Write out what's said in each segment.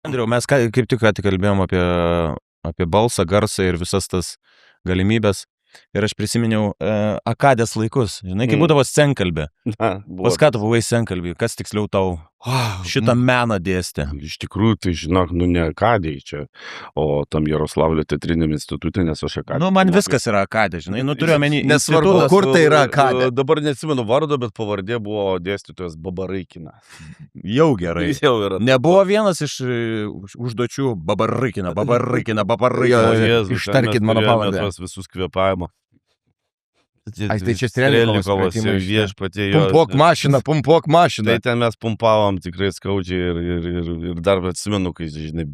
Andriau, mes kaip tik kalbėjom apie balsą, garsą ir visas tas galimybės. Ir aš prisiminiau Akadės laikus. Žinai, kai būdavo scenkalbė. Pas ką tu buvai scenkalbį? Kas tiksliau tau šitą meną dėstė? Iš tikrųjų, tai žinok, ne Akadėj čia, o tam Jaroslavlio teatriniam institutui, nes aš Akadėj. Man viskas yra Akadė, žinai, turiu omeny. Nesvarbu, kur tai yra Akadė. Dabar neatsimenu vardo, bet pavardė buvo dėstytojas Babarykina. Jau gerai. Jau yra. Nebuvo vienas iš užduočių Babarykina. Ištarkit mano pavardę. Visus kvėpavimo. Ai, tai čia Strelikovas viešpatie jo. Pumpuok mašiną. Tai ten mes pumpavom tikrai skaudžiai ir dar atsimenu, kai, žinai,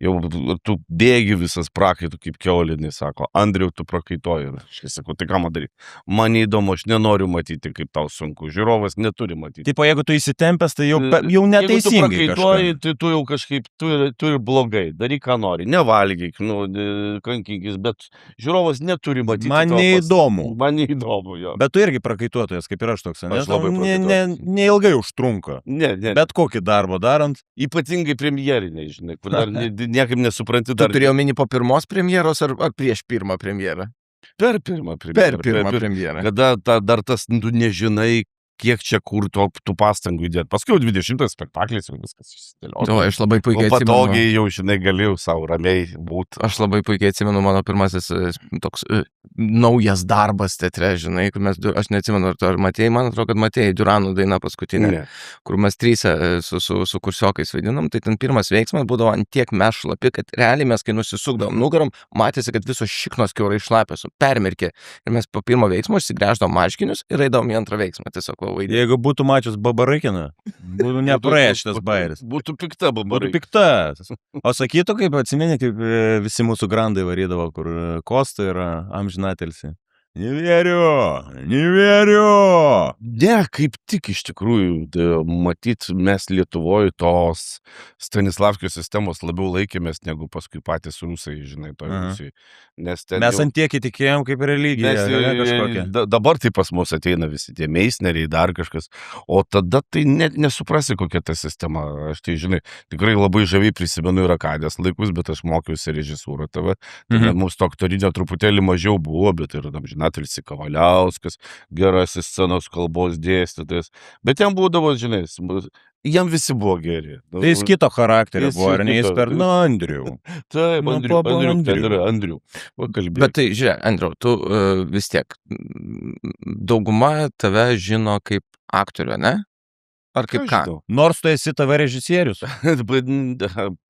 jau tu bėgi visas prakaitų kaip kiaulinį, sako, Andriau, tu prakaitoji. Aš sakau, tai ką man daryti? Man įdomu, aš nenoriu matyti, kaip tau sunku. Žiūrovas neturi matyti. Tipo, jeigu tu įsitempęs, tai jau neteisingai. Jeigu tu prakaitoji, tai tu jau kažkaip, tu ir blogai. Daryk, ką nori. Nevalgyk, kankinkis, bet žiūrovas neturi matyti. Man neįdomu. Jo. Bet tu irgi prakaituotojas, kaip ir aš toks, Aš labai prakaituotas. Neilgai užtrunka. Ne. Bet kokį darbą darant. Ypatingai premjeriniai, žinai, kur dar niekaip nesupranti. Tu turėjau omeny po pirmos premjeros ar prieš pirmą premjerą? Per pirmą premjerą. Kada dar tas, tu nežinai, kiek čia kur tų pastangų įdėti. Paskui 20 spektaklis ir viskas išsidėliojo. Aš labai puikiai atsimenu. Patogiai jau, žinai, galėjau savo ramiai būti. Aš labai puikiai atsimenu mano pirmasis toks naujas darbas teatre, žinai, kur aš neatsimenu, ar matėjai, man atrodo, kad matėjai Duranų dainą paskutinę, kur mes trysia su kursiokais vaidinom, tai ten pirmas veiksmas būdavo ant tiek mes šlapi, kad realiai mes, kai nusisukdavom nugarom, matėsi, kad visos šiknos kiaurai šlapės, permirkė. Ir mes po pirmo veiksmo išsigręždavom marškinius ir eidavom į antrą veiksmą. Tiesiog jeigu būtų mačius Babarykiną, būtų nepraėjęs šitas bairis. Būtų pikta Babarykina. Būtų pikta. O sakytų, kaip atsimeni, kaip visi mūsų grandai varydavo, kur Kosta yra amžinatilsį. Nevėriu. Ne, kaip tik iš tikrųjų, matyt, mes Lietuvoje tos Stanislavskio sistemos labiau laikėmės negu paskui patys rusai, žinai, to Rusijai. Mes ant tiek įtikėjom kaip religija. Dabar tai pas mus ateina visi tie meisneriai, dar kažkas, o tada tai net nesuprasi, kokia ta sistema. Aš tai, žinai, tikrai labai žaviai prisimenu ir Akadės laikus, bet aš mokiausi režisūrą tave. Mums to aktorinio truputėlį mažiau buvo, bet ir amžinatilsį Kavaliauskas, gerasis scenos kalbos dėstytojas. Bet jam būdavo, žinai, jam visi buvo geri. Tai jis kito charakterio buvo, ar ne jis per Andrių? Taip, Andrių. Bet tai, žiūrėk, Andriau, tu vis tiek, dauguma tave žino kaip aktorių, ne? Ar kaip ką? Nors tu esi tave režisierius.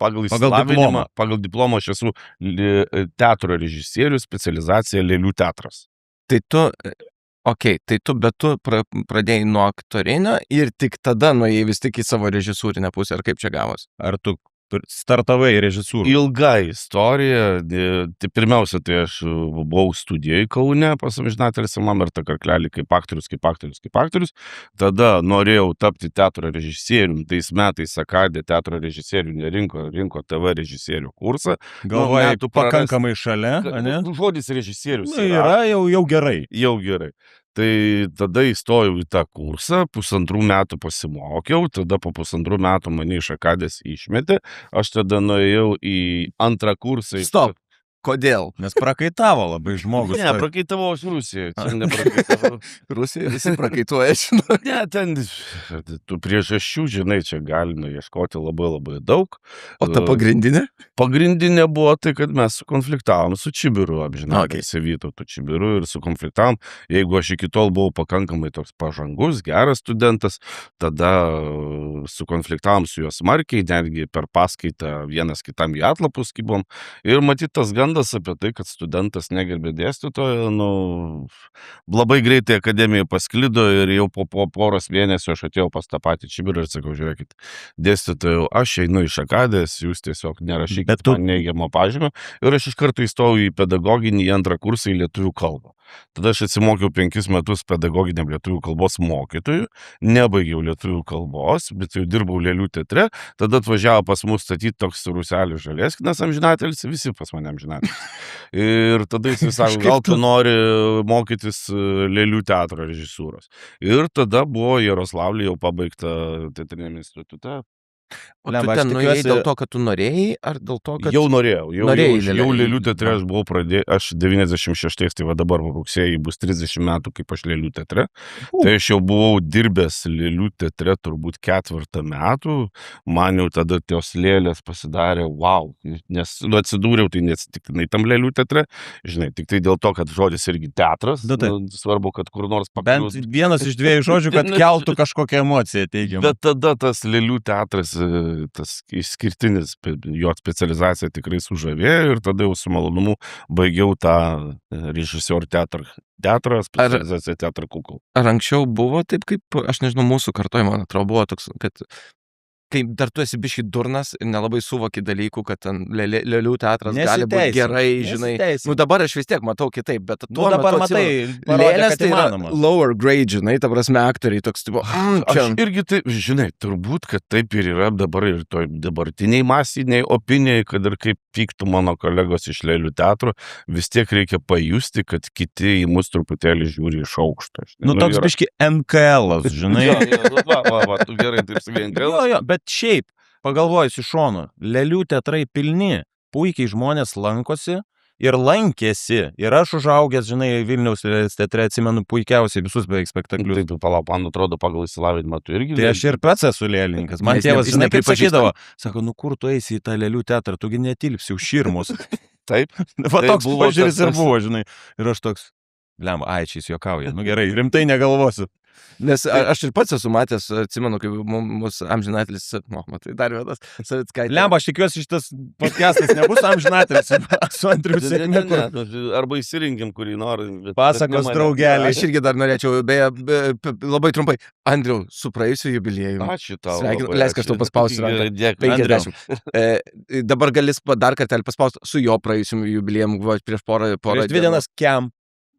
Pagal diplomą aš esu teatro režisierius, specializacija Lėlių teatras. Tai tu pradėjai nuo aktorinio ir tik tada nuėjai vis tik į savo režisūrinę pusę, ar kaip čia gavos? Ar tu startavai režisūrų? Ilga istorija. Tai pirmiausia, tai aš buvau studijoje Kaune pas amžinatilsį Mamertą Karklelį kaip aktorius. Tada norėjau tapti teatro režisierium. Tais metais Akadė teatro režisierių rinko TV režisierių kursą. Galvoju, tu pakankamai šalia, ne? Žodis režisierius yra jau gerai. Jau gerai. Tai tada įstojau į tą kursą, 1,5 metų pasimokiau, tada po 1,5 metų mane iš Akadės išmetė, aš tada nuėjau į antrą kursą. Stop! Kodėl? Nes prakaitavo labai žmogus. Ne, prakaitavo aš Rusijoje. Čia neprakaitavo. Rusijoje visi prakaituoja, žinau. Ne, ten tų priežasčių, žinai, čia galima ieškoti labai daug. O ta pagrindinė? Pagrindinė buvo tai, kad mes sukonfliktavom su Čibiru, amžinatilsį Vytautu Čibiru ir sukonfliktavom. Jeigu aš iki tol buvau pakankamai toks pažangus, geras studentas, tada sukonfliktavom su juo smarkiai, netgi per paskaitą vienas kitam į atlapus kibom. Ir matyt, tas gandas apie tai, kad studentas negerbė dėstytojo, labai greitai akademijoje pasklido ir jau po poros mėnesių aš atėjau pas tą patį Čibirą ir sakau, žiūrėkit, dėstytojau, aš einu iš Akadės, jūs tiesiog nerašykit man neigiamo pažymio ir aš iš karto įstojau į pedagoginį antrą kursą į lietuvių kalbą. Tada aš atsimokiau 5 metus pedagoginiam lietuvių kalbos mokytojų, nebaigiau lietuvių kalbos, bet jau dirbau Lėlių teatre, tada atvažiavo pas mus statyti toks Ruselis Žalėskinas amžinatilsį, visi pas mane amžinatilsį. Ir tada jis sako, gal tu nori mokytis Lėlių teatro režisūros. Ir tada buvo Jaroslavlyje jau pabaigta teatriniam institute. O tu ten nuėjai dėl to, kad tu norėjai, ar dėl to, kad... Jau norėjau. Norėjai Jau Lėlių teatre aš buvau pradėjęs, aš 96, tai va dabar rugsėjai bus 30 metų, kaip aš Lėlių teatre. Tai aš jau buvau dirbęs Lėlių teatre turbūt 4 metų. Man jau tada tos lėlės pasidarė, wow. Nes atsidūriau, tai neatsitiktinai tam Lėlių teatre. Žinai, tik tai dėl to, kad žodis irgi teatras. Svarbu, kad kur nors pakliūtų. Bent vienas iš 2 žodžių, kad keltų kažkokią emociją teigiamą. Bet tada tas Lėlių teatras, tas išskirtinis, jo specializacija tikrai sužavėjo ir tada jau su malonumu baigiau tą režisierių teatrą, specializaciją teatrą kukų. Ar anksčiau buvo taip, kaip, aš nežinau, mūsų kartoj, man atrodo, buvo toks, kad kai dar tu esi biškai durnas ir nelabai suvoki dalykų, kad ten Lėlių teatras gali būti gerai, žinai. Nu dabar aš vis tiek matau kitaip, bet tuo dabar matai, lėlės tai yra lower grade, žinai, ta prasme, aktoriai toks, tipo, aš irgi taip, žinai, turbūt, kad taip ir yra dabar ir toj dabartiniai masiniai opinijai, kad ir kaip pyktų mano kolegos iš Lėlių teatro, vis tiek reikia pajusti, kad kiti į mus truputėlį žiūri iš aukšto. Nu toks biški NKL-as, žinai. Va, tu gerai taip sakai NKL. Bet šiaip, pagalvojus iš šono, Lėlių teatrai pilni, puikiai žmonės lankosi ir lankėsi. Ir aš užaugęs, žinai, Vilniaus teatre atsimenu puikiausiai visus beveik spektaklius. Tai palauk, man atrodo, pagal išsilavinimą tu irgi. Tai aš ir pats esu lėlininkas. Man tėvas, žinai, kaip sakydavo, sako, nu kur tu eisi į tą Lėlių teatrą, tugi netilpsi už širmus. Taip. Va toks požiūris ir buvo, žinai. Ir aš toks, blem, aičiais juokauja. Nu gerai, rimtai negalvosiu. Nes aš ir pats esu matęs, atsimenu, kaip mūsų amžinatelis, matai, dar vienas, Savickaitė. Lemba, aš tikiuosi, šitas podcastas nebus amžinatelis, su Andriu Sėkniku. Arba įsirinkim, kurį nori. Pasakos draugelį. Aš irgi dar norėčiau, beje, labai trumpai. Andriu, su praėjusiu jubiliejumi. Ačiū tau. Leisk, aš tau paspausiu ranką. 50. Dabar galis dar kartelį paspausti su jo praėjusiu jubiliejumi prieš porą dienų. 2 dienas Kem,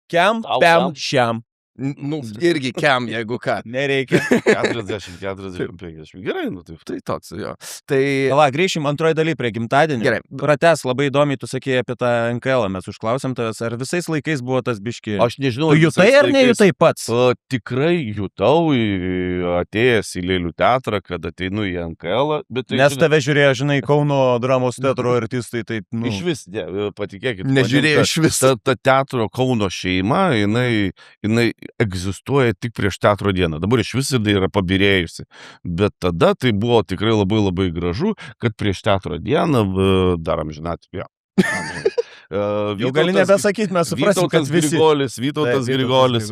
Pem, Šiam. Nu, irgi Kem, jeigu ką. Nereikia. 40, 50. Gerai, nu taip. Tai toks, jo. Tai... Va, grįšim antroji daly prie gimtadienio. Gerai. Prates, labai įdomiai tu sakėjai apie tą NKL-ą. Mes užklausėm tavęs, ar visais laikais buvo tas biški... Aš nežinau. Tu jutai ar nejutai pats? Tikrai jutau, atėjęs į Lėlių teatrą, kad ateinu į NKL-ą. Nes tave žiūrėjo, žinai, Kauno dramos teatro artistai, taip, nu... Iš vis, patikėkit. Nežiūrėjo iš vis. Ta teatro Kauno šeima, jinai egzistuoja tik prieš teatro dieną. Dabar iš vis yra pabirėjusi. Bet tada tai buvo tikrai labai labai gražu, kad prieš teatro dieną darom žinatį. Jau gali nebesakyti, mes suprasim, kad visi. Vytautas Grigolis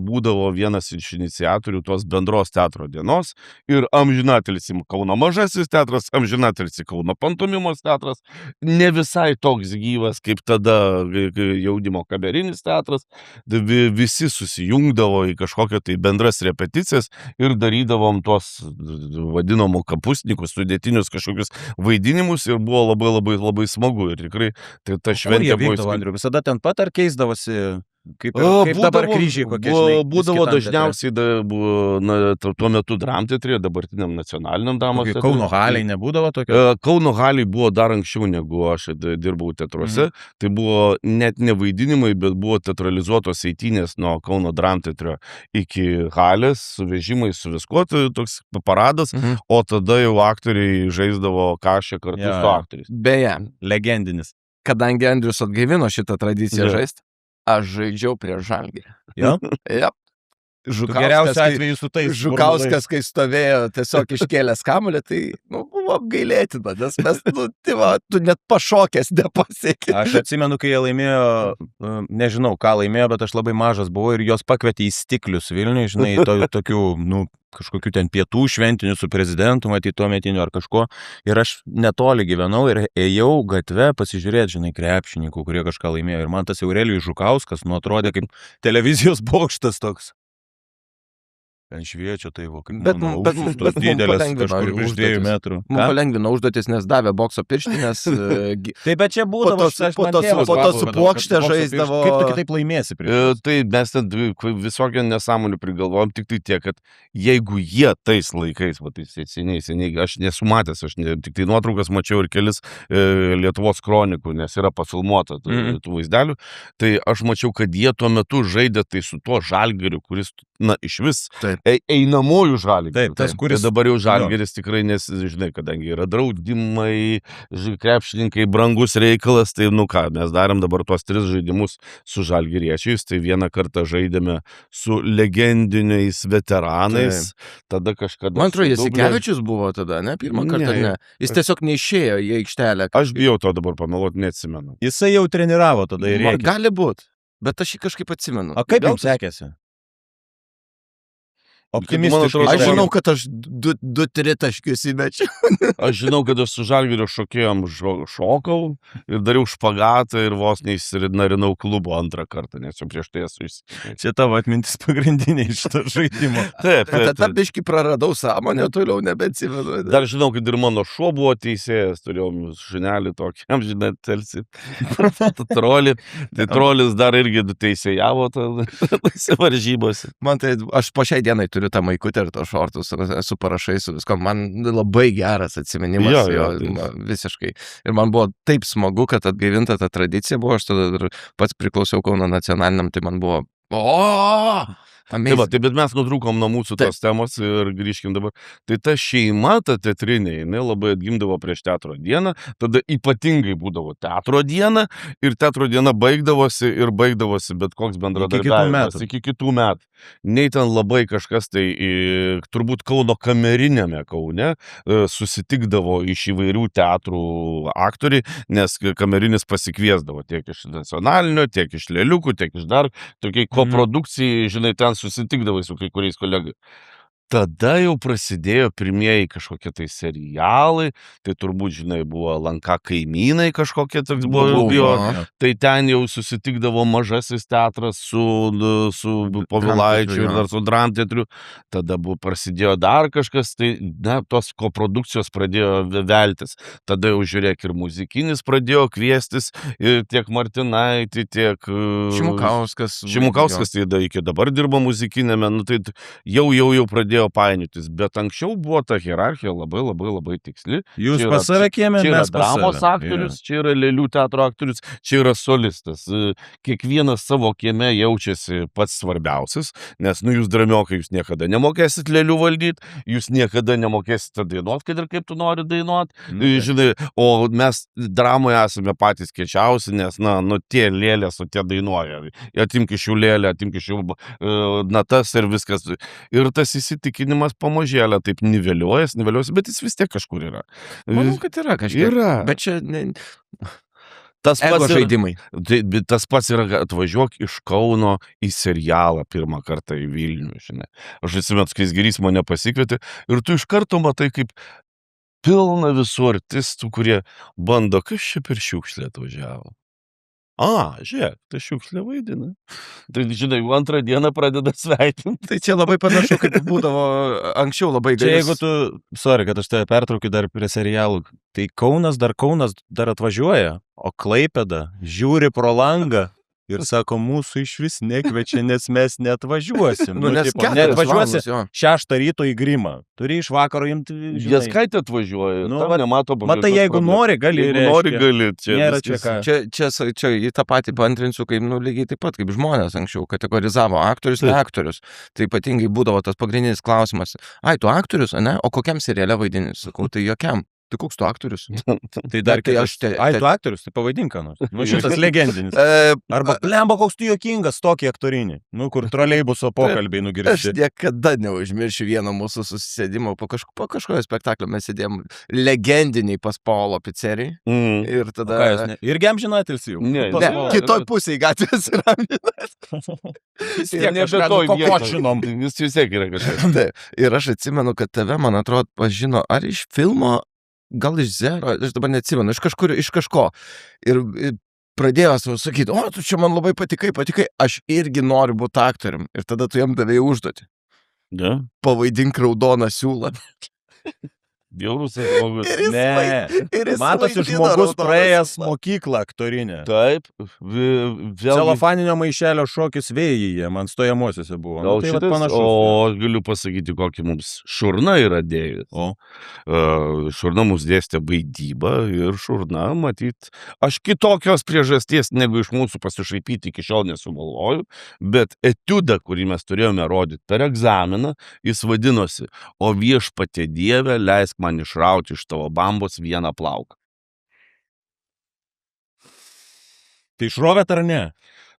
būdavo vienas iš iniciatorių tos bendros teatro dienos ir amžinatelis Kauno mažasis teatras, amžinatelis Kauno pantomimos teatras, ne visai toks gyvas kaip tada jaunimo kamerinis teatras, visi susijungdavo į kažkokią tai bendras repeticijas ir darydavom tuos vadinamų kapustnikus, sudėtinius kažkokius vaidinimus ir buvo labai labai labai smagu ir tikrai tai ta šventė buvo. Andriu, visada ten pat ar keisdavosi? Kaip dabar kryžiai kokie, žinai? Būdavo dažniausiai tuo metu dramteatrėje, dabartiniam nacionaliniam dramos teatre. Kauno Haliai nebūdavo tokio? Kauno Haliai buvo dar anksčiau, negu aš dirbau teatruose. Tai buvo net ne vaidinimai, bet buvo teatralizuotos eitynės nuo Kauno dramteatrio iki Halės, su vežimais, su viskuo, toks paradas, o tada jau aktoriai žaisdavo kašę kartu su aktoriais. Beje, legendinis. Kadangi Andrius atgaivino šitą tradiciją žaisti, aš žaidžiau prieš Žalgirį. Jo? Jep. Geriausiu atveju su tais Žukauskas, kai stovėjo tiesiog iškėlęs kamuolį, tai buvo apgailėtina, nes mes, tu net pašokęs nepasiekė. Aš atsimenu, kai jie laimėjo, nežinau, ką laimėjo, bet aš labai mažas buvau ir jos pakvietė į Stiklius Vilniui, žinai, tokių, kažkokių ten pietų šventinių su prezidentu, matyti tuo metiniu ar kažko. Ir aš netoli gyvenau ir ėjau gatve pasižiūrėti, žinai, krepšininkų, kurie kažką laimėjo. Ir man tas Aurelijus Žukauskas, atrodė kaip televizijos bokštas toks. Ten šviečia, tai bet tos didelės kažkur virš 2 metrų. Man palengvino užduotis, nes davė bokso pirštinės. Tai bet čia būdavo, po to su plokšte žaisdavo. Kaip tu kitaip laimėsi prieš? Tai mes ten visokią nesąmonių prigalvojom, tik tai tiek, kad jeigu jie tais laikais, tai seniai, aš nesu matęs, aš tik tai nuotraukas mačiau ir kelis Lietuvos kronikų, nes yra pafilmuota tų vaizdelių, tai aš mačiau, kad jie tuo metu žaidė tai su tuo Žalgiriu, kuris, iš vis einamųjų Žalgiris. Taip, tas, kuris... Dabar jau Žalgiris tikrai, nes, žinai, kadangi yra draudimai, krepšininkai, brangus reikalas, tai, nu ką, mes darėm dabar tuos 3 žaidimus su žalgiriečiais, tai vieną kartą žaidėme su legendiniais veteranais, tada kažkada... Man atrodo, Jasikevičius buvo tada, ne? Pirmą kartą, ne. Jis tiesiog neišėjo į aikštelę. Aš bijau to dabar pameluoti, neatsimenu. Jisai jau treniravo tada ir reikia. Gali būt, bet aš jį kažkaip atsimenu. O kaip jums sekėsi? Optimistiškai. Aš žinau, kad aš 2-3 taškius įmečiau. Aš žinau, kad aš su Žalgirio šokėjom šokau ir dariau špagatą ir vos neįsirinarinau klubo antrą kartą, nes jau prieš tai esu įsitikęs. Čia tavo atmintis pagrindinė iš to žaidimo. Taip. Tada biškį praradau sąmonę, toliau nebeatsimenu. Dar žinau, kad ir mano šuo buvo teisėjas, turėjom šunelį tokį, žinai, telsi. Trolį. Tai trolis dar irgi teisėjavo tose varžybose. Man tai, aš po šiai dienai turiu tą maikutę ir tos šortus su parašais, su visko. Man labai geras atsiminimas, visiškai. Ir man buvo taip smagu, kad atgaivinta ta tradicija buvo, aš tada pats priklausiau Kauno nacionaliniam, tai man buvo Tai bet mes nutrūkom nuo mūsų tos temos ir grįžkim dabar. Tai ta šeima, ta teatrinė, jinai labai atgimdavo prieš teatro dieną, tada ypatingai būdavo teatro diena ir teatro diena baigdavosi bet koks bendradarbiavimas iki kitų metų. Nei ten labai kažkas tai, turbūt Kauno kameriniame Kaune susitikdavo iš įvairių teatrų aktoriai, nes kamerinis pasikviesdavo tiek iš nacionalinio, tiek iš lėliukų, tiek iš dar tokiai koprodukcijai, žinai, ten susitikdavai su kai kuriais kolegai. Tada jau prasidėjo pirmieji kažkokie tai serialai, tai turbūt, žinai, buvo Lanka kaimynai kažkokie, toks buvo, tai ten jau susitikdavo Mažasis teatras su Povilaičiu ir dar su Dram teatriu, tada prasidėjo dar kažkas, tai tos koprodukcijos pradėjo veltis, tada jau žiūrėk ir muzikinis pradėjo kviestis, tiek Martinaitį, tiek Šimukauskas, tai iki dabar dirba muzikinėme, nu tai jau pradėjo painiotis, bet anksčiau buvo ta hierarchija labai tiksli. Jūs pas save kiemė, čia yra mes pas save. dramos aktorius, čia yra lėlių teatro aktorius, čia yra solistas. Kiekvienas savo kieme jaučiasi pats svarbiausias, nes, jūs dramiokai, jūs niekada nemokėsit lėlių valdyti, jūs niekada nemokėsite dainuoti, kad ir kaip tu nori dainuoti. Žinai, o mes dramoje esame patys kiečiausi, nes, tie lėlės, o tie dainuoja. Atimk iš jų lėlę, atimk iš jų natas ir viskas. Ir tas įsitikinimas pamažėlė taip niveliuojas, bet jis vis tiek kažkur yra. Manau, kad yra kažkiek. Yra. Bet čia tas ego žaidimai. Tas pats yra atvažiuok iš Kauno į serialą pirmą kartą į Vilnių, žinai. Aš atsimenu, kai Skaisgirys mane pasikvietė ir tu iš karto matai, kaip pilna visų artistų, kurie bando, kas čia per šiukšlę atvažiavo. Žiūrėk, tai šiukšlė vaidina. Tai, žinai, antrą dieną pradeda sveikinti. Tai čia labai panašu, kaip būdavo anksčiau labai gerai. Čia jeigu tu, kad aš tave pertraukiu dar prie serialų, tai Kaunas dar atvažiuoja, o Klaipėda žiūri pro langą ir sako, mūsų iš vis nekviečia, nes mes neatvažiuosim. Neatvažiuosi 6 ryto į Grimą. Turi iš vakaro imti, žinai. Jaskaitė atvažiuoja, tam nemato paprastos. Matai, jeigu nori, gali. Jeigu nori, gali. Čia į tą patį paantrinsiu, kaip, lygiai taip pat, kaip žmonės anksčiau kategorizavo aktorius, ne aktorius. Tai ypatingai būdavo tas pagrindinis klausimas. Tu aktorius, ne? O kokiam seriale vaidini? Sakau, tai jokiam. Tai koks tu aktorius? Tai dar tu aktorius, tai pavaidink ką nors. Šitas legendinis. Arba lemba, koks tu juokingas, tokį aktorinį. Kur troleibuso pokalbiai nugirsti. Aš niekada neužmiršiu vieno mūsų susėdimo. Po kažkokio spektaklio mes sėdėjom legendiniai pas Paolo pizzerijai. Ir tada... Irgi amžinatilsi jau. Ne, kitoj pusėje gatvės yra amžinatilsi. Vis tiek vis tiek yra kažkas. Ir aš atsimenu, kad tave, man atrodo, pažino ar iš filmo, gal iš Zero, aš dabar neatsimenu, iš kažko. Ir pradėjo sakyti, tu čia man labai patikai, aš irgi noriu būti aktorium. Ir tada tu jam davėjai užduotį. Pavaidink raudoną siūlą. Bjaurus žmogus. Ne. Matosi žmogus praėjęs mokyklą aktorinę. Taip, vėlgi. Celofaninio maišelio šokis vėjyje, man stojamosiuose buvo. O, Tai vat šitas, panašus. o galiu pasakyti, kokį mums Šurna yra dėjęs. O. Šurna mums dėstė vaidybą ir Šurna, matyt, aš kitokios priežasties negu iš mūsų pasišaipyti iki šiol nesugalvoju, bet etiudą, kurį mes turėjome rodyti per egzaminą, jis vadinosi: O viešpatie Dieve, leisk man išrauti iš tavo bambos vieną plauką. Tai išrovėt ar ne?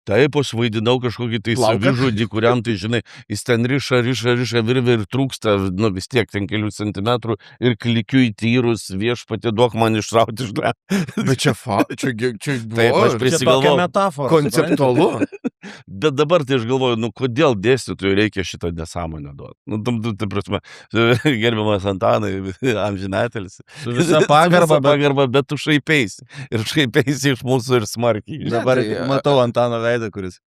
Taip, aš vaidinau kažkokį tai savižudį, kuriam tai, žinai, jis ten riša, virvė ir trūksta, nu vis tiek ten kelių centimetrų ir klikiu į tyrus, viešpatie duok man išrauti iš le. Bet čia Taip, aš prisigalvoju. Metafora. Konceptualu. Bet dabar tai aš galvoju, nu kodėl dėstytojui reikia šitą nesąmonę duoti. Nu, tai prasme, gerbiamas Antanai, amžinatelis. Su visa pagarba, bet tu šaipeisi. Ir šaipeisi iš mūsų ir smarkiai. Dabar matau Antano veidą, kuris.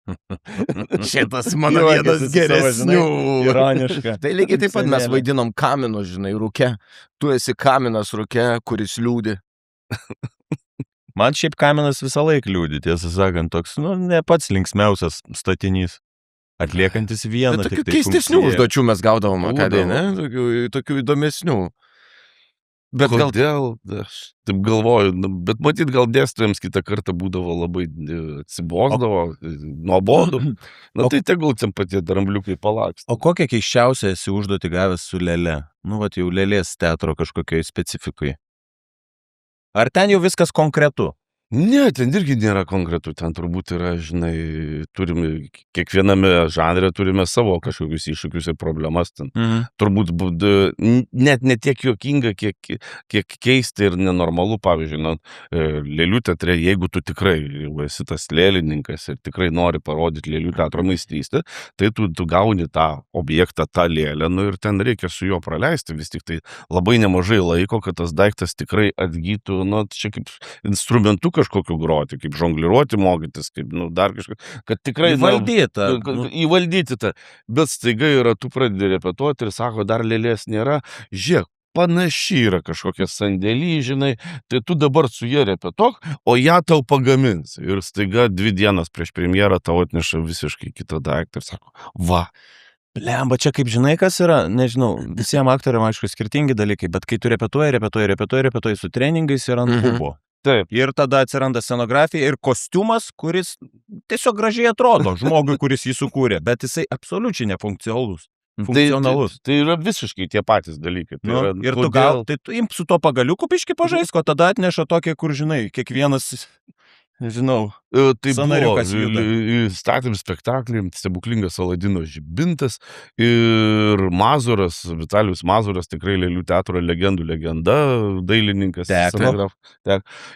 Šitas mano vienas geresnių. Ironiška. Tai lygiai taip pat mes vaidinom kamino, žinai, rūke. Tu esi kaminas rūke, kuris liūdi. Man šiaip kaminas visą laiką liūdi, tiesą sakant, toks, nu, ne pats linksmiausias statinys. Atliekantis vieną. Bet tokių keistesnių užduočių mes gaudavom, akadai, ne? Tokių įdomesnių. Bet kodėl, aš taip galvoju, bet matyt, gal dėstytojams kitą kartą būdavo labai atsibosdavo, nuobodu. Na tai tegul ten patie drambliukai palaksta. O kokią keiščiausią esi užduotį gavęs su lėle? Nu, vat jau lėlės teatro kažkokioj specifikui. Ar ten jau viskas konkretu? Ne, ten irgi nėra konkretu, ten turbūt yra, žinai, turime, kiekviename žanre turime savo kažkokius iššūkius ir problemas ten. Turbūt net ne tiek juokinga, kiek keista ir nenormalu, pavyzdžiui, lėlių teatre, jeigu tu tikrai esi tas lėlininkas ir tikrai nori parodyti lėlių teatro meistrystę, tai tu gauni tą objektą, tą lėlę, nu ir ten reikia su juo praleisti, vis tik tai labai nemažai laiko, kad tas daiktas tikrai atgytų, nu, čia kaip instrumentu kažkokiu groti, kaip žongliruoti mokytis, kaip, nu, dar kažką, kad tikrai įvaldyti tą, bet staiga yra, tu pradedi repetuoti ir sako, dar lėlės nėra, žiūrėk, panaši yra kažkokia sandėly, žinai, tai tu dabar su jie repetuok, o ją tau pagamins. Ir staiga 2 dienas prieš premjerą tau atneša visiškai kitą daiktą ir sako, va. Blemba, čia kaip žinai, kas yra, nežinau, visiems aktoriam, aišku, skirtingi dalykai, bet kai tu repetuoji su treningais ir ant pubo. Taip. Ir tada atsiranda scenografija ir kostiumas, kuris tiesiog gražiai atrodo žmogui, kuris jį sukūrė, bet jisai absoliučiai nefunkcionalus. Tai yra visiškai tie patys dalykai. Tai yra, ir tu imk su to pagaliuku biškį pažaisk, o tada atneša tokie, kur žinai, kiekvienas, žinau, tai buvo, statėm spektaklį, stebuklingas Aladino žibintas ir Mazuras, Vitalijus Mazuras, tikrai lėlių teatro legendų legenda, dailininkas.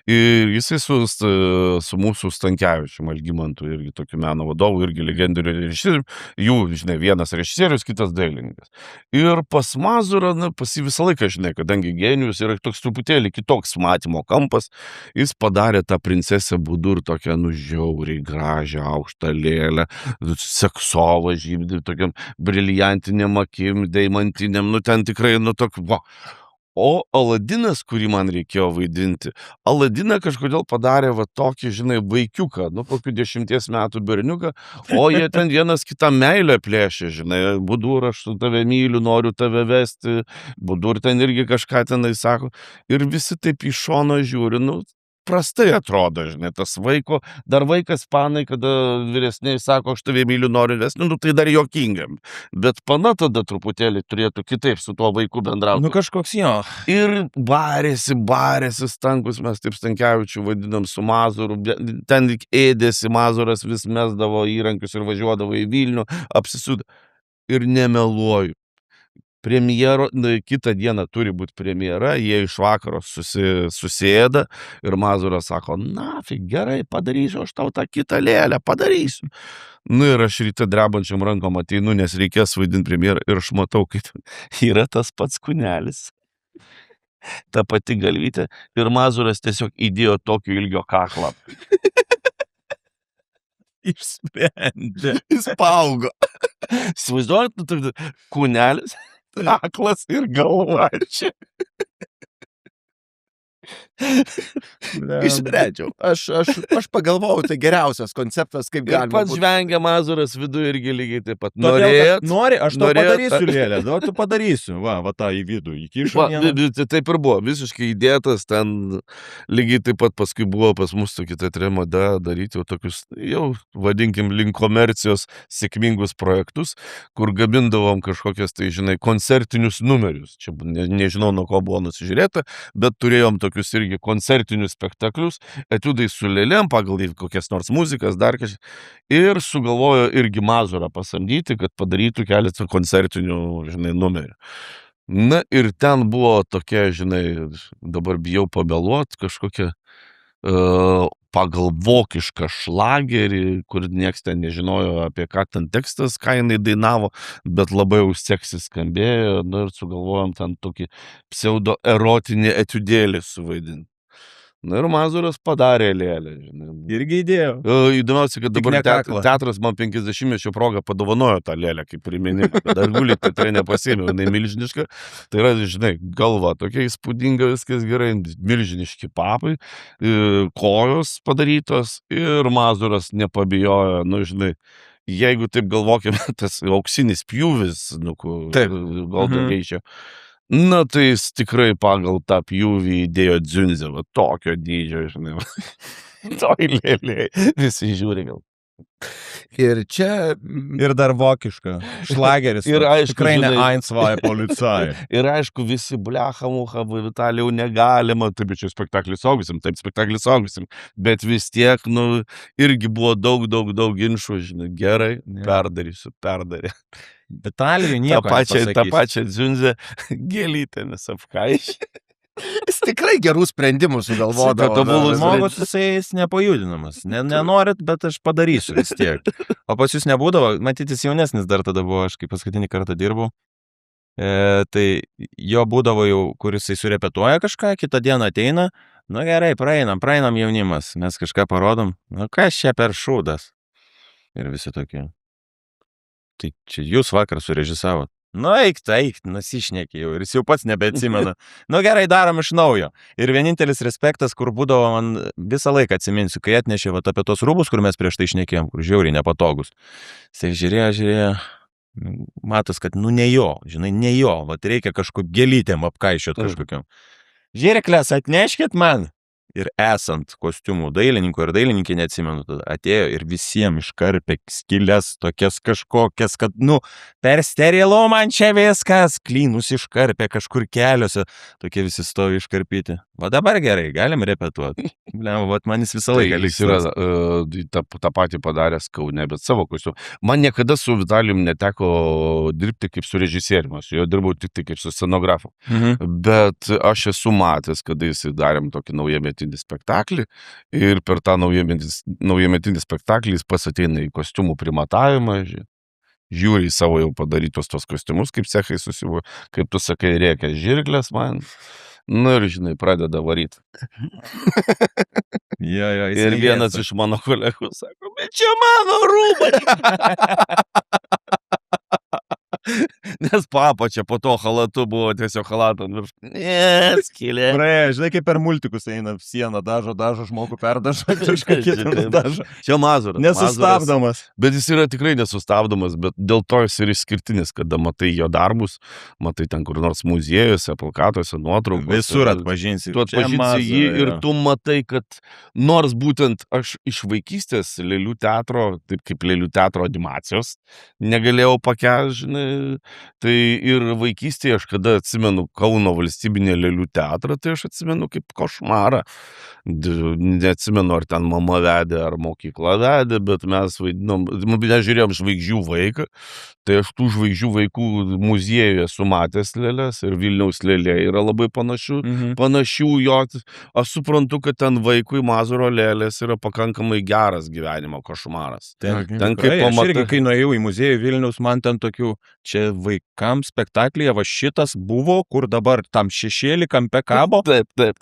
Ir jisai su mūsų Stankevičium Algimantu, irgi tokiu meno vadovu, irgi legendiniu režisierium, jų, žinai, vienas režisierius, kitas dailininkas. Ir pas Mazurą, pas jį visą laiką, žinai, kadangi genijus yra toks truputėlį kitoks matymo kampas, jis padarė tą princesę Budur tokią, žiauriai gražią, aukštą lėlę, seksovą žybdį, tokiam briliantiniam akim, deimantiniam, ten tikrai, va. O Aladinas, kurį man reikėjo vaidinti, Aladiną kažkodėl padarė va tokį, žinai, vaikiuką, kokių 10 metų berniuką, o jie ten vienas kitą meilę plėšė, žinai, Budur, aš tave myliu, noriu tave vesti, Budur ten irgi kažką tenai sako, ir visi taip iš šono žiūri, prastai atrodo, žinai, tas dar vaikas panai, kada vyresniai sako, aš tave myliu, noriu vesti, tai dar juokingam. Bet pana tada truputėlį turėtų kitaip su tuo vaiku bendrauti. Kažkoks jo. Ir barėsi Stankus, mes taip Stankevičių vadinam su Mazuru, ten ėdėsi, Mazuras vis mesdavo įrankius ir važiuodavo į Vilnių, apsisūdė. Ir nemeluoju. Premjero, kitą dieną turi būti premjera, jie iš vakaro susėda ir Mazuras sako, gerai, padarysiu aš tau tą kitą lėlę, padarysiu. Ir aš ryte drebančiam rankom ateinu, nes reikės vaidinti premjerą ir aš matau, kaip yra tas pats kūnelis, ta pati galvytė ir Mazuras tiesiog įdėjo tokio ilgio kaklą. Išsprendė. Jis paaugo. Įsivaizduojat, kūnelis, kaklas ir galva čia. Išsprendžiau. Aš pagalvojau, tai geriausias konceptas, kaip Ir galima. pats žvengia Mazuras viduje irgi lygiai taip pat. Nori, aš to norėjot- padarysiu, Lėlė, tu padarysiu, va tą į vidų, įkišu. Taip ir buvo, visiškai įdėtas ten, lygiai taip pat paskui buvo pas mus tokie teatre mada daryti jau tokius, jau vadinkim, link komercijos sėkmingus projektus, kur gabindavom kažkokias, tai žinai, koncertinius numerius. Čia nežinau, nuo ko buvo nusižiūrėta, bet turėjom tokius irgi koncertinius spektaklius, etiudai su lėlėm, pagal kokias nors muzikas, dar kažkas. Ir sugalvojo irgi Mazurą pasamdyti, kad padarytų keletą koncertinių, žinai, numerių. Na ir ten buvo tokia, žinai, dabar bijau pameluot, kažkokia pagal vokišką šlagerį, kur nieks ten nežinojo, apie ką ten tekstas, ką jinai dainavo, bet labai jau seksi skambėjo, na ir sugalvojom ten tokį pseudo-erotinį etiudėlį suvaidinti. Na ir Mazuras padarė lėlę, žinai. Irgi įdėjau. Įdomiausia, kad dabar teatras man 50-mečio progą padovanojo tą lėlę kaip priminimą. Dar guli teatre nepasėmiau, jinai milžiniška. Tai yra, žinai, galva tokia įspūdinga, viskas gerai, milžiniški papai, kojos padarytos ir Mazuras nepabijojo, nu, žinai, jeigu taip galvokime, tas auksinis pjūvis, nu, Golden Reišio. Na, tai jis tikrai pagal tą pjūvį įdėjo Dziunzę, va, tokio dydžio, žinai, toj lėlė, visi žiūri gal. Ir čia... Ir dar vokiška. Šlageris. Ir aišku, tikrai ne žinai- Einsvai policai. Ir aišku, visi blecha, mucha, Vitalijau negalima, taip čia spektaklis saugusim, bet vis tiek, nu, irgi buvo daug ginčų, žinai, gerai, perdarysiu. Vitalijui nieko tą pačią Dziunzę gėlytėmis apkaišė. jis tikrai gerų sprendimų sugalvodavo. Tobulus Žmogus jis nepajudinamas. Nenorit, bet aš padarysiu vis tiek. O pas jūs nebūdavo, matytis jaunesnis dar tada buvo, aš kai paskutinį kartą dirbau. Tai jo būdavo jau, kuris jisai surepetuoja kažką, kitą dieną ateina, nu gerai, praeinam jaunimas, mes kažką parodom, nu kas čia per šūdas. Ir visi tokie. Tai čia jūs vakar surežisavot. Nu eik, nusišnekė jau ir jis jau pats nebeatsimena. Nu gerai, darom iš naujo. Ir vienintelis respektas, kur būdavo, man visą laiką atsiminsiu, kai atnešė vat, apie tos rūbus, kur mes prieš tai šnekėjom, kur žiauriai nepatogus. Jisai žiūrėjo, matos, kad nu ne jo, žinai, ne jo, vat reikia kažko gėlytėm apkaišiot kažkokiam. Žirklės atneškit man. Ir esant kostiumų dailininko ir dailininkė, neatsimenu, tada atėjo ir visiems iškarpė skylės tokias kažkokias, kad, nu, per sterilu man čia viskas, klynus iškarpė kažkur keliuose, tokie visi stovi iškarpyti. Va dabar gerai, galim repetuoti. Vat man jis visą laiką Jis yra tą patį padaręs Kaune, bet savo kostiumą. Man niekada su Vitalijum neteko dirbti kaip su režisieriumi, jo dirbau tik tai kaip su scenografu. Bet aš esu matęs, kada jis darėm tokį naujametinį spektaklį ir per tą naujametinį spektaklį jis pats ateina į kostiumų primatavimą, žiūri į savo jau padarytos tos kostiumus, kaip cechai susivo, kaip tu sakai, reikia žirklės man. Nu ir, žinai, pradeda varyti. Ir vienas iš mano kolegų sako, bet čia mano rūbai. Nes papačia po to halatu buvo tiesiog halatą virš. Skylė. Praėjo, žinai, kaip per multikus eina sieną, dažo, žmogų perdažo, kažką kitą dažo. Čia Mazuras. Nesustabdomas. Bet jis yra tikrai nesustabdomas, bet dėl to jis yra išskirtinis, kada matai jo darbus, matai ten kur nors muziejuose, plakatuose, nuotraukose. Visur atpažinsi. Tu atpažinsi jį ir tu matai, kad nors būtent aš iš vaikystės Lėlių teatro, taip kaip Lėlių teatro animacijos, negalėjau pakęsti, žinai, tai ir vaikystėje aš kada atsimenu Kauno valstybinį Lėlių teatrą, tai aš atsimenu kaip košmarą. Neatsimenu, ar ten mama vedė, ar mokykla vedė, bet mes žiūrėjom Žvaigždžių vaiką, tai aš tų Žvaigždžių vaikų muziejuje esu matęs lėlės ir Vilniaus lėlė yra labai panašių jo. Aš suprantu, kad ten vaikui Mazuro lėlės yra pakankamai geras gyvenimo košmaras. Ten kaip aš irgi, kai nuėjau į muziejų Vilniaus, man ten tokių, čia vaikams spektaklyje, va šitas buvo, kur dabar tam šešėlį kampe kabo. Taip.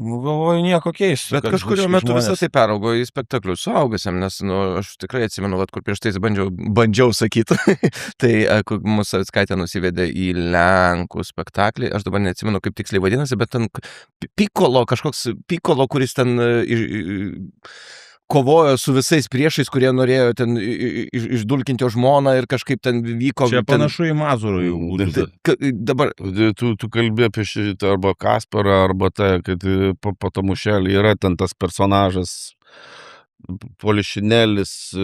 Galvoju, nieko keisto. Bet kažkurio metu visą tai peraugo į spektaklius suaugusiam, nes, aš tikrai atsimenu, kur prieš tai bandžiau sakyti, tai mūsų Savickaitė nusivedė į Lenkų spektaklį, aš dabar neatsimenu, kaip tiksliai vadinasi, bet ten Pikolo, kuris ten kovojo su visais priešais, kurie norėjo ten išdulkinti žmoną ir kažkaip ten vyko. Čia panašu į Mazurą jau būtų. Dabar. Tu kalbė apie šitą arba Kasparą, arba tai, kad po Tamušelį yra ten tas personažas Polišinelis.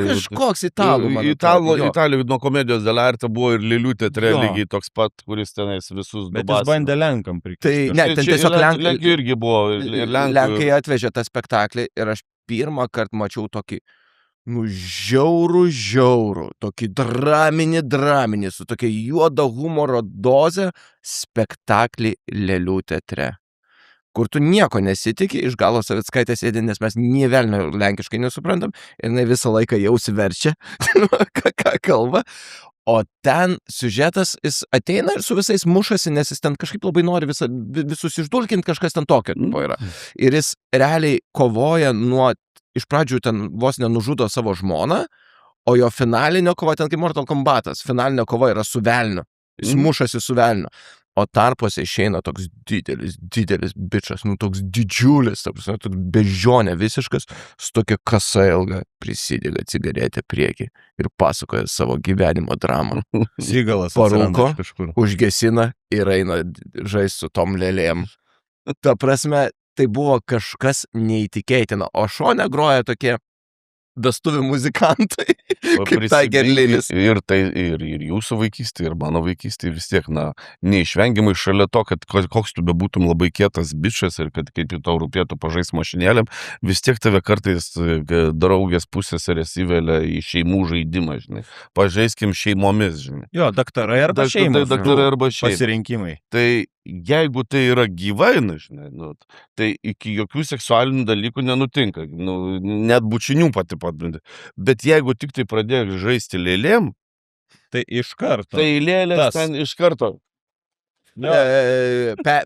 Kažkoks italų, man Italų nuo komedijos dell'arte buvo ir Lėlių teatre lygiai toks pat, kuris tenais visus dubasino. Bet jis bandė Lenkam Tai prikėsti. ne, ten tiesiog Lenkai irgi buvo. Lenkai atvežė tą spektaklį ir aš pirmą kartą mačiau tokį, žiaurų, tokį draminį, su tokia juoda humoro doze spektaklį Lėlių teatre. Kur tu nieko nesitikė, iš galo Savickaitė sėdi, nes mes nė velnio lenkiškai nesuprantam, ir jinai visą laiką jau siverčia, ką kalba. O ten siužetas, jis ateina ir su visais mušasi, nes jis ten kažkaip labai nori visus išdulkinti, kažkas ten tokio yra. Ir jis realiai kovoja iš pradžių ten vos nenužudo savo žmoną, o jo finalinio kova, ten kaip Mortal Kombatas, finalinio kova yra su velniu. Jis mušasi su velniu. O tarpuose išeina toks didelis bičas, toks didžiulis, toks bežionė visiškas, su tokia kasa ilga, prisidega cigaretę priekį ir pasakoja savo gyvenimo dramą. Sigalas parūko, užgesina ir eina žaisti su tom lėlėm. Ta prasme, tai buvo kažkas neįtikėtina, o šone groja tokie vestuvių muzikantai, kaip Tiger Lilies. Ir jūsų vaikystė, ir mano vaikystė vis tiek, neišvengiamai šalia to, kad koks tu bebūtum labai kietas bičas ir kad kaip tau rūpėtų pažais mašinėlėm, vis tiek tave kartais draugės pusėserės įvelia į šeimų žaidimą, žinai. Pažaiskim šeimomis, žinai. Jo, daktarai arba šeimos. Daktarai arba šeimos. Pasirinkimai. Tai jeigu tai yra gyvai, žinai, tai iki jokių seksualinių dalykų nenutinka, net bučinių pati padbindi. Bet jeigu tik tai pradėjo žaisti lėlėm, tai iš karto. Tai lėlės ten iš karto.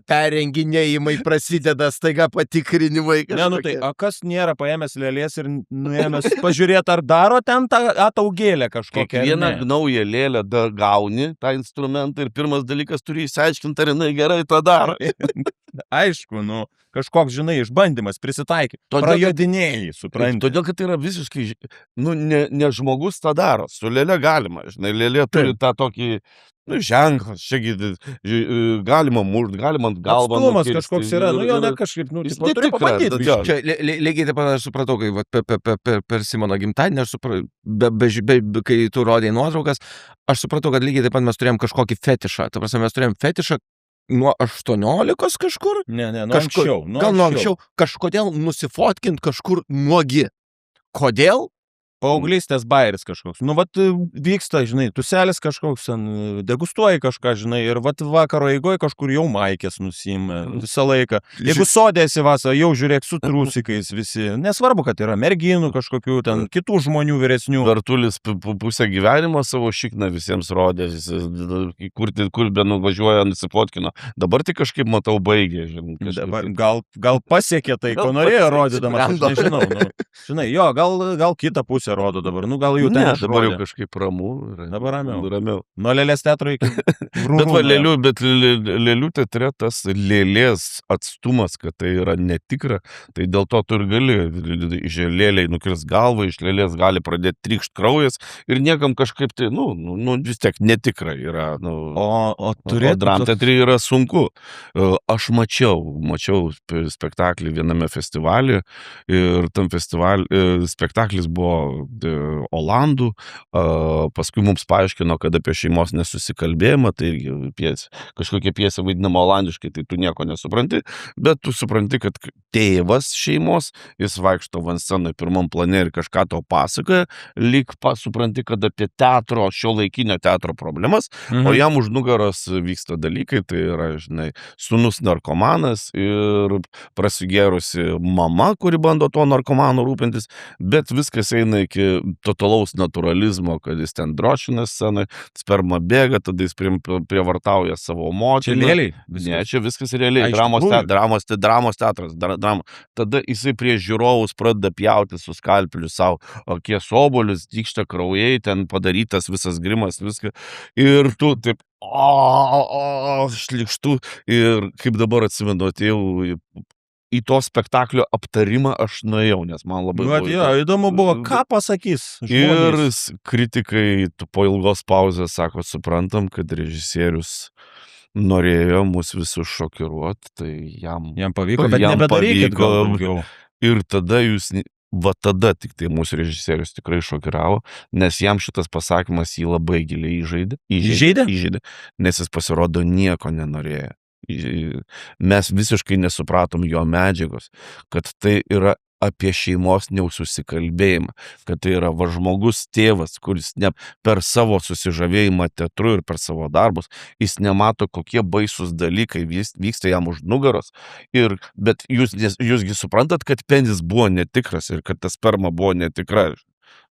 Perrenginėjimai prasideda, staiga patikrinimai. Tai kas nėra paėmęs lėlės ir nuėmęs pažiūrėti, ar daro ten tą ataugėlę kažkokią? Kiekvieną naują lėlę gauni tą instrumentą ir pirmas dalykas turi įsiaiškinti, ar jinai gerai tą daro. Aišku, kažkoks, žinai, išbandymas, prisitaikyti. Prajodinėjai, supranti. Todėl, kad tai yra visiškai, ne žmogus tą daro. Su lėlė galima, žinai, lėlė turi tą tokį ženklas, čia galima mušti, galima ant galvą. Atstumas kažkoks yra, jo ne kažkaip, turi pabandyti. Čia lygiai taip pat aš supratau, kai per Simono gimtadienį, kai tu rodėjai nuotraukas, aš supratau, kad lygiai taip pat mes turėjom kažkokį fetišą. Ta prasme, mes turėjom fetišą nuo 18 kažkur? Ne, nuo anksčiau. Gal nuo anksčiau. Kažkodėl nusifotkint kažkur nuogi. Kodėl? Paauglystės bairis kažkoks. Vyksta, žinai, tuselis kažkoks, degustuoji kažką, žinai, ir vakaro eigoje kažkur jau maikės nusiima visą laiką. Jeigu sodėsi vasarą, jau žiūrėk su trusikais visi. Nesvarbu, kad yra merginų kažkokių, ten kitų žmonių vyresnių. Vertulis pusę gyvenimo savo šikną visiems rodė, kur be nuvažiuoja, nusifotkino. Dabar tik kažkaip matau baigė. Gal pasiekė tai, ko norėjo rodydamas, aš nežinau. Žinai, jo, gal kitą pusę rodo dabar, gal jų ten dabar jau kažkaip ramu. Dabar ramiau. Nuo lėlės teatro iki Bet lėlių teatre tas lėlės atstumas, kad tai yra netikra, tai dėl to tu ir gali iš lėliai nukirs galvą, iš lėlės gali pradėti trykšt kraujas ir niekam kažkaip tai, vis tiek netikra yra. O dram teatre yra sunku. Aš mačiau spektaklį viename festivalyje ir tam spektaklis buvo Olandų, paskui mums paaiškino, kad apie šeimos nesusikalbėjimą, tai kažkokia pjesė vaidinama olandiškai, tai tu nieko nesupranti, bet tu supranti, kad tėvas šeimos, jis vaikšto ant scenoje pirmam plane ir kažką to pasakoja, lyg supranti, kad apie teatro, šiuolaikinio teatro problemas, o jam už nugaros vyksta dalykai, tai yra, žinai, sūnus narkomanas ir prasigėrusi mama, kuri bando to narkomano rūpintis, bet viskas eina iki totalaus naturalizmo, kad jis ten drošina scenai, sperma bėga, tada jis prievartauja savo močiną. Čia realiai? Ne, čia viskas realiai. Ai, iš Dramos teatras. Tada jisai prieš žiūrovus pradeda pjauti su skalpeliu savo akies obuolius, dykšta kraujai, ten padarytas visas grimas, viską. Ir tu taip, šlikštų. Ir kaip dabar atsimenu, atėjau į to spektaklio aptarimą aš nuėjau, nes man labai įdomu buvo, ką pasakys žmonės. Ir kritikai po ilgos pauzės sako, suprantam, kad režisierius norėjo mus visus šokiruoti, tai jam pavyko, bet nebedarykit daugiau. Ir tada tada tik tai mūsų režisierius tikrai šokiravo, nes jam šitas pasakymas jį labai giliai įžeidė, nes jis pasirodo nieko nenorėjo. Mes visiškai nesupratom jo medžiagos, kad tai yra apie šeimos neususikalbėjimą, kad tai yra žmogus tėvas, kuris per savo susižavėjimą teatru ir per savo darbus, jis nemato, kokie baisus dalykai vyksta jam už nugaros. Bet jūsgi suprantat, kad penis buvo netikras ir kad ta sperma buvo netikra.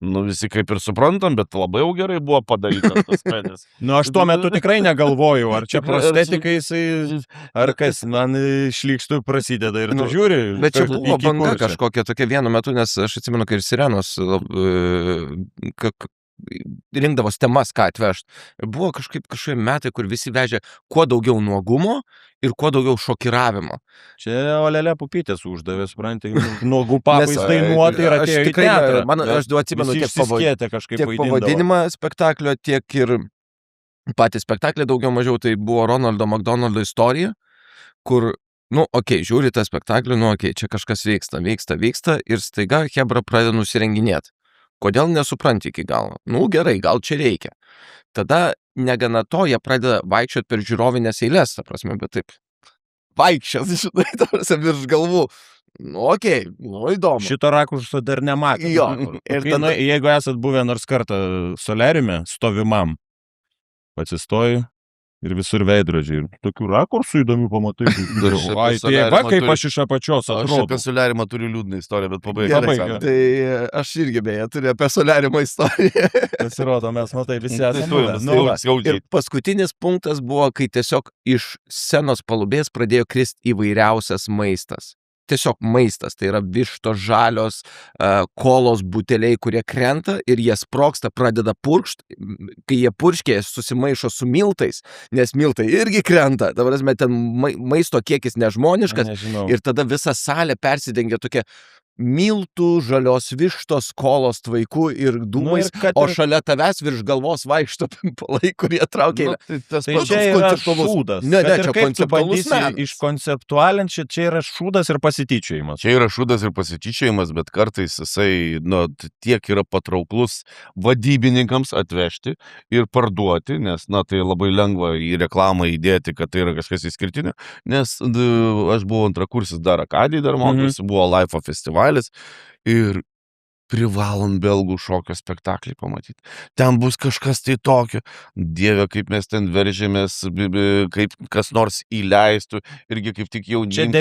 Visi kaip ir suprantam, bet labai jau gerai buvo padarytas tas penis. Aš tuo metu tikrai negalvojau, ar čia prostetikai jisai, ar kas, man šlykštų prasideda ir tu žiūri. Bet čia buvo banga kažkokia tokia vienu metu, nes aš atsimenu, kai ir Sirenos rinkdavos temas, ką atvežt. Buvo kažkokie metai, kur visi vežė kuo daugiau nuogumo ir kuo daugiau šokiravimo. Čia Olelė Pupytės uždavė, supranti, nuogų papais dainuoti ir atėjo į teatrą. Aš atsimenu tiek pavadinimą spektaklio, tiek ir patį spektaklį daugiau mažiau, tai buvo Ronaldo McDonaldo istorija, kur, žiūri tą spektaklį, čia kažkas vyksta ir staiga chebra pradeda nusirenginėti. Kodėl nesupranti iki galo? Gerai, gal čia reikia. Tada negana to, jie pradeda vaikščioti per žiūrovinės eilės, ta prasme, bet taip vaikščias, žinai, tarsi virš galvų. Įdomu. Šito rakurso dar nematė. Jo. Ir tada, jeigu esat buvę nors kartą solariume, stovimam, atsistoju ir visur veidrodžiai. Tokių rakursų įdomių pamatai. Kaip aš iš apačios atrodo. Aš apie solariumą turiu liūdną istoriją, bet pabaigai. Tai aš irgi beje turiu apie solariumo istoriją. Pasirodo, mes visi esame. Ir paskutinis punktas buvo, kai tiesiog iš scenos palubės pradėjo kristi įvairiausias maistas. Tiesiog maistas, tai yra vištos žalios, kolos buteliai, kurie krenta ir jie sprogsta, pradeda purkšt, kai jie purškė, susimaišo su miltais, nes miltai irgi krenta, dabar ten maisto kiekis nežmoniškas. Nežinau. Ir tada visa salė persidengia tokia miltų, žalios vištos, kolos tvaikų ir dūmais, o šalia tavęs virš galvos vaikšto pimpalai, kurie traukia. Tai čia yra šūdas. Čia kaip tu bandysi iškonceptualinti, čia yra šūdas ir pasityčiojimas. Čia yra šūdas ir pasityčiojimas, bet kartais jisai tiek yra patrauklus vadybininkams atvežti ir parduoti, nes tai labai lengva į reklamą įdėti, kad tai yra kažkas išskirtinio, nes aš buvau antrakursis dar Akadijai, dar mokiausi, buvo Laifo festivalis ir privalom belgų šokio spektaklį pamatyti. Ten bus kažkas tai tokio. Dieve, kaip mes ten veržėmės, kaip kas nors įleistų, irgi kaip tik jau Čia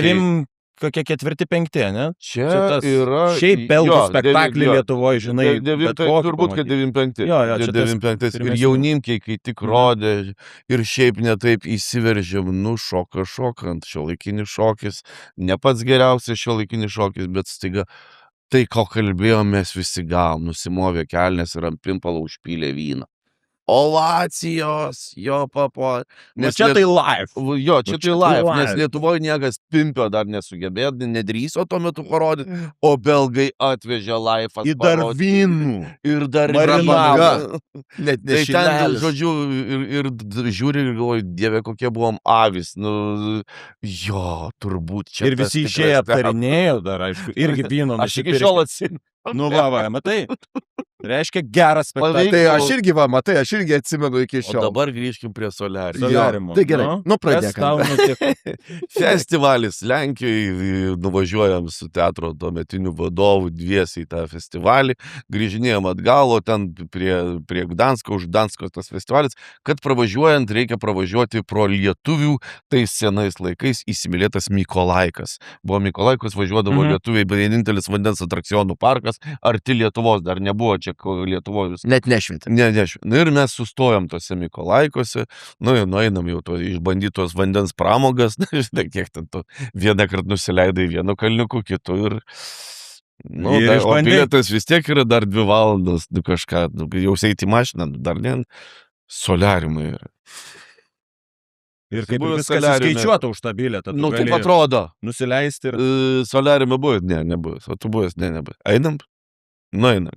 4-5, ne? Čia yra... Šiaip belgų spektaklį Lietuvoje, žinai, turbūt, kad 95. Ir jaunimkiai, kai tik rodė, ir šiaip netaip įsiveržėm, šokant, šiuolaikinis šokis, ne pats geriausias šiuolaikinis šokis, bet staiga tai, ko kalbėjom, mes visi gavom, nusimovė kelnes ir ant pimpalo užpylė vyną. Ovacijos, papo. Nes čia tai live. Čia tai live, nes Lietuvoje niekas pimpio dar nesugebėjo, nedrįso tuo metu parodyti, o belgai atvežė live. Ir dar vynų. Ir dar marinavo. Net tai ten, žodžiu, ir žiūri ir galvoju, Dieve, kokie buvom avis. Turbūt čia. Ir visi išėję aptarinėjo dar, aišku, irgi vyno. Aš iki šiol atsimenu. Matai? Reiškia geras spektaklis. Tai aš irgi, matai, aš irgi atsimenu iki O šiol. dabar grįžkim prie Soliarimo. Soliarimo. Tai gerai, nu Kas pradėk. tau nutiko? Festivalis Lenkijoje, nuvažiuojam su teatro tuometiniu vadovu dviesiai į tą festivalį, grįžinėjom atgal, o ten prie Gdansko, už Gdansko tas festivalis, kad pravažiuojant reikia pravažiuoti pro lietuvių tais senais laikais įsimylėtas Mykolaikas. Buvo Mykolaikos, važiuodavo lietuviai, vienintelis vandens atrakcionų parkas, arti Lietuvos, dar nebuvo čia Lietuvoje. Net nešventė. Nu ir mes sustojom tose Mykolaikose, nueinam jau to išbandytos vandens pramogas, žinai, kiek ten to vieną kartą nusileidai vienu kalniuku, kitu ir... Ir o bilietas vis tiek yra dar 2 valandas, kažką, jau eiti į mašiną, dar ne, Soliarimai yra. Ir kaip Buvęs viskas Soliarime. skaičiuota už tą bilietą. Tu Taip gali atrodo. nusileisti ir... Soliarime buvęs? Ne, nebuvęs. O tu buvęs? Ne, nebuvęs. Einam? Einam.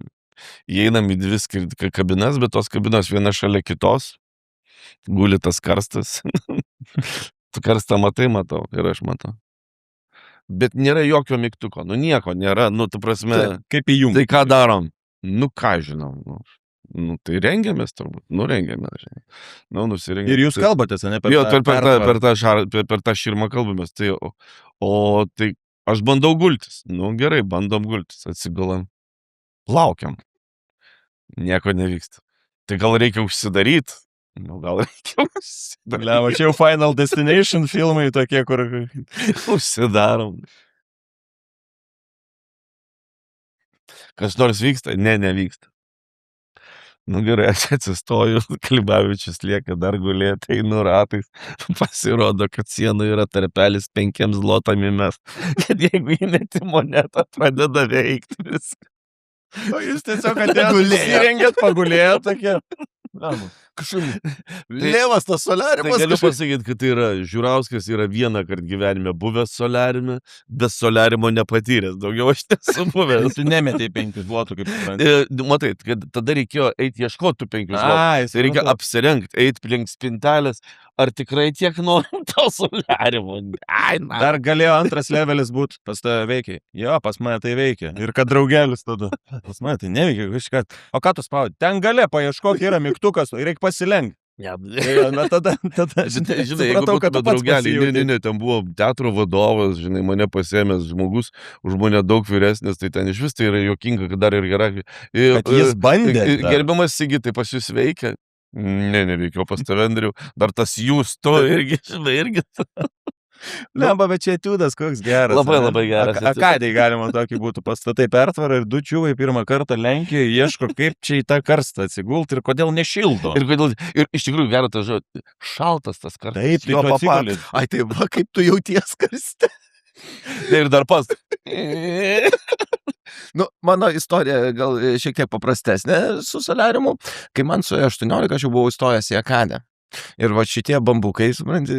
Įeinam į 2 kabinas, bet tos kabinos viena šalia kitos. Guli tas karstas. Tu karstą matau ir aš matau. Bet nėra jokio mygtuko. Nieko nėra. Tu prasme... Kaip įjungti. Tai ką darom? Ką žinom. Tai rengiamės turbūt. Rengiamės. Nusirengėmės. Ir jūs kalbatės, ne? Jo, per tą širmą kalbamės. Tai aš bandau gultis. Gerai, bandom gultis. Atsigulam. Laukiam. Nieko nevyksta. Tai gal reikia užsidaryti? Gal reikia užsidaryti. Leva, čia jau Final Destination filmai tokie, kur... Užsidarom. Kas nors vyksta? Ne, nevyksta. Gerai, aš atsistoju, Klibavičius lieka dar gulėti, einu ratais, pasirodo, kad sienų yra tarpelis 5 zlotam įmes, kad jeigu įmeti monetą, pradeda veikti viską. O jūs tiesiog atėjot, įrengėt, pagulėjot tokie. Lėvas tas Soliarimas. Tai galiu pasakyti, kad tai yra, Žiūrauskas yra vieną kartą gyvenime buvęs Soliarime, bet Soliarimo nepatyręs, daugiau aš nesu buvęs. Tu nemetei 5 zlotų, kaip supranti. Matai, kad tada reikėjo eiti ieškoti 5 zlotų. Tai reikia apsirengti, eiti plink spintelės. Ar tikrai tiek norim to Soliarimo? Dar galėjo antras levelis būti, pas tave veikia. Jo, pas mane tai veikia. Ir kad draugelis tada. Pas mane tai neveikia kažką. O ką tu spaudi? Ten gale paieškok, yra mygtukas, reikia pasilenkti. Na tada, žinai, jeigu būtume draugelį, ne, ten buvo teatro vadovas, žinai, mane pasėmęs žmogus, už mane daug vyresnis, tai ten iš vis tai yra juokinga, kad dar ir gerai. Kad jis bandė. Gerbiamas Sigitai, pas jūs veikia? Ne, nereikėjo pas tave, Andriu. Dar tas jūs to irgi, žinai, irgi. Lemba, bet čia etiudas koks geras. Labai geras. Akadai galima tokį būtų pastatai pertvarą ir 2 čiūvai pirmą kartą Lenkijoje ieško, kaip čia į tą karstą atsigulti ir kodėl nešildo. Ir iš tikrųjų geras tas žodis, šaltas tas karstas. Taip, tai tu atsiguli. Ai, tai va, kaip tu jauties karste. Ir dar pas. Mano istorija gal šiek tiek paprastesnė su Soliarimu. Kai man suėjo 18, aš jau buvau įstojęs į Akadę. Ir va šitie bambukai, supranti,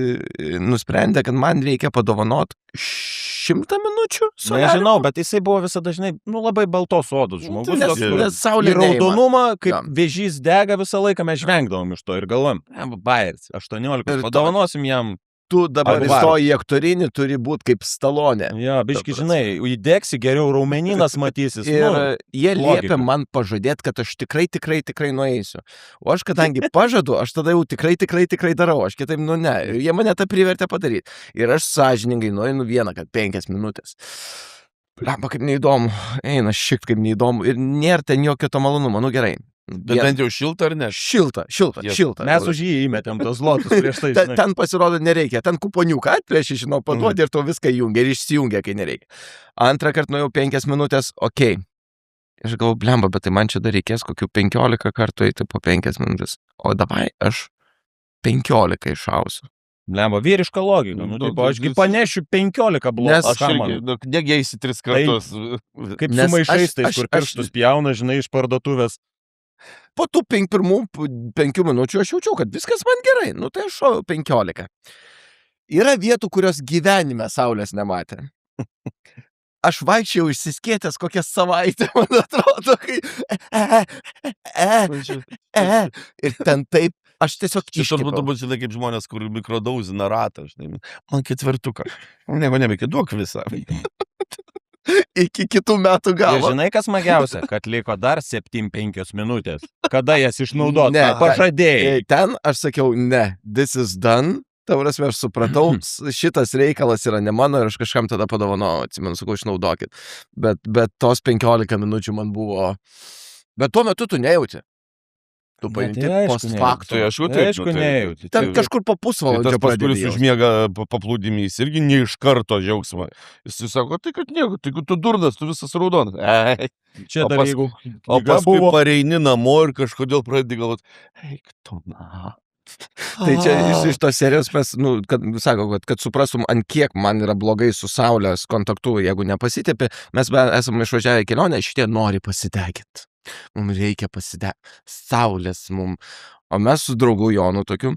nusprendė, kad man reikia padovanot 100 minučių Soliarimu. Nežinau, bet jisai buvo visada dažnai, labai baltos odus žmogus. Nes saulė į raudonumą, kaip vėžys dega visą laiką, mes žvengdavom iš to ir galvojom, bairis, 18, padovanosim jam. Tu dabar įstoji į aktorinį, turi būti kaip Stalonė. Jo, biški, žinai, įdėksi geriau, raumeninas matysis. Ir jie liepia man pažadėti, kad aš tikrai nueisiu. O aš kadangi pažadu, aš tada jau tikrai darau. Aš kitaip, ne. Jie mane tą privertė padaryti. Ir aš sąžiningai nueinu vieną, kad 5 minutės. Lemba, kaip neįdomu. Eina šiek kaip neįdomu. Ir nėra ten jokio to malonumo. Gerai. Bet bent jau šilta ar ne? Šilta. Mes už jį įmetėm tos zlotus prieš tai. Ten pasirodo nereikia. Ten kuponiuką atplėši, žinau, paduodi ir to viską jungia ir išsijungia, kai nereikia. Antrą kartą nuėjau 5 minutės, okei. Aš galvoju, blemba, bet tai man čia dar reikės kokių 15 kartų eiti po 5 minutės. O dabar aš 15 išausiu. Blemba, vyriška logika. Ašgi panešiu 15 blokų. Aš irgi, negi eisi 3 kartus. Kaip su maišais tais, kur pirštus pjauna, žinai, iš parduotuvės. Po tų 5 minučių aš jaučiau, kad viskas man gerai. Tai aš 15. Yra vietų, kurios gyvenime saulės nematė. Aš vaikščiau išsiskėtęs kokią savaitę, man atrodo, kai... Ir ten taip, aš tiesiog iškipiau. Šitas būtų, žinai, kaip žmonės, kur mikrodauzina ratą, žinai. Man 4. Nieko nebeikė, duok visą. iki kitų metų Ir galo. žinai, kas smagiausia, kad liko dar 7-5 minutės. Kada jas išnaudot? Ne, Pažadėjai. Ten aš sakiau, ne, this is done. Ta prasme, aš supratau, šitas reikalas yra ne mano ir aš kažkam tada padovanojau, atsimenu, sakau, išnaudokit. Bet tos 15 minučių man buvo... Bet tuo metu tu nejauti. Tu pajunti post factum. Aišku, nejauti. Ten kažkur po pusvalandžio Tas, kuris užmiega paplūdimys, irgi ne iš karto džiaugsmą. Jis sako, tai kad nieko, tai tu durnas, tu visas raudonas. Čia dar jeigu... O paskui pareini namo ir kažkodėl pradedi galvoti, eik tu na. Tai čia iš tos serijos mes, sako, kad suprastum, ant kiek man yra blogai su saulės kontaktu, jeigu nepasitėpi, mes esame išvažiavę į kelionę, šitie nori pasideginti. Mums reikia saulės mums. O mes su draugu Jonu tokiu,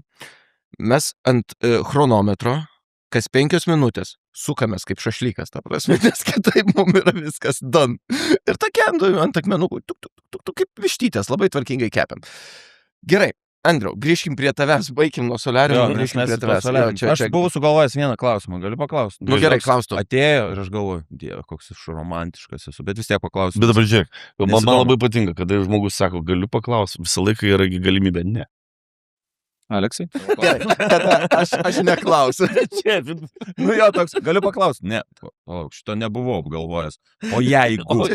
mes ant chronometro kas 5 minutės sukamės kaip šašlykas, ta prasme, nes kitaip mums yra viskas done. Ir tokia ant akmenukų, kaip vištytės, labai tvarkingai kepiam. Gerai, Andriau, grįžkim prie tavęs, baigim nuo soliariumo, grįžkim prie tavęs. Aš buvau sugalvojęs vieną klausimą, galiu paklausti. Gerai, klaustų. Atėjo ir aš galvoju, Dieve, koks aš romantiškas esu, bet vis tiek paklausiu. Bet dabar žiūrėk, man labai patinka, kada žmogus sako, galiu paklausti, visą laiką yra galimybė, ne. Aleksai? Aš neklausiu. Jo, toks, galiu paklausti. Ne, palauk, šito nebuvau apgalvojęs. O jeigu,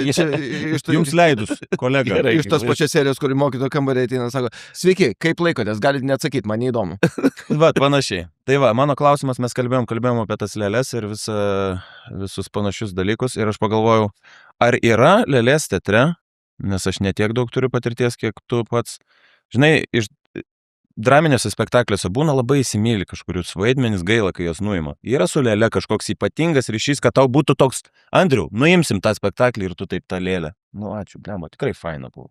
jums leidus, kolega. Iš tos pačios serijos, kuri mokytojo kambarį ateina, sako, sveiki, kaip laikotės, galite neatsakyti, man neįdomu. Va, panašiai. Tai va, mano klausimas, mes kalbėjom apie tas lėlės ir visus panašius dalykus ir aš pagalvojau, ar yra lėlės teatre, nes aš netiek daug turiu patirties, kiek tu pats. Žinai, iš draminėse spektakliuose būna labai įsimyli kažkurius vaidmenis, gaila, kai jos nuima. Yra su lėlė kažkoks ypatingas ryšys, kad tau būtų toks, Andriau, nuimsim tą spektaklį ir tu taip tą lėlę. Ačiū, blema, tikrai faina buvo.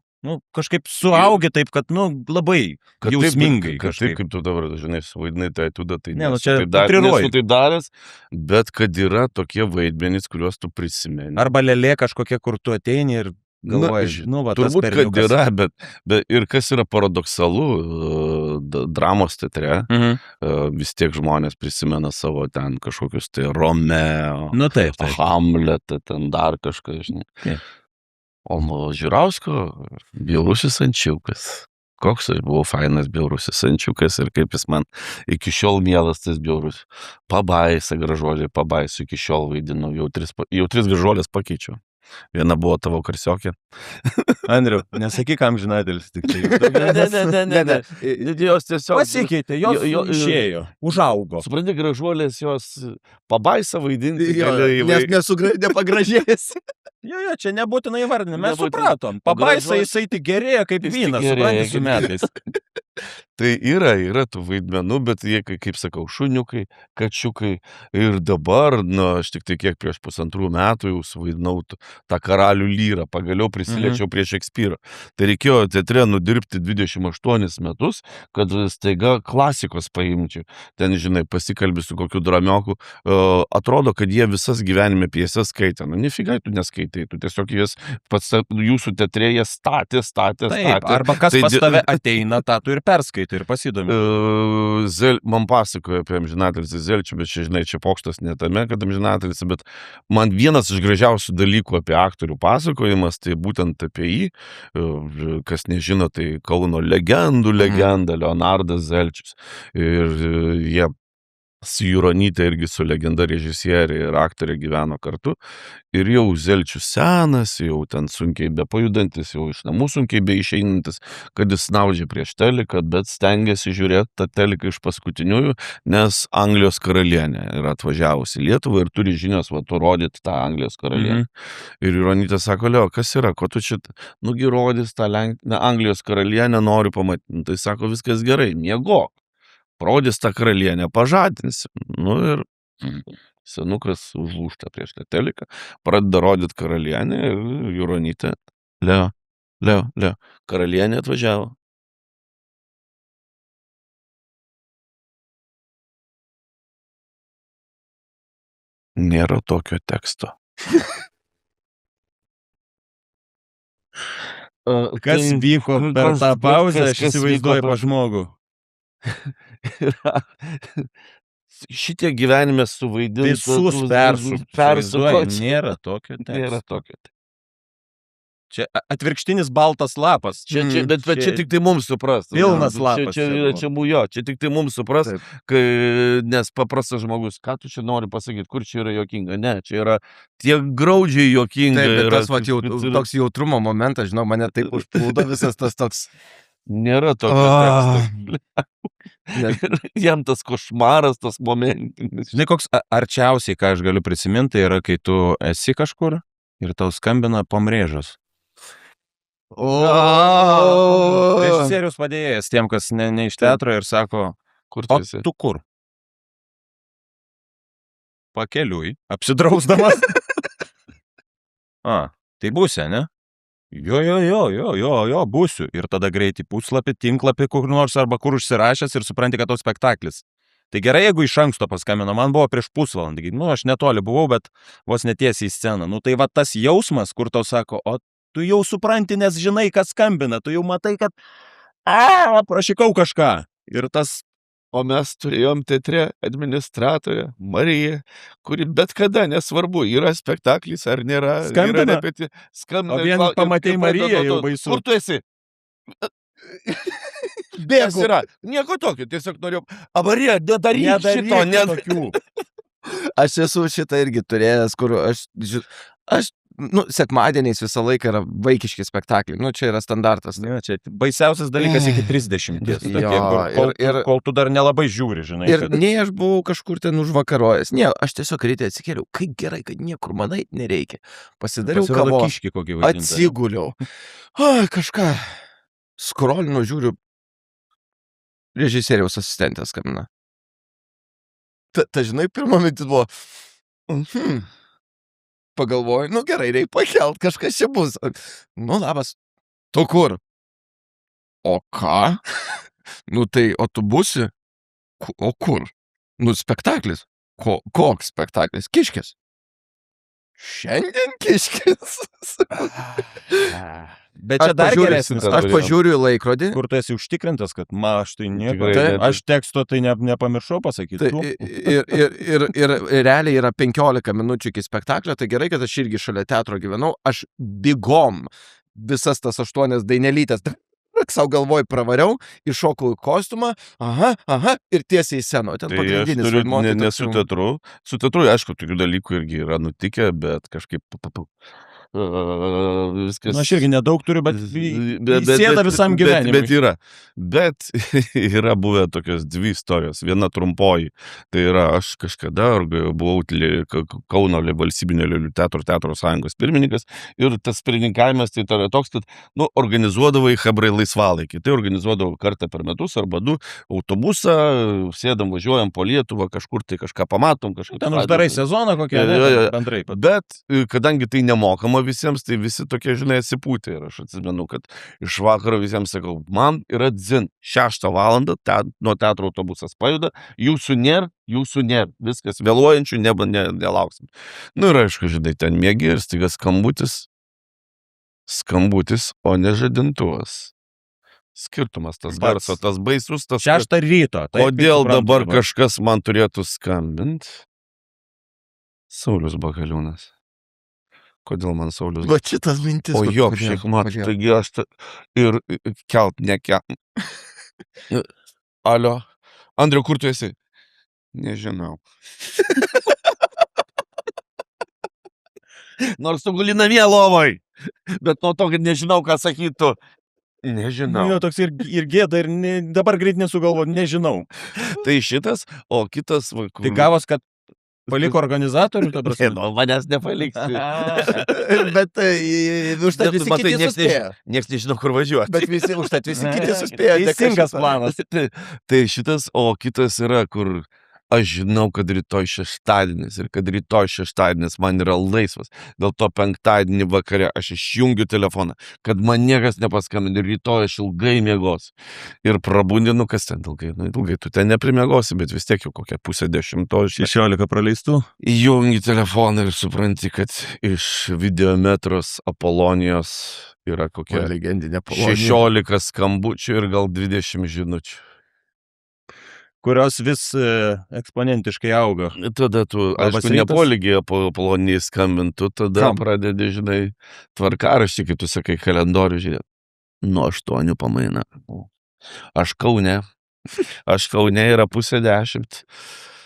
Kažkaip suaugi taip, kad, labai jausmingai. Kažkaip, kaip tu dabar, žinai, suvaidinai, tai tu tai ne, čia triruoji. Tai daręs, bet kad yra tokie vaidmenys, kuriuos tu prisimeni. Arba lėlė kažkokia, kur tu ateini ir galvoji, turbūt, kad yra, bet ir kas yra paradoksalu, dramos teatre, vis tiek žmonės prisimena savo ten kažkokius tai Romeo, taip. Hamletą, ten dar kažką, žinai. Taip. O Žiurausko bjaurusis ančiukas. Koks aš buvau fainas bjaurusis ančiukas ir kaip jis man iki šiol mielas tas bjaurus. Pabaisa gražuolė, pabaisa iki šiol vaidinu, jau 3 gražuolės pakeičiau. Viena buvo tavo karsiokė. Andriau, nesakyk, kam žinatelis tik tai. Ne. Jos tiesiog... Pasikeitė, jos išėjo, užaugo. Supranti, gražuolės jos pabaisa vaidinti. Nes nepagražėjęs. Jo, čia nebūtinai įvardinė, mes supratom. Pabaisa jisai tik gerėja kaip vynas, supranti, su metais. Tai yra tų vaidmenų, bet jie, kaip sakau, šuniukai, kačiukai. Ir dabar, aš tik tai kiek prieš 1,5 metų jau suvaidinau tą karalių lyrą, pagaliau prisiliečiau prie Šekspyro. Tai reikėjo teatre nudirbti 28 metus, kad staiga klasikos paimčiau. Ten, žinai, pasikalbi su kokiu dramioku. Atrodo, kad jie visas gyvenime pjesės skaitė. Nefigai tu neskaitai, tu tiesiog jas pats jūsų teatre jie statė. Taip, arba kas pas tave ateina, tą tu ir perskaitai ir pasidomi. Man pasakoja apie amžinatelį Zelčių, bet čia, žinai, čia pokštas ne tame, kad amžinatelis, bet man vienas iš gražiausių dalykų apie aktorių pasakojimas, tai būtent apie jį, kas nežino, tai Kauno legendų legenda Leonardas Zelčius. Ir jie su Juronyte irgi su legenda režisierė ir aktorė gyveno kartu. Ir jau Zelčius senas, jau ten sunkiai bepajudantis, jau iš namų sunkiai beišeinantis, kad jis snaudžia prieš teliką, bet stengiasi žiūrėti tą teliką iš paskutiniųjų, nes Anglijos karalienė yra atvažiavusi į Lietuvą ir turi žinios, tu rodyti tą Anglijos karalienę. Ir Juronytė sako, Leo, kas yra, ko tu čia, nugi rodys tą Anglijos karalienę, noriu pamatyti. Tai sako, viskas gerai, miegok. Rodys tą karalienę, pažadinsi. Ir senukas užlūžta prieš tą teliką, pradeda rodyti karalienę ir Juronytė. Leo, karalienė atvažiavo. Nėra tokio teksto. Kas vyko per tą pauzę, aš įsivaizduoju pa žmogų. šitie gyvenime suvaidinti. Visus persukoti. Nėra tokio teksto. Nėra tokio. Čia atvirkštinis baltas lapas. Bet čia tik tai mums supras. Pilnas lapas. Čia bujo, čia tik tai mums supras, nes paprastas žmogus, ką tu čia nori pasakyti, kur čia yra juokinga. Ne, čia yra tiek graudžiai juokinga. Taip, bet tas vat, toks jautrumo momentas, žinau, mane taip užplūdo visas tas toks. Nėra tokio teksto. Jam tas košmaras, tas momentinis. Žinai, koks arčiausiai, ką aš galiu prisiminti, yra, kai tu esi kažkur ir tau skambina pomrėžas. Režisierius padėjęs tiem, kas ne iš teatro ir sako, kur tu esi? Tu kur? Pakeliui, apsidrausdamas. Tai būsi, ne? Jo, būsiu. Ir tada greitai puslapį, tinklapį, kur nors arba kur užsirašęs ir supranti, kad tau spektaklis. Tai gerai, jeigu iš anksto paskambino, man buvo prieš pusvalandį. Aš netoli buvau, bet vos netiesiai į sceną. Tai va tas jausmas, kur tau sako, o tu jau supranti, nes žinai, kas skambina, tu jau matai, kad prašykau kažką. Ir tas... O mes turėjom teatre administratorę Mariją, kuri bet kada, nesvarbu, yra spektaklis ar nėra. Skambina. Skambina. O vien pamatei Mariją, jau baisu. Kur tu esi? Bėgu. Nieko tokio, tiesiog norėjau. Marija, nedaryk šito, tokių. Aš esu šitą irgi turėjęs, kur aš sekmadieniais visą laiką yra vaikiški spektakliai. Čia yra standartas. Ne, čia baisiausias dalykas iki 30. Kol tu dar nelabai žiūri, žinai. Ir nei aš buvau kažkur ten užvakarojęs. Ne, aš tiesiog ryte atsikėliau. Kaip gerai, kad niekur manai nereikia. Pasidariau kavos. Atsiguliau. Kažką. Skrolinu, žiūriu. Režisieriaus asistentės skambina. Ta žinai, pirmą mintis buvo. Pagalvoju, gerai, reikia pakelt, kažkas čia bus. Labas. Tu kur? O ką? Tai, o tu būsi? O kur? Spektaklis. Koks spektaklis? Kiškis. Šiandien Kiškis. Bet čia dar geresnis. Aš pažiūriu į laikrodį. Kur tu esi užtikrintas, kad aš tai nieko. Aš teksto tai nepamiršau pasakyti. Ir realiai yra 15 minučių iki spektaklio, tai gerai, kad aš irgi šalia teatro gyvenau. Aš bigom visas tas 8 dainelytės. Sau galvoj pravariau, iššokau į kostiumą, ir tiesiai į sceną. Ten pagrindinis vaidmuo. Ne su teatru. Su teatru, aišku, tokių dalykų irgi yra nutikę, bet kažkaip... Viskas... Aš irgi nedaug turiu, bet įsėda visam gyvenimui. Bet yra buvę tokios 2 istorijos. Viena trumpoji. Tai yra, aš kažkada buvau Kauno valstybinio lėlių teatro sąjungos pirmininkas ir tas pirmininkavimas tai yra toks, kad organizuodavo į chebrai laisvalaikį. Tai organizuodavo kartą per metus arba 2 autobusą, sėdam, važiuojam po Lietuvą, kažkur tai kažką pamatom. Ten uždarai sezoną kokią bendrai. Bet kadangi tai nemokama visiems, tai visi tokie, žinai, atsipūtė. Ir aš atsimenu, kad iš vakaro visiems sakau, man yra dzin, 6 valandą nuo teatro autobusas pajuda, jūsų nėra, viskas vėluojančių, nelauksim. Ir aišku, žinai, ten mėgi ir staiga skambutis, o ne žadintuvas. Skirtumas, tas garso, tas baisus, tas... 6 ryto. Kodėl dabar kažkas man turėtų skambinti? Saulius Bakaliūnas. Kodėl man Saulius... Va šitas mintis. O jo, šeikmat, taigi aš ir kelt, nekelt. Alio. Andriu, kur tu esi? Nežinau. Nors tu guli namie lovoj, bet nuo to, kad nežinau, ką sakytų. Nežinau. Jo, toks ir gėda, ir dabar greit nesugalvo, nežinau. Tai šitas, o kitas... Tai gavos, kad paliko organizatorių, ta prasme. Manęs nepaliks. Bet užtat visi kiti suspėjo. Niekas nežino, kur važiuoti. Bet užtat visi kiti suspėjo. Teisingas planas. Tai šitas, o kitas yra, kur aš žinau, kad rytoj šeštadienis ir kad rytoj šeštadienis man yra laisvas. Dėl to penktadienį vakare aš išjungiu telefoną, kad man niekas nepaskambina ir rytoj aš ilgai miegosiu. Ir prabundinu, kas ten ilgai. Ilgai tu ten neprimiegosi, bet vis tiek jau kokią 9:30. 16 praleistų. Įjungi telefoną ir supranti, kad iš Videometros Apolonijos yra kokia legendinė Apolonija. 16 skambučių ir gal 20 žinučių. kurios vis eksponentiškai auga. Tada tu, Labas aišku, rytas. nepolygiai Apolonijai skambintų, tada Kam? pradedi, žinai, tvarkaraštį, kaip tu sakai, kalendorių žiūrėti. Nuo 8 pamaina. Aš Kaune yra 9:30.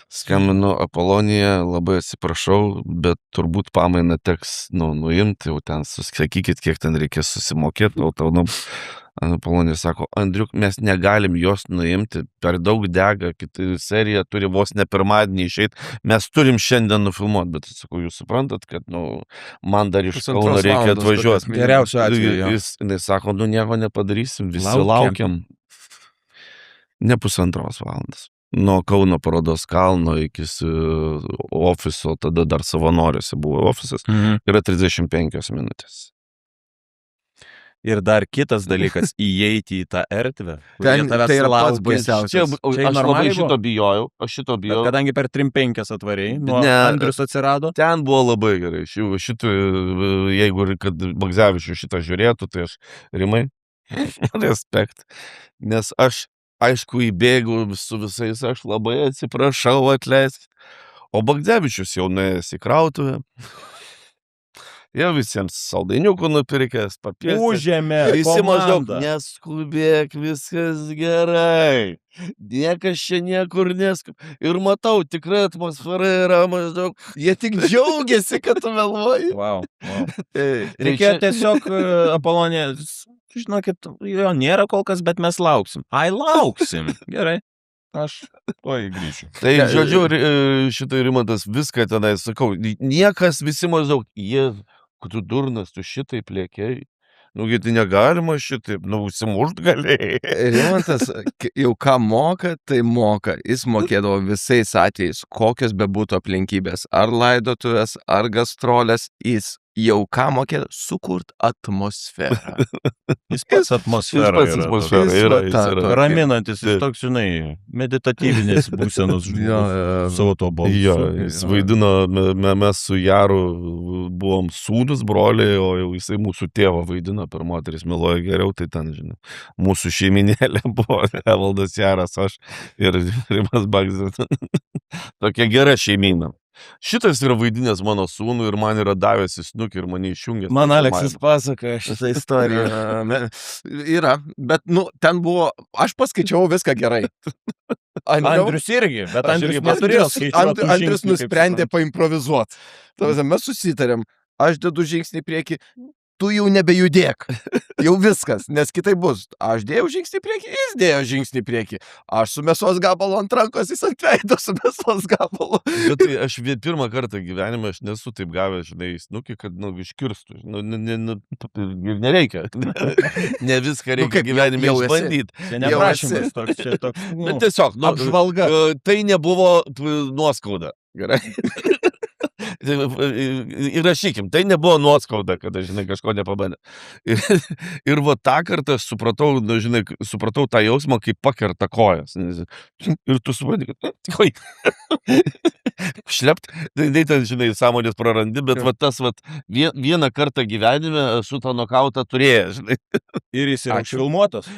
Skambinu Apoloniją, labai atsiprašau, bet turbūt pamainą teks, nuimti, jau ten susakykit, kiek ten reikės susimokėti, o tau, Apolonija sako, Andriuk, mes negalim jos nuimti, per daug dega, kita serija turi vos ne pirmadienį išeiti, mes turim šiandien nufilmuoti, bet sakau, jūs suprantat, kad, man dar iš Kauno reikia atvažiuoti. Geriausiu atveju. Jis sako, nieko nepadarysim, visi Laukiam. Ne 1,5 valandos. Nuo Kauno parodos kalno iki ofiso, tada dar savanoriuose buvo ofisas, yra 35 minutės. Ir dar kitas dalykas, įeiti į tą erdvę. Tai yra pats baisiausias. Aš labai šito bijojau. Bet kadangi per 3-5 atvariai, nuo Andrius atsirado. Ten buvo labai gerai. Jeigu kad Bagdzevičius šitą žiūrėtų, tai aš rimai respekt. Nes aš, aišku, įbėgau su visais, aš labai atsiprašau, atleisk. O Bagdzevičius jau nuėjęs į krautuvę. Jau visiems saldainiukų nupirkęs, papėstęs. Užėmė Visi maždaug, komandą. neskubėk, viskas gerai. Niekas čia niekur neskub. Ir matau, tikrai atmosfera yra maždaug. Jie tik džiaugiasi, kad tu meluoji. Wow. Reikėjo tiesiog Apolonija, žinokit, jo nėra kol kas, bet mes lauksim. Ai, lauksim. Gerai. Aš grįšiu. Tai, žodžiu, šitai Rimantas viską tenai sakau. Niekas visi maždaug, tu durnas, tu šitai plėkiai. Tai negalima šitaip, užsimušt galėjai. Rimantas jau ką moka, tai moka. Jis mokėdavo visais atvejais, kokios bebūtų aplinkybės, ar laidotuvės, ar gastrolės, jis jau ką mokė sukurt atmosferą. Jis pats atmosfera yra. Raminantis, jis toks, žinai, meditatyvinės būsenos savo to balsu. Jo, jis vaidino, mes su Jaru buvom sūnus, broliai, o jau jisai mūsų tėvą vaidino, per moteris meluoja geriau, tai ten, žinai, mūsų šeiminėlė buvo Evaldas Jaras, aš ir Rimas Bagdzevičius. Tokia gera šeimyna. Šitas yra vaidinęs mano sūnų ir man yra davęs į snukį ir mane išjungęs. Man Aleksis pasakoja šitą istoriją. Yra, bet, ten buvo, aš paskaičiau viską gerai. Andrius irgi, bet Andrius neturėjo skaičiuoti. Andrius nusprendė paimprovizuoti. Mes susitarėm, aš dedu žingsnį į priekį, tu jau nebejudėk. Jau viskas, nes kitai bus. Aš dėjau žingsnį į priekį, jis dėjo žingsnį į priekį. Aš su mėsos gabalu ant rankos, jis ant veido su mėsos gabalu. Bet tai aš pirmą kartą gyvenime, aš nesu taip gavęs, žinai, snukį, kad, iškirstų. Nereikia. Ne viską reikia gyvenime išbandyti. Čia neprašymas toks, čia toks. Bet tiesiog, apžvalga. Tai nebuvo nuoskauda. Gerai. Įrašykim, tai nebuvo nuoskauda, kada, žinai, kažko nepabandė. Ir va tą kartą aš supratau tą jausmą, kaip pakerta kojas. Ir tu supranti, kad šlept, tai ten, žinai, sąmonės prarandi, bet va tas, vieną kartą gyvenime esu tą nokautą turėjęs, žinai. Ir jis yra filmuotas.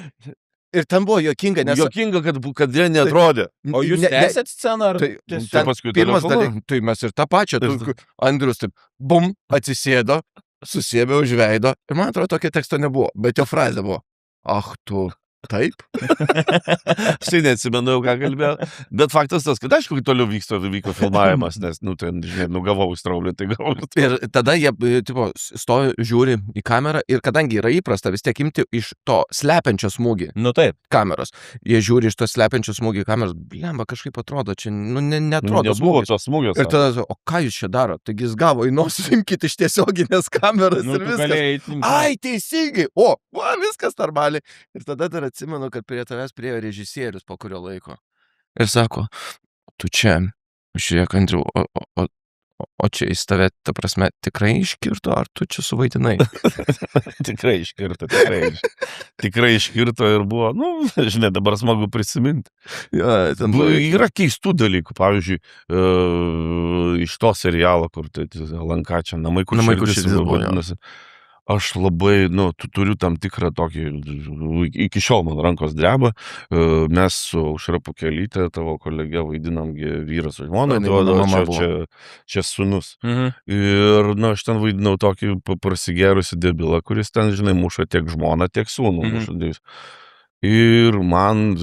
Ir ten buvo juokinga, nes... Juokinga, kad jie neatrodė. O jūs tęsėt sceną? Pirmas dalykas, tai mes ir tą pačią. Andrius taip, bum, atsisėdo, susėmė už veido. Ir man atrodo, tokio teksto nebuvo, bet jo frazė buvo. Ach, tu... Taip. Štai neatsimenu, ką kalbėjau. Bet faktas tas, kad aišku, toliau vyko filmavimas, nes, ten, žinai, gavau straulį, tai gavau. Ir tada jie, stovi, žiūri į kamerą ir kadangi yra įprasta vis tiek imti iš to slepiančio smūgį. Taip. Kameros. Jie žiūri iš to slepiančio smūgį kameros. Blemba, kažkaip atrodo, čia, neatrodo smūgis. To smūgis. Ir tada, o ką jūs čia daro? Taigi jis gavo į nosį, imkite iš tiesioginės kameras ir viskas. Ai, teisingai. O, viskas normaliai. Ir tada dar atsimenu, kad prie tavęs priėjo režisierius po kurio laiko. Ir sako, tu čia, žiūrėk, Andriau, o čia jis tave, ta prasme, tikrai iškirto, ar tu čia suvaidinai? Tikrai iškirto. Tikrai iškirto ir buvo, žinai, dabar smagu prisiminti. Ja, yra keistų dalykų, pavyzdžiui, iš to serialo, kur tai Lanka čia, namai, kur širdis vadinasi. Aš labai, turiu tam tikrą tokį, iki šiol man rankos dreba, mes su Aušra Pukelytė, tavo kolegė, vaidinam vyras su žmona, čia sūnus. Ir, aš ten vaidinau tokį prasigerusi debilą, kuris ten, žinai, muša tiek žmoną, tiek sūnų. Ir man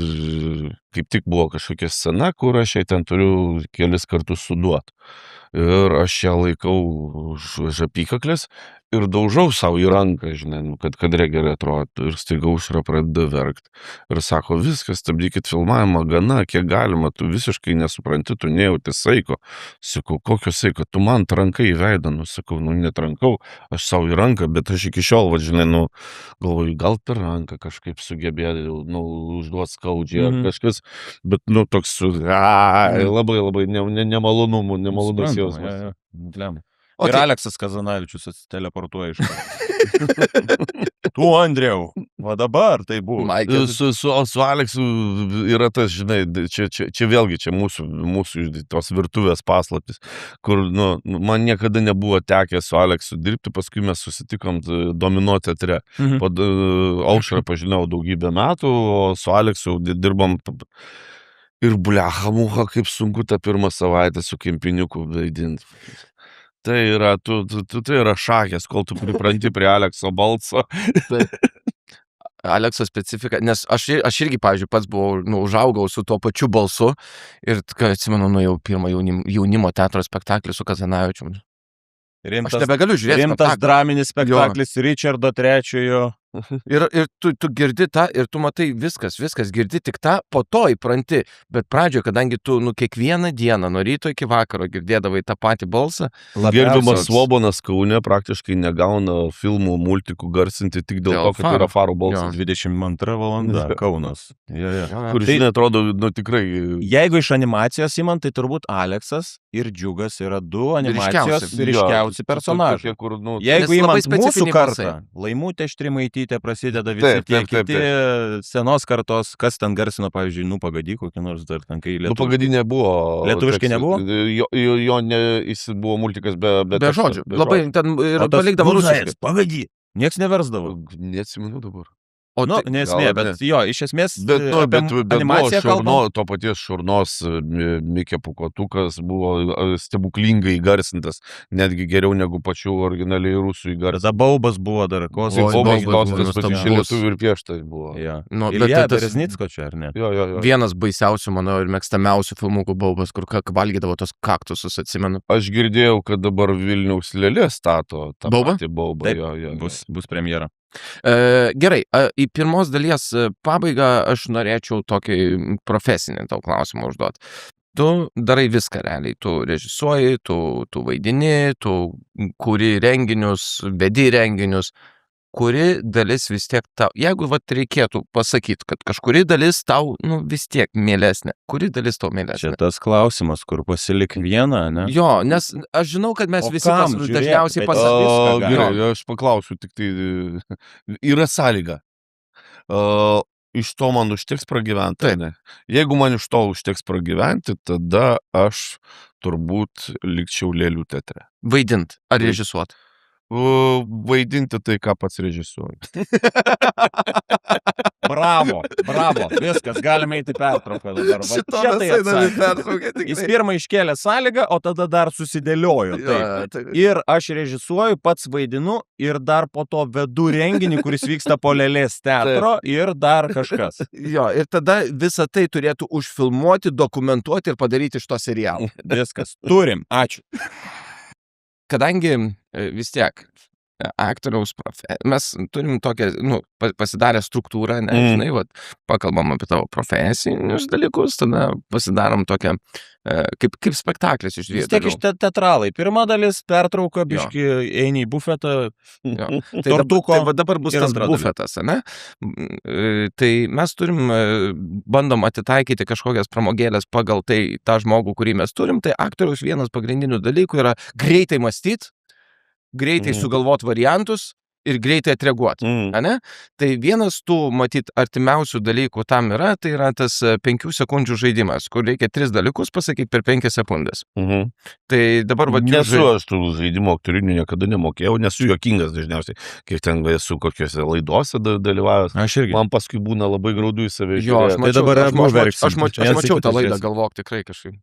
kaip tik buvo kažkokia scena, kur aš jai ten turiu kelis kartus suduot. Ir aš ją laikau už apykaklės ir daužau savo į ranką, žinai, kad gerai atrodytų. Ir staiga Aušra pradeda verkti. Ir sako, viskas, stabdykit filmavimą, gana, kiek galima, tu visiškai nesupranti, tu nejauti saiko. Sakau, kokio saiko, tu man trankai į veidą, sakau, netrankau, aš savo į ranką, bet aš iki šiol, žinai, galvoju, gal per ranką kažkaip sugebėjau, užduot skaudžiai ar kažkas, bet, toks, labai, labai nemalonus jausmas. Ir Aleksas Kazanavičius teleportuoja iš karto. Tu, Andriau, va dabar tai buvo. Su Aleksu yra tas, žinai, čia vėlgi, čia mūsų tos virtuvės paslaptis, kur, man niekada nebuvo tekę su Aleksu dirbti, paskui mes susitikom Domino teatre. Aušrą pažinau daugybę metų, o su Aleksu dirbom ir blecha muha, kaip sunku tą pirmą savaitę su kempiniuku vaidinti. Tai yra, tai yra šakės, kol tu pripranti prie Alekso balso. Alekso specifika, nes aš irgi, pavyzdžiui, pats buvau, užaugau su tuo pačiu balsu ir, atsimenu, jau pirmą jaunimo teatro spektaklį su Kazanavičiumi. Aš nebegaliu žiūrėti. Rimtas draminis spektaklis Richardo III. Ir tu girdi tą, ir tu matai viskas, girdi tik tą, po to įpranti, bet pradžioje, kadangi tu, kiekvieną dieną, nuo ryto iki vakaro girdėdavai tą patį balsą. Gerbiamas Svobonas Kaune praktiškai negauna filmų, multikų garsinti tik dėl to, kad yra Faro balsas. 22 valanda, Kaunas. Kur, žinai, atrodo, tikrai. Jeigu iš animacijos imant, tai turbūt Aleksas ir Džiugas yra du animacijos ryškiausi personažai. Jeigu imant mūsų kartą, Laimutė Štrimaitytė prasideda visi tie kiti senos kartos, kas ten garsino, pavyzdžiui, Pagadį, kokį nors dar ten, kai lietuviškai. Pagadį nebuvo. Lietuviškai nebuvo? Jis buvo multikas be žodžių. Labai ten ir palikdavo rusiškai. Pagadį. Nieks neversdavo. Neatsimenu dabar. Nesmė, bet jo, iš esmės animacija kalba. To paties Šurnos Mikė Pukotukas buvo stebuklingai įgarsintas, netgi geriau negu pačių originaliai rusų įgarsintas. Tada Baubas buvo dar, Baubas lietuvių ir pieštas buvo. Ilja Bereznicko čia, ar ne? Vienas baisiausių, mano, ir mėgstamiausių filmukų Baubas, kur valgydavo tos kaktusus, atsimenu. Aš girdėjau, kad dabar Vilniaus Lėlė stato tą patį Baubą. Bus premjera. Gerai, į pirmos dalies pabaigą aš norėčiau tokį profesinį tau klausimą užduoti. Tu darai viską realiai, tu režisuoji, tu vaidini, tu kuri renginius, vedi renginius. Kuri dalis vis tiek tau, jeigu reikėtų pasakyti, kad kažkuri dalis tau, vis tiek mielesnė. Kuri dalis tau mielesnė? Čia tas klausimas, kur pasilik vieną, ne? Jo, nes aš žinau, kad mes visi dažniausiai pasakys. Gerai, aš paklausiu, tik tai yra sąlyga. Iš to man užteks pragyventi, ne? Jeigu man iš to užteks pragyventi, tada aš turbūt likčiau Lėlių teatre. Vaidint ar režisuot? Vaidinti tai, ką pats režisuoju. Bravo, viskas, galime eiti pertrauką dabar. Čia tai atsakė. Jis pirmą iškėlė sąlygą, o tada dar susidėliojo. Ir aš režisuoju, pats vaidinu ir dar po to vedu renginį, kuris vyksta po Lėlės teatro ir dar kažkas. Jo, ir tada visą tai turėtų užfilmuoti, dokumentuoti ir padaryti iš to serialą. Viskas, turim, ačiū. Kadangi vis tiek aktoriaus mes turim tokią, pasidarę struktūrą, žinai, pakalbam apie tavo profesinius dalykus, tada pasidarom tokią, kaip spektaklis iš dviejų. Vis tiek iš teatralai. Pirma dalis, pertrauka, biški, eini į bufetą, tortuko. Tai dabar bus tas bufetas, ne? Tai mes bandom atitaikyti kažkokias pramogėlės pagal tą žmogų, kurį mes turim. Tai aktoriaus vienas pagrindinių dalykų yra greitai mąstyti, greitai sugalvot variantus ir greitai atreaguoti. Ne? Tai vienas tų, matyt, artimiausių dalykų tam yra, tai yra tas 5 sekundžių žaidimas, kur reikia 3 dalykus pasakyti per 5 sekundės. Tai dabar nesu aš tų žaidimo aktorinių niekada nemokėjau, nesu juokingas dažniausiai, kiek ten esu kokiuose laidose dalyvavęs. Aš irgi. Man paskui būna labai graudu į save. Jo, aš mačiau tą laidą, žiūrėsim. galvok tikrai kažkaip.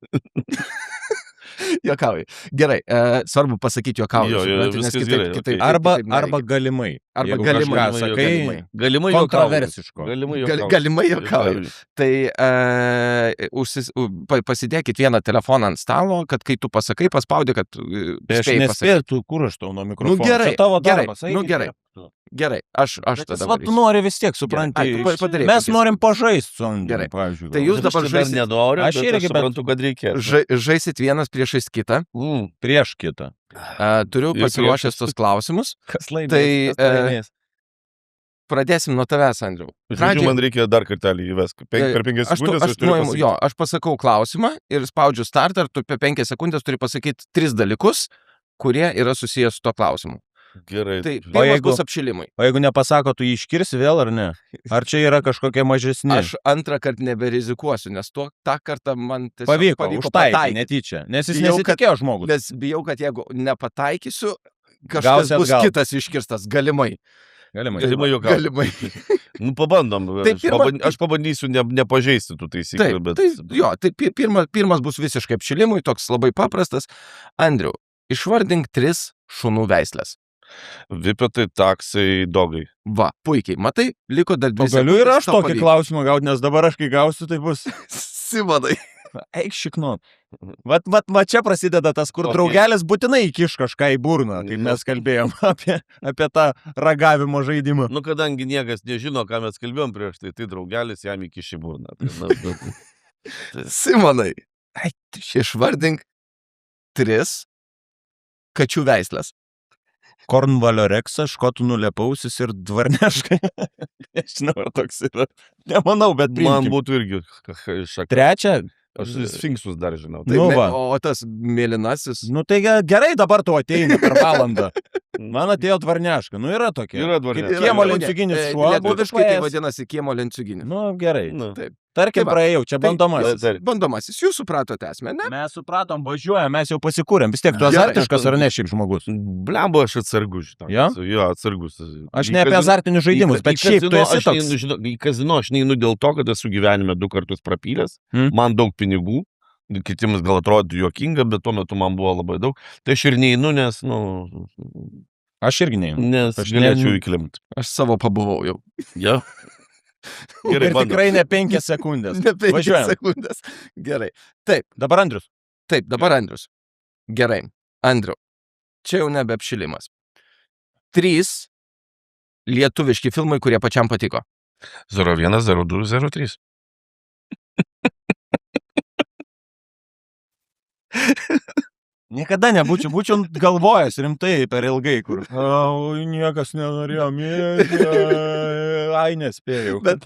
Juokauju. Gerai, svarbu pasakyti juokauju. Viskas gerai. Arba galimai. Arba Jeigu galimai. kažką sakai, Galimai kontroversiško. Galimai juokauju. Tai pasidėkit vieną telefoną ant stalo, kad kai tu pasakai, paspaudi, kad Aš nespėtų, kur aš tau nuo mikrofono. Nu gerai, Čia tavo darbas. Gerai, aš tada Bet tu nori vis tiek, supranti. Mes norim pažaisti su Andriu, pavyzdžiui. Tai jūs dabar žaisit. Nenoriu, Aš irgi suprantu, kad reikia. Žaisit vienas priešais kitą. Prieš kitą. Turiu pasiruošęs tos klausimus. Kas laimės? Tai pradėsim nuo tavęs, Andriau. Žodžiu, man reikia dar kartelį įvesk. Per 5 sekundės aš turiu pasakyti. Aš pasakau klausimą ir spaudžiu start, ir tu per 5 sekundės turi pasakyti 3 dalykus, kurie yra susijęs su to klausimu. Gerai. Tai pirmas bus apšilimai. O jeigu nepasako, tu jį iškirsi vėl ar ne? Ar čia yra kažkokie mažesni? Aš antrą kartą neberizikuosiu, nes tą kartą man tiesiog pavyko užtaikyti netyčia, nes jis nesitikėjo žmogus. Nes bijau, kad jeigu nepataikysiu, kažkas bus kitas iškirstas, galimai. Galimai juokauti. Galimai. Nu, pabandom. Aš pabandysiu nepažeisti tų taisyklių. Tai pirmas bus visiškai apšilimui, toks labai paprastas. Andriau, išvardink 3 šunų veislės. Vipetai, taksai, dogai. Va, puikiai. Matai, liko dar 2 sekundės. Galiu ir aš tokį klausimą gauti, nes dabar aš kai gausiu, tai bus... Simonai. Eik šiknot. Va čia prasideda tas, kur draugelis būtinai įkiš kažką į burną, kaip mes kalbėjom apie tą ragavimo žaidimą. Nu, kadangi niekas nežino, ką mes kalbėjom prieš tai draugelis jam įkiš į burną. Simonai, išvardink 3 kačių veislės. Kornvalio reksas, škotų nulepausis ir dvarneškai. Nežinau, ar toks yra. Nemanau, bet man būtų irgi šakas. Trečia. Aš sfinksus dar žinau. O tas mėlynasis. Nu tai gerai, dabar tu ateini per valandą. Man atėjo dvarneška. Nu yra tokia. Yra dvarneška. Kiemo lenciuginis šuo. Lietuviškai tai vadinasi kiemo lenciuginis. Nu gerai. Taip. Tarkim, praėjau, čia bandomasis. Bandomasis, jūs supratote esmę, ne? Mes supratom, važiuojam, mes jau pasikūrėm. Vis tiek tu azartiškas ar ne šiaip žmogus? Blembo, aš atsargus. Jo, atsargus. Aš ne apie azartinius žaidimus, bet šiaip tu esi toks. Į kazino aš neinu dėl to, kad esu gyvenime 2 kartus prapylęs. Man daug pinigų. Kitims gal atrodo juokinga, bet tuo metu man buvo labai daug. Tai aš ir neinu, nes, Aš irgi neinu. Nes aš galėčiau įklimti. Aš savo pabuvau jau. Jo. Gerai, ir tikrai ne 5 sekundės. Ne 5 sekundės. Gerai. Taip. Dabar Andrius. Taip, dabar Andrius. Gerai. Andriu, čia jau nebe apšilimas. 3 lietuviški filmai, kurie pačiam patiko. 01, 02, 03. Niekada būčiau galvojęs rimtai per ilgai, kur niekas nenorėjo mėgti, nespėjau. Bet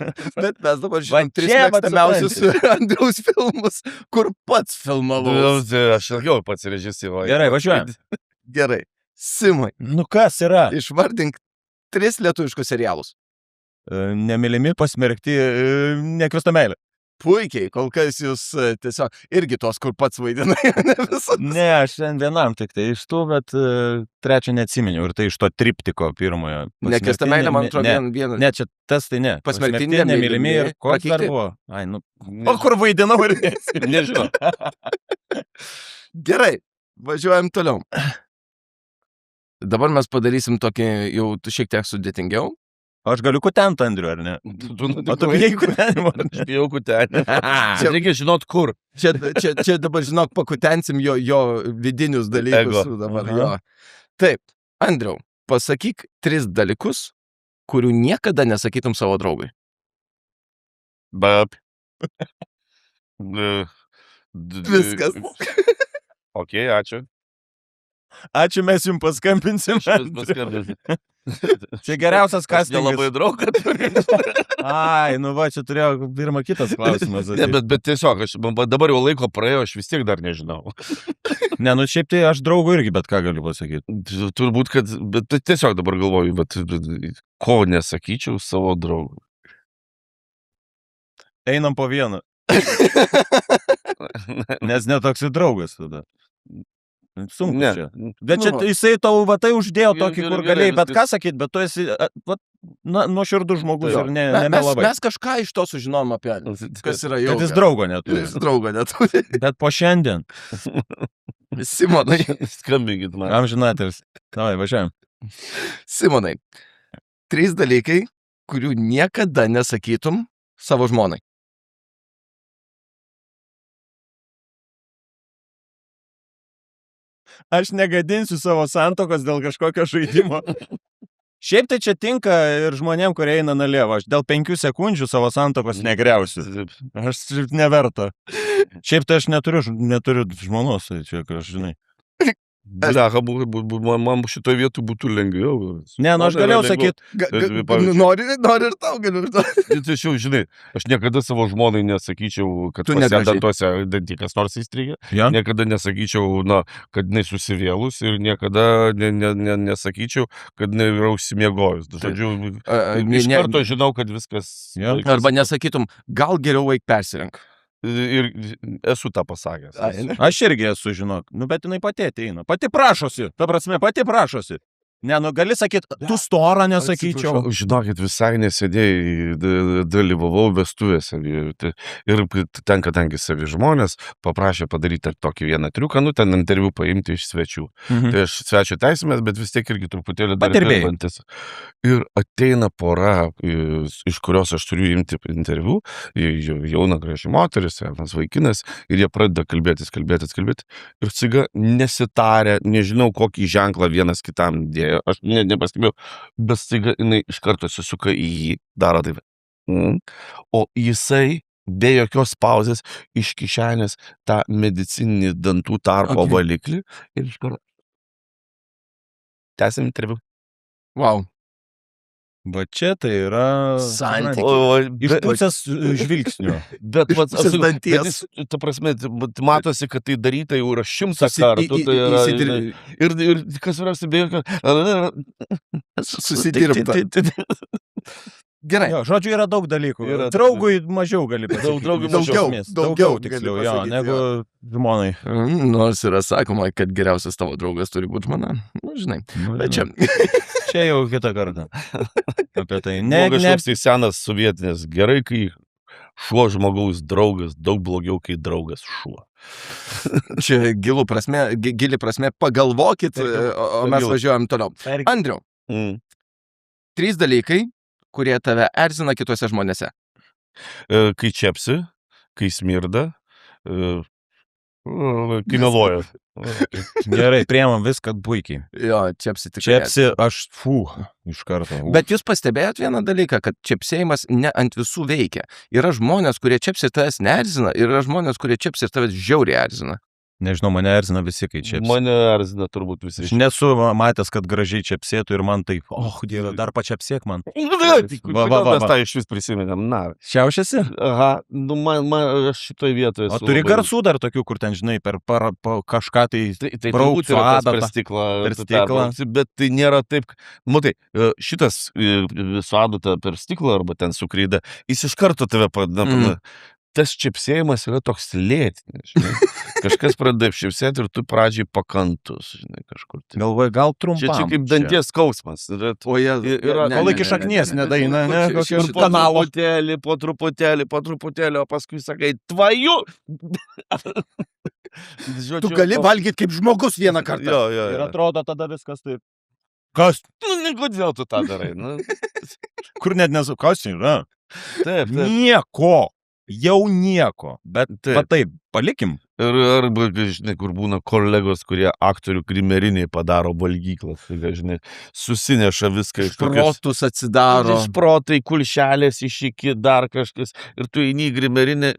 mes dabar žinom 3 mėgstamiausius Andriaus filmus, kur pats filmavau. Aš ilgiau pats režisiruoju. Gerai, važiuojam. Gerai. Simai. Nu kas yra? Išvardink 3 lietuviškus serialus. Nemylimi, pasmerkti, nekviesta meilė. Puikiai, kol kas jūs tiesiog irgi tos, kur pats vaidinai, ne visas. Ne, aš vienam tik tai iš tų, bet trečią neatsiminiau ir tai iš to triptiko pirmojo. Nekviesta meilė, man atrodo, vienas. Ne, čia tas tai ne. Pasmerkti, nemylimi ir koks dar buvo. Ai, o kur vaidinau ir nežinau. Gerai, važiuojam toliau. Dabar mes padarysim tokį jau šiek tiek sudėtingiau. Aš galiu kutent, Andriu, ar ne? O tu bijai kutenimo, ar ne? Aš bijau kutenimo. Čia reikia žinot, kur. Čia dabar, žinok, pakutensim jo vidinius dalykus. Dabar, jo. Taip, Andriau, pasakyk 3 dalykus, kurių niekada nesakytum savo draugui. Bap. Viskas. Ok, ačiū. Ačiū, mes jums paskambinsim. Čia geriausias castingas. Nelabai draugą turi. Ai, nu va, čia turėjo pirmą kitas klausimas. Ne, bet tiesiog, dabar jau laiko praėjo, aš vis tiek dar nežinau. Ne, nu šiaip tai aš draugų irgi bet ką galiu pasakyti. Turbūt, kad, bet tiesiog dabar galvoju, bet ko nesakyčiau savo draugui. Einam po vieną. Nes netoks draugas tada. Sunku Ne. čia. Bet čia jisai tau va tai uždėjo tokį, kur galėjai bet ką sakyti, bet tu esi nuoširdus žmogus ir nelabai. Mes kažką iš to sužinom apie, kas yra jau. Bet jis draugo neturi. Jis draugo neturi. Bet po šiandien. Simonai. Skambinkit man. Amžinatelis. Davai, važiuojam. Simonai. 3 dalykai, kurių niekada nesakytum savo žmonai. Aš negadinsiu savo santokos dėl kažkokio žaidimo. Šiaip tai čia tinka ir žmonėm, kurie eina nalievo. Aš dėl 5 sekundžių savo santokos negriausiu. Aš neverta. Šiaip tai aš neturiu žmonos, tai čia, aš žinai. Blecha, man šitoje vietoje būtų lengviau. Ne, nu aš galėjau sakyti. Nori ir tau galiu. Tačiau, žinai, aš niekada savo žmonai nesakyčiau, kad pas ją dantuose dantikas nors įstrigė. Ja? Niekada nesakyčiau, kad jinai susivėlus ir niekada nesakyčiau, kad jinai yra užsimiegojus. Žodžiu, iš karto žinau, kad viskas... Ja. Arba nesakytum, gal geriau eik persirink. Ir esu tą pasakęs. Aš irgi esu, žinok. Nu, bet jinai pati ateina. Pati prašosi. Ta prasme, pati prašosi. Ne, nu gali sakyti, tu storą nesakyčiau. Žinokit, visai nesėdėjai, dalyvavau vestuvėse. Ir ten, kadangi savi žmonės, paprašė padaryti tokį vieną triuką, nu ten interviu paimti iš svečių. Tai aš svečio teisimės, bet vis tiek irgi truputėlį dar dirbantis. Ir ateina pora, iš kurios aš turiu imti interviu, jauna graži moteris, jaunas vaikinas, ir jie pradeda kalbėtis. Ir staiga nesitarė, nežinau, kokį ženklą vienas kitam dėjo. Aš nepastebėjau, bet staiga jinai iš karto susisuka į jį, daro taip. O jisai be jokios pauzės iš kišenės tą medicininį dantų tarpo valiklį ir iš karto. Tęsim interviu. Wow. Va čia tai yra... Santykiai. Iš pusės žvilgsnio. Bet Iš pusės danties. Ta prasme, matosi, kad tai daryta jau yra 100 kartų. Ir kas svarbiausia, be jokio... Susidirbta. Gerai. Jo, žodžiu, yra daug dalykų. Draugui mažiau gali pasakyti. Daugiau tiksliau, jo, negu žmonai. Nors yra sakoma, kad geriausias tavo draugas turi būti žmona. Nu, žinai. Bet čia... Čia jau kitą kartą. Apie tai. Kažkoks tai senas sovietinis. Gerai, kai šuo žmogaus draugas, daug blogiau, kai draugas šuo. Čia gili prasme, pagalvokit, o mes važiuojam toliau. Andriau, 3 dalykai, kurie tave erzina kitose žmonėse. Kai čepsi, kai smirda, kai meluoja. Gerai, priemam viską puikiai. Jo, čepsi tikrai. Čepsi, aš iš karto. Bet jūs pastebėjot vieną dalyką, kad čepsėjimas ne ant visų veikia. Yra žmonės, kurie čepsi tavęs neerzina, ir yra žmonės, kurie čepsi tavęs žiauriai erzina. Nežinau, mane erzina visi, kai čepsi. Mane erzina turbūt visi. Aš nesu matęs, kad gražiai čepsėtų ir man taip, Dieve, dar pačepsėk man. Mes tą iš vis prisiminėm. Šiaušiasi? Aha, nu aš šitoj vietoje esu. O turi garsų dar tokių, kur ten, žinai, per kažką tai braukt su adatą. Per stiklą. Bet tai nėra taip, matai, šitas su adata per stiklą arba ten su kreida, jis iš karto tave padeda. Tas čepsėjimas yra toks lėtinis, žinai. Kažkas pradeda čepsėti ir tu pradžiai pakantus, žinai, kažkur. Galvoju, gal trumpam. Čia kaip danties skausmas. Kol iki šaknies nedaina, ne? Po truputėlį, o paskui sakai, tvaju! Tu gali valgyti kaip žmogus vieną kartą. Jo. Ir atrodo tada viskas taip. Kas? Kodėl tu tą darai? Kur net nesu, kas yra? Taip. Nieko. Jau nieko, bet taip, palikim. Arba, žinai, kur būna kolegos, kurie aktorių krimeriniai padaro valgyklas, žinai, susineša viską. Šprotus atsidaro. Šprotai, kulšelės iš iki dar kažkas. Ir tu eini į grimerinę.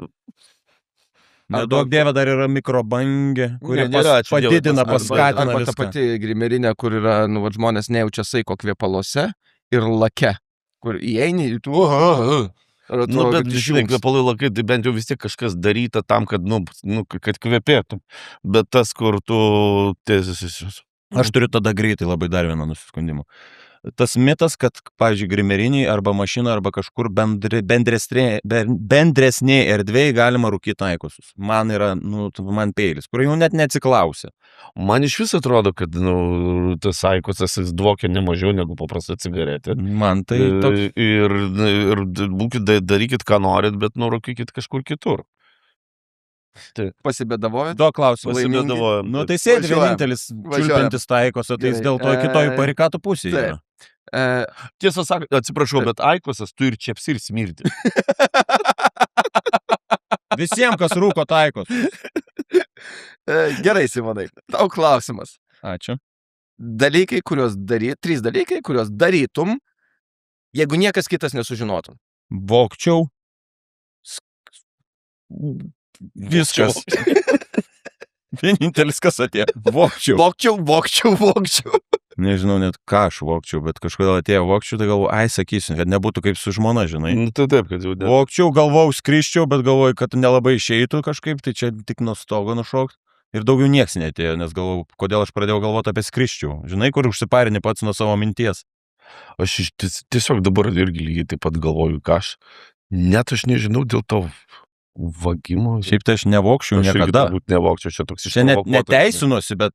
Nedaug dievė dar yra mikrobangė, kuri padidina, paskatina arba ta viską. pati grimerinė, kur yra, nu, vat, žmonės nejaučia saiko kvėpaluose ir lake, kur įeini į tų... Nu, bet žinai, kvepalai lakai, tai bent jau vis tiek kažkas daryta tam, kad, kad kvepėtum. Bet tas, kur tu... Aš turiu tada greitai labai dar vieną nusiskundimą. Tas mitas, kad, pavyzdžiui, grimeriniai arba mašina arba kažkur bendresnėje erdvėje galima rūkyti taikosus. Man yra, man peilis, kur jau net neatsiklausia. Man iš vis atrodo, kad, tas taikosas jis dvokia ne mažiau negu paprasta cigaretė. Man tai toks... Ir darykit, ką norit, bet rūkykit kažkur kitur. Pasibėdavojat? Du klausimus. Pasibėdavojam. Tai sėdi vienintelis čiulpiantis taikos, tai jis dėl to kitoj barikatų pusėje yra. Tiesą sakant, atsiprašau, bet aikosas tu ir čepsi ir smirdi. Visiems, kas rūko taikos. Gerai, Simonai, tau klausimas. Ačiū. Trys dalykai, kuriuos darytum, jeigu niekas kitas nesužinotum. Vokčiau. Viskas. Vienintelis, kas atėjo. Vokčiau. Nežinau net ką aš vokčiau, bet kažkodėl atėjo vokčiau, tai galvoju, sakysiu, kad nebūtų kaip su žmona, žinai. Tai taip, kad jau... Vokčiau, galvojau, skriščiau, bet galvoju, kad nelabai išeitų kažkaip, tai čia tik nuo stogo nušokt. Ir daugiau nieks neatėjo, nes galvoju, kodėl aš pradėjau galvoti apie skriščių. Žinai, kur užsiparini pats nuo savo minties. Aš tiesiog dabar irgi lygiai taip pat galvoju, ką aš nežinau dėl to vagimo. Šiaip tai aš nevokčiau niekada. Aš nevokčiau, čia toks išprovokuotas. Čia neteisinuosi, bet,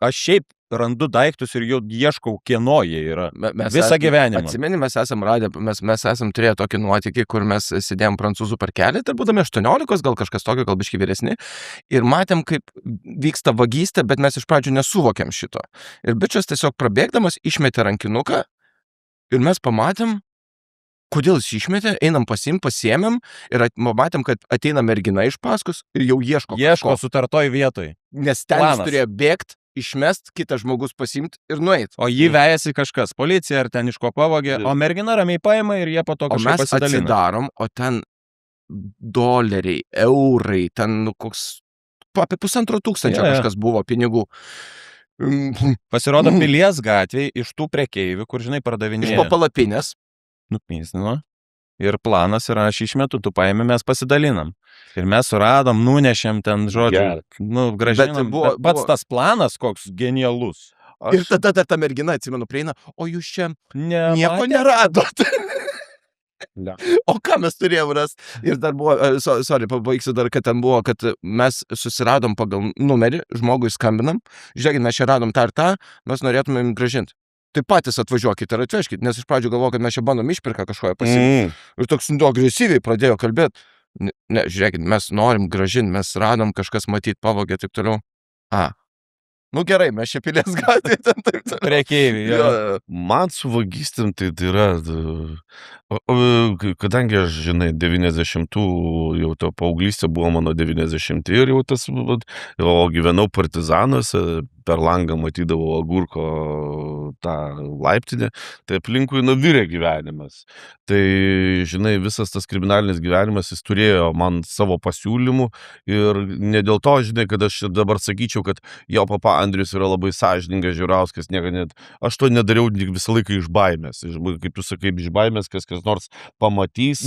aš šiaip randu daiktus ir jau ieškau, kieno jie yra. Visą gyvenimą. Atsimeni, mes esam turėję tokį nuotykį, kur mes sėdėjom prancūzų parkelį, tai būdami 18, gal kažkas tokio, gal biškį vyresni, ir matėm, kaip vyksta vagystė, bet mes iš pradžių nesuvokėm šito. Ir bičias tiesiog prabėgdamas išmetė rankinuką ir mes pamatėm, kodėl jis išmetė, einam pasiėmėm ir matėm, kad ateina mergina iš paskus ir jau ieško sutartoj vietoj. Nes ten jis turėjo bėgt, išmest, kitas žmogus pasiimti ir nueit. O jį vejasi kažkas, policija ar ten iš ko pavogė, o mergina ramiai paima ir jie po to kažkaip pasidalina. O mes atsidarom, o ten doleriai, eurai, ten koks, apie 1500 kažkas buvo pinigų. Pasirodo Pilies gatvėje iš tų prekeivių, kur, žinai, pardavinėja. Iš po palapinės. Nupysnino. Ir planas yra, aš išmetu, tu paėmė, mes pasidalinam. Ir mes suradom, nunešėm ten, žodžiu, gražinam. Pats tas planas, koks genialus. Ir tada ta mergina, atsimenu, prieina, o jūs čia nieko neradot. O ką mes turėjom ras? Ir dar buvo, pabaigsiu dar, kad ten buvo, kad mes susiradom pagal numerį, žmogui skambinam, žiūrėkit, mes čia radom tą ir tą, mes norėtumėm grąžinti. Tai patys atvažiuokit ir atvežkit, nes iš pradžių galvoju, kad mes čia bandom išpirką kažkoje pasiimti. Ir toks agresyviai pradėjo kalbėti. Ne, žiūrėkit, mes norim grąžinti, mes radom kažkas matyti, pavogė, taip toliau. Gerai, mes čia Pilies gatvėje ten taip toliau. Prekeiviai. Man su vagystėm tai yra, kadangi aš, žinai, 90-ų, jau to paauglystė buvo mano 90 ir jau tas, o gyvenau partizanuose, per langą matydavau agurko tą laiptinę, tai aplinkui nuvirė gyvenimas. Tai, žinai, visas tas kriminalinis gyvenimas, jis turėjo man savo pasiūlymų ir ne dėl to, žinai, kad aš dabar sakyčiau, kad jo papa Andrius yra labai sąžiningas, Žiūrauskas, aš to nedariau visą laiką iš baimės. Kaip tu sakai, iš baimės, kas nors pamatys,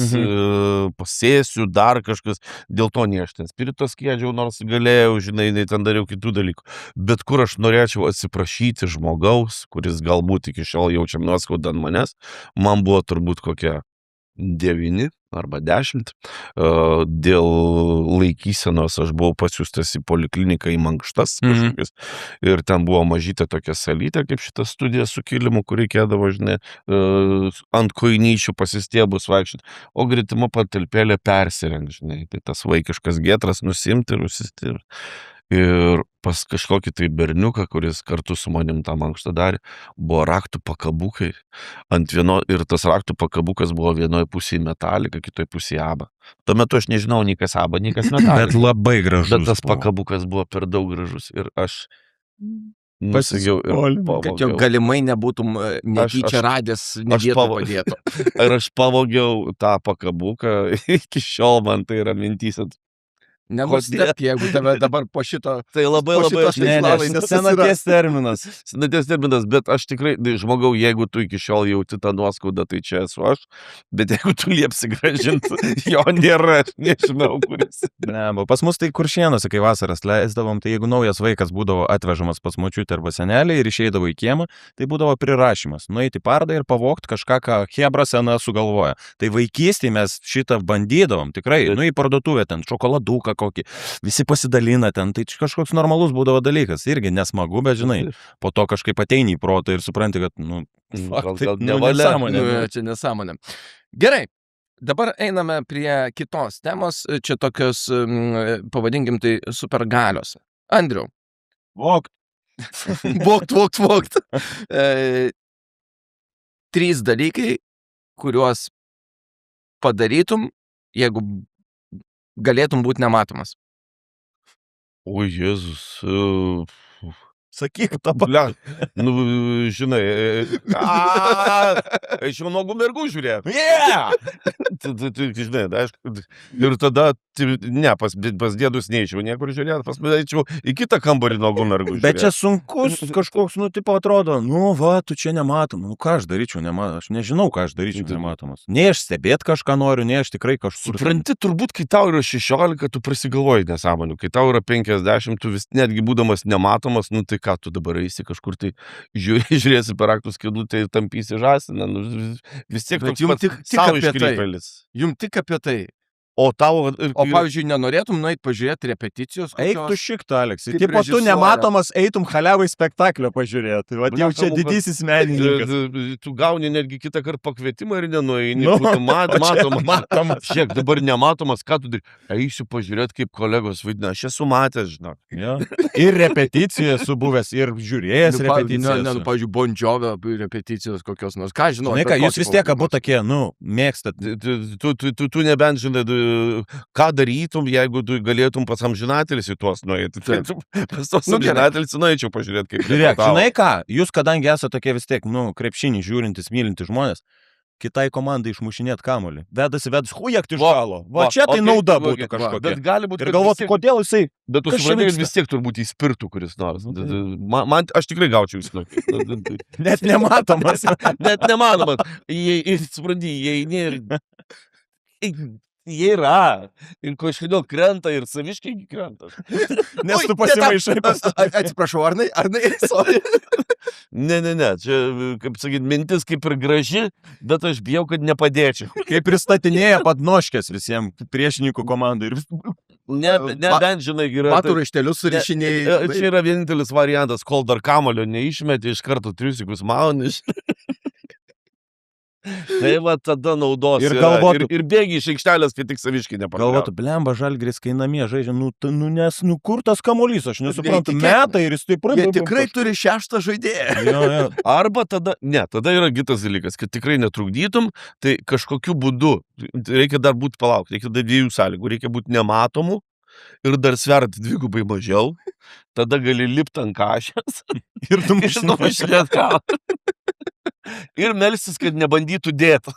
pasėsiu, dar kažkas, dėl to ne aš ten spirito skiedžiau, nors galėjau, žinai, ten dariau kitų dalykų. Bet kur aš norėčiau atsiprašyti žmogaus, kuris galbūt iki šiol jaučia nuoskaudą ant manęs, man buvo turbūt kokia 9 arba 10. Dėl laikysenos aš buvau pasiųstas į polikliniką į Mankštas kažkokius. Ir ten buvo mažytė tokia salytė, kaip šita studija su kilimu, kur reikėdavo, žinai, ant koinyčių pasistiebus vaikščioti, o greitima patalpėlė persirengt, žinai. Tai tas vaikiškas getras nusimti ir užsisti. Ir pas kažkokį tai berniuką, kuris kartu su manim tą mankštą darė, buvo raktų pakabukai. Ir tas raktų pakabukas buvo vienoje pusėje metalika, kitoje pusėje aba. Tuo metu aš nežinau nei kas aba, nei kas metalika. Bet labai gražus. Bet tas pakabukas buvo per daug gražus. Ir aš nusigiau ir pavogiau. Kad jau galimai nebūtum netyčia radęs nevieto padėto. Ir aš pavogiau tą pakabuką. Iki šiol man tai yra mintyse. Nenustebk, jeigu tave dabar po šito... Tai labai senaties terminas. Senaties terminas, bet aš tikrai, žmogau, jeigu tu iki šiol jauti tą nuoskaudą, tai čia esu aš, bet jeigu tu liepsi grąžinti, jo nėra, aš nežinau, kuris. Ne, pas mus tai Kuršėnuose, kai vasaras leisdavom, tai jeigu naujas vaikas būdavo atvežamas pas močiutę arba senelį ir išeidavo į kiemą, tai būdavo prirašymas, nueiti į pardą ir pavogti kažką, ką chebra sena sugalvoja. Tai vaikystėje mes šitą bandydavom, tikrai, į parduotuvę ten šokoladuką kokį, visi pasidalina ten, tai kažkoks normalus būdavo dalykas, irgi nesmagu, bet žinai, po to kažkaip ateini į protą ir supranti, kad, nesąmonė. Čia nesąmonė. Gerai, dabar einame prie kitos temos, čia tokios, pavadinkim tai supergalios. Andriau. Vogt. Vogt. 3 dalykai, kuriuos padarytum, jeigu galėtum būti nematomas. O Jėzus. Sakyk, dabar. Žinai. Aš jau nuogų mergų žiūrėjau. Žinai, aišku. Ir tada, pas dėdus neičiau niekur žiūrėti, pas eičiau į kitą kambarį nuogų mergų žiūrėti. Bet čia sunkus kažkoks, tipo atrodo, tu čia nematom. Ką aš daryčiau nematomas? Aš nežinau, ką aš daryčiau nematomas. Nei aš stebėt kažką noriu, nei aš tikrai kažkur. Supranti, turbūt, kai tau yra 16, tu prasigalvoji nesąmonių. Kai tau yra 50, tu vis netgi būdamas nematomas, tai ką tu dabar eisi kažkur tai žiūrėsi per raktų skylutę ir tampysi žąsiną, vis tiek toks pats savo iškrypelis. Jums tik apie tai. O pavyzdžiui, nenorėtum nueit pažiūrėti repeticijos? Eik tu šiktą, Aleksai. Tipo, tu nematomas, eitum haliavai spektaklio pažiūrėti. Va, jau čia didysis menininkas. Tu gauni netgi kitą kartą pakvietimą ir nenueini. Matomas. Šiek, dabar nematomas, ką tu darai? Eisiu pažiūrėti, kaip kolegos vaidina. Aš esu matęs, žinok. Ja. Ir repeticijoje esu buvęs, ir žiūrėjęs repeticijoje. Pavyzdžiui, Bon Jovio repeticijos kokios nors. Ką žinau? Jūs vis tiek abu tokie, mėgstat. Tu nebent žinai, ką darytum, jeigu tu galėtum pas amžinatelis į tuos nueiti. Pas tos amžinatelis nueičiau pažiūrėti, kaip žiūrėk, žinai ką, jūs kadangi esate tokie vis tiek, krepšinį žiūrintis, mylintis žmonės, kitai komandai išmušinėt kamuolį. Vedasi, hujak tai žalo. Va čia tai nauda būtų kažkokia. Bet gali būti, ir galvoti, kodėl jisai... Bet tu supranti, vis tiek turbūt įspirtų kuris nors. Man, aš tikrai gaučiau įspirtų. Net nematomas. Net nematomas. Supranti, jie yra. Ir kažkodėl krenta ir saviškai krenta. Nes tu pasimaišai. Atsiprašau, Arnai, sorry. Ne. Čia, kaip sakyt, mintis kaip ir graži, bet aš bijau, kad nepadėčiau. Kaip pristatinėja padnoškės visiems priešininkų komandai. Nebent, žinai, yra... Matų raištelius surišinėjai. Čia yra vienintelis variantas, kol dar kamulio neišmetė, iš karto triusikus mauniš. Tai va tada naudos ir bėgi iš aikštelės, kai tik saviškai nepagaliau. Galvotų, blemba Žalgiris, kai namie žaidžia, kur tas kamuolys, aš nesuprantu, metai ir jis taip pradėjo. Jie tikrai turi 6 žaidėją. Arba tada yra kitas dalykas, kad tikrai netrukdytum, tai kažkokiu būdu, reikia dar būti palaukti, reikia dar 2 sąlygų, reikia būti nematomu ir dar sverti 2 mažiau, tada gali lipti ant kažės ir tu mušinėt kalą. Ir melsis, kad nebandytų dėti.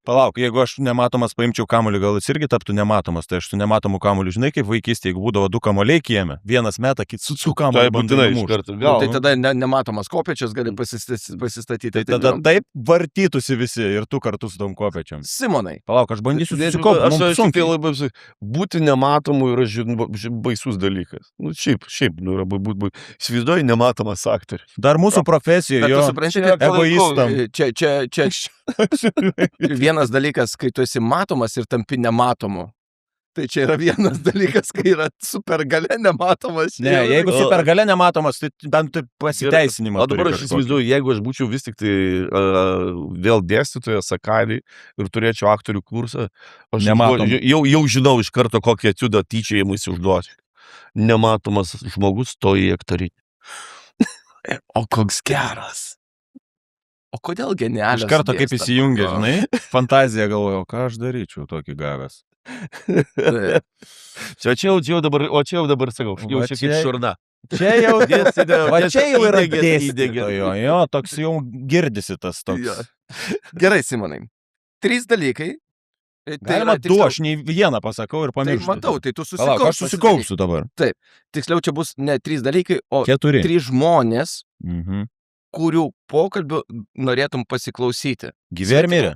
Palauk, jeigu aš nematomas paimčiau kamuolį, gal jis irgi taptų nematomas, tai aš su nematomu kamuoliu, žinai, kaip vaikystėje, jeigu būdavo 2 kamuoliai kieme, vienas meta, kitas su kamuoliu bandai mušti. Tai tada nematomas kopėčias gali pasistatyti. Tai tada taip vartytųsi visi ir tu kartu su tom kopėčiam. Simonai. Palauk, aš bandysiu susikopti. Būti nematomu yra baisus dalykas. Šiaip, yra įsivaizduoji nematomas aktorius. Dar mūsų profesijoje, egoistam. Vienas dalykas, kai tu esi matomas ir tampi nematomu. Tai čia yra vienas dalykas, kai yra supergalia nematomas. Ne, jeigu supergalia nematomas, tai bent pasiteisinimas. O dabar aš įsivaizduoju, jeigu aš būčiau vis tik tai vėl dėstytojas Sakarį ir turėčiau aktorių kursą, aš jau žinau iš karto, kokią etiudą tyčiajimus užduoti. Nematomas žmogus stoja į aktorinį. O koks geras. O kodėl genialios? Iš karto kaip įsijungia, žinai, fantazija galvoju, ką aš daryčiau tokį gavęs. Čia jau dabar sakau, jau čia kaip šurna. Čia jau yra dėstytojo, jo, toks jau girdisi tas toks. Gerai, Simonai. 3 dalykai, Galima du, aš nei vieną pasakau ir Tai pamirštu. matau, tai tu Palauk, aš susikaupsiu dabar. Tiksliau, čia bus ne 3 dalykai, o 4. 3 žmonės, Mhm. kurių pokalbių norėtum pasiklausyti. Gyvi ar mirė?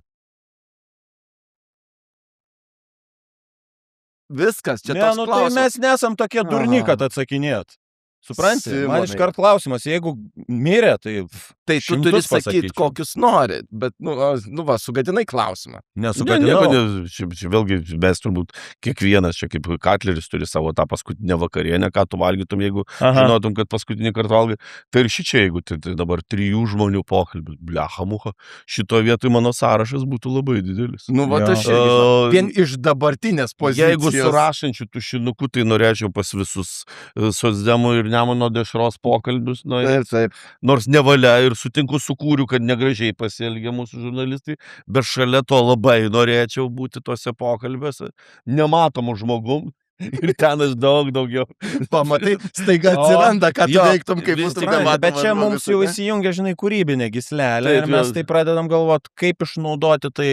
Viskas, čia Ne, toks nu tai klausimas. mes nesam tokie durni, kad atsakinėt. Supranti? Man Simonai. iškart klausimas, jeigu mirė, tai Tai tu turi šimtus sakyti, pasakyčiau. kokius nori, bet, nu va, sugadinai klausimą. nesugadinau. Čia vėlgi mes turbūt kiekvienas, čia kaip Katleris turi savo tą paskutinę vakarienę, ką tu valgytum, jeigu Aha. žinotum, kad paskutinį kartą valgai. Tai ir šičia, jeigu tai dabar 3 žmonių pokalbis, blecha mucha, šito vietoj mano sąrašas būtų labai didelis. Nu, va, Jo. aš irgi, vien iš dabartinės pozicijos. Jeigu surašančių tušinuku, tai norėčiau pas visus socdemų ir Nemuno dešros pokalbius, Taip. nors nevalia ir sutinku su Kūriu, kad negražiai pasielgia mūsų žurnalistai, bet šalia to labai norėčiau būti tose pokalbiuose, nematomų žmogum. Ir ten aš daugiau. Pamatai, staiga atsiranda, ką tu Jo, veiktum, kaip bus Supranti, bet čia mums jau įsijungia, žinai, kūrybinė gislelė Taip, ir mes jo. tai pradedam galvoti, kaip išnaudoti tai,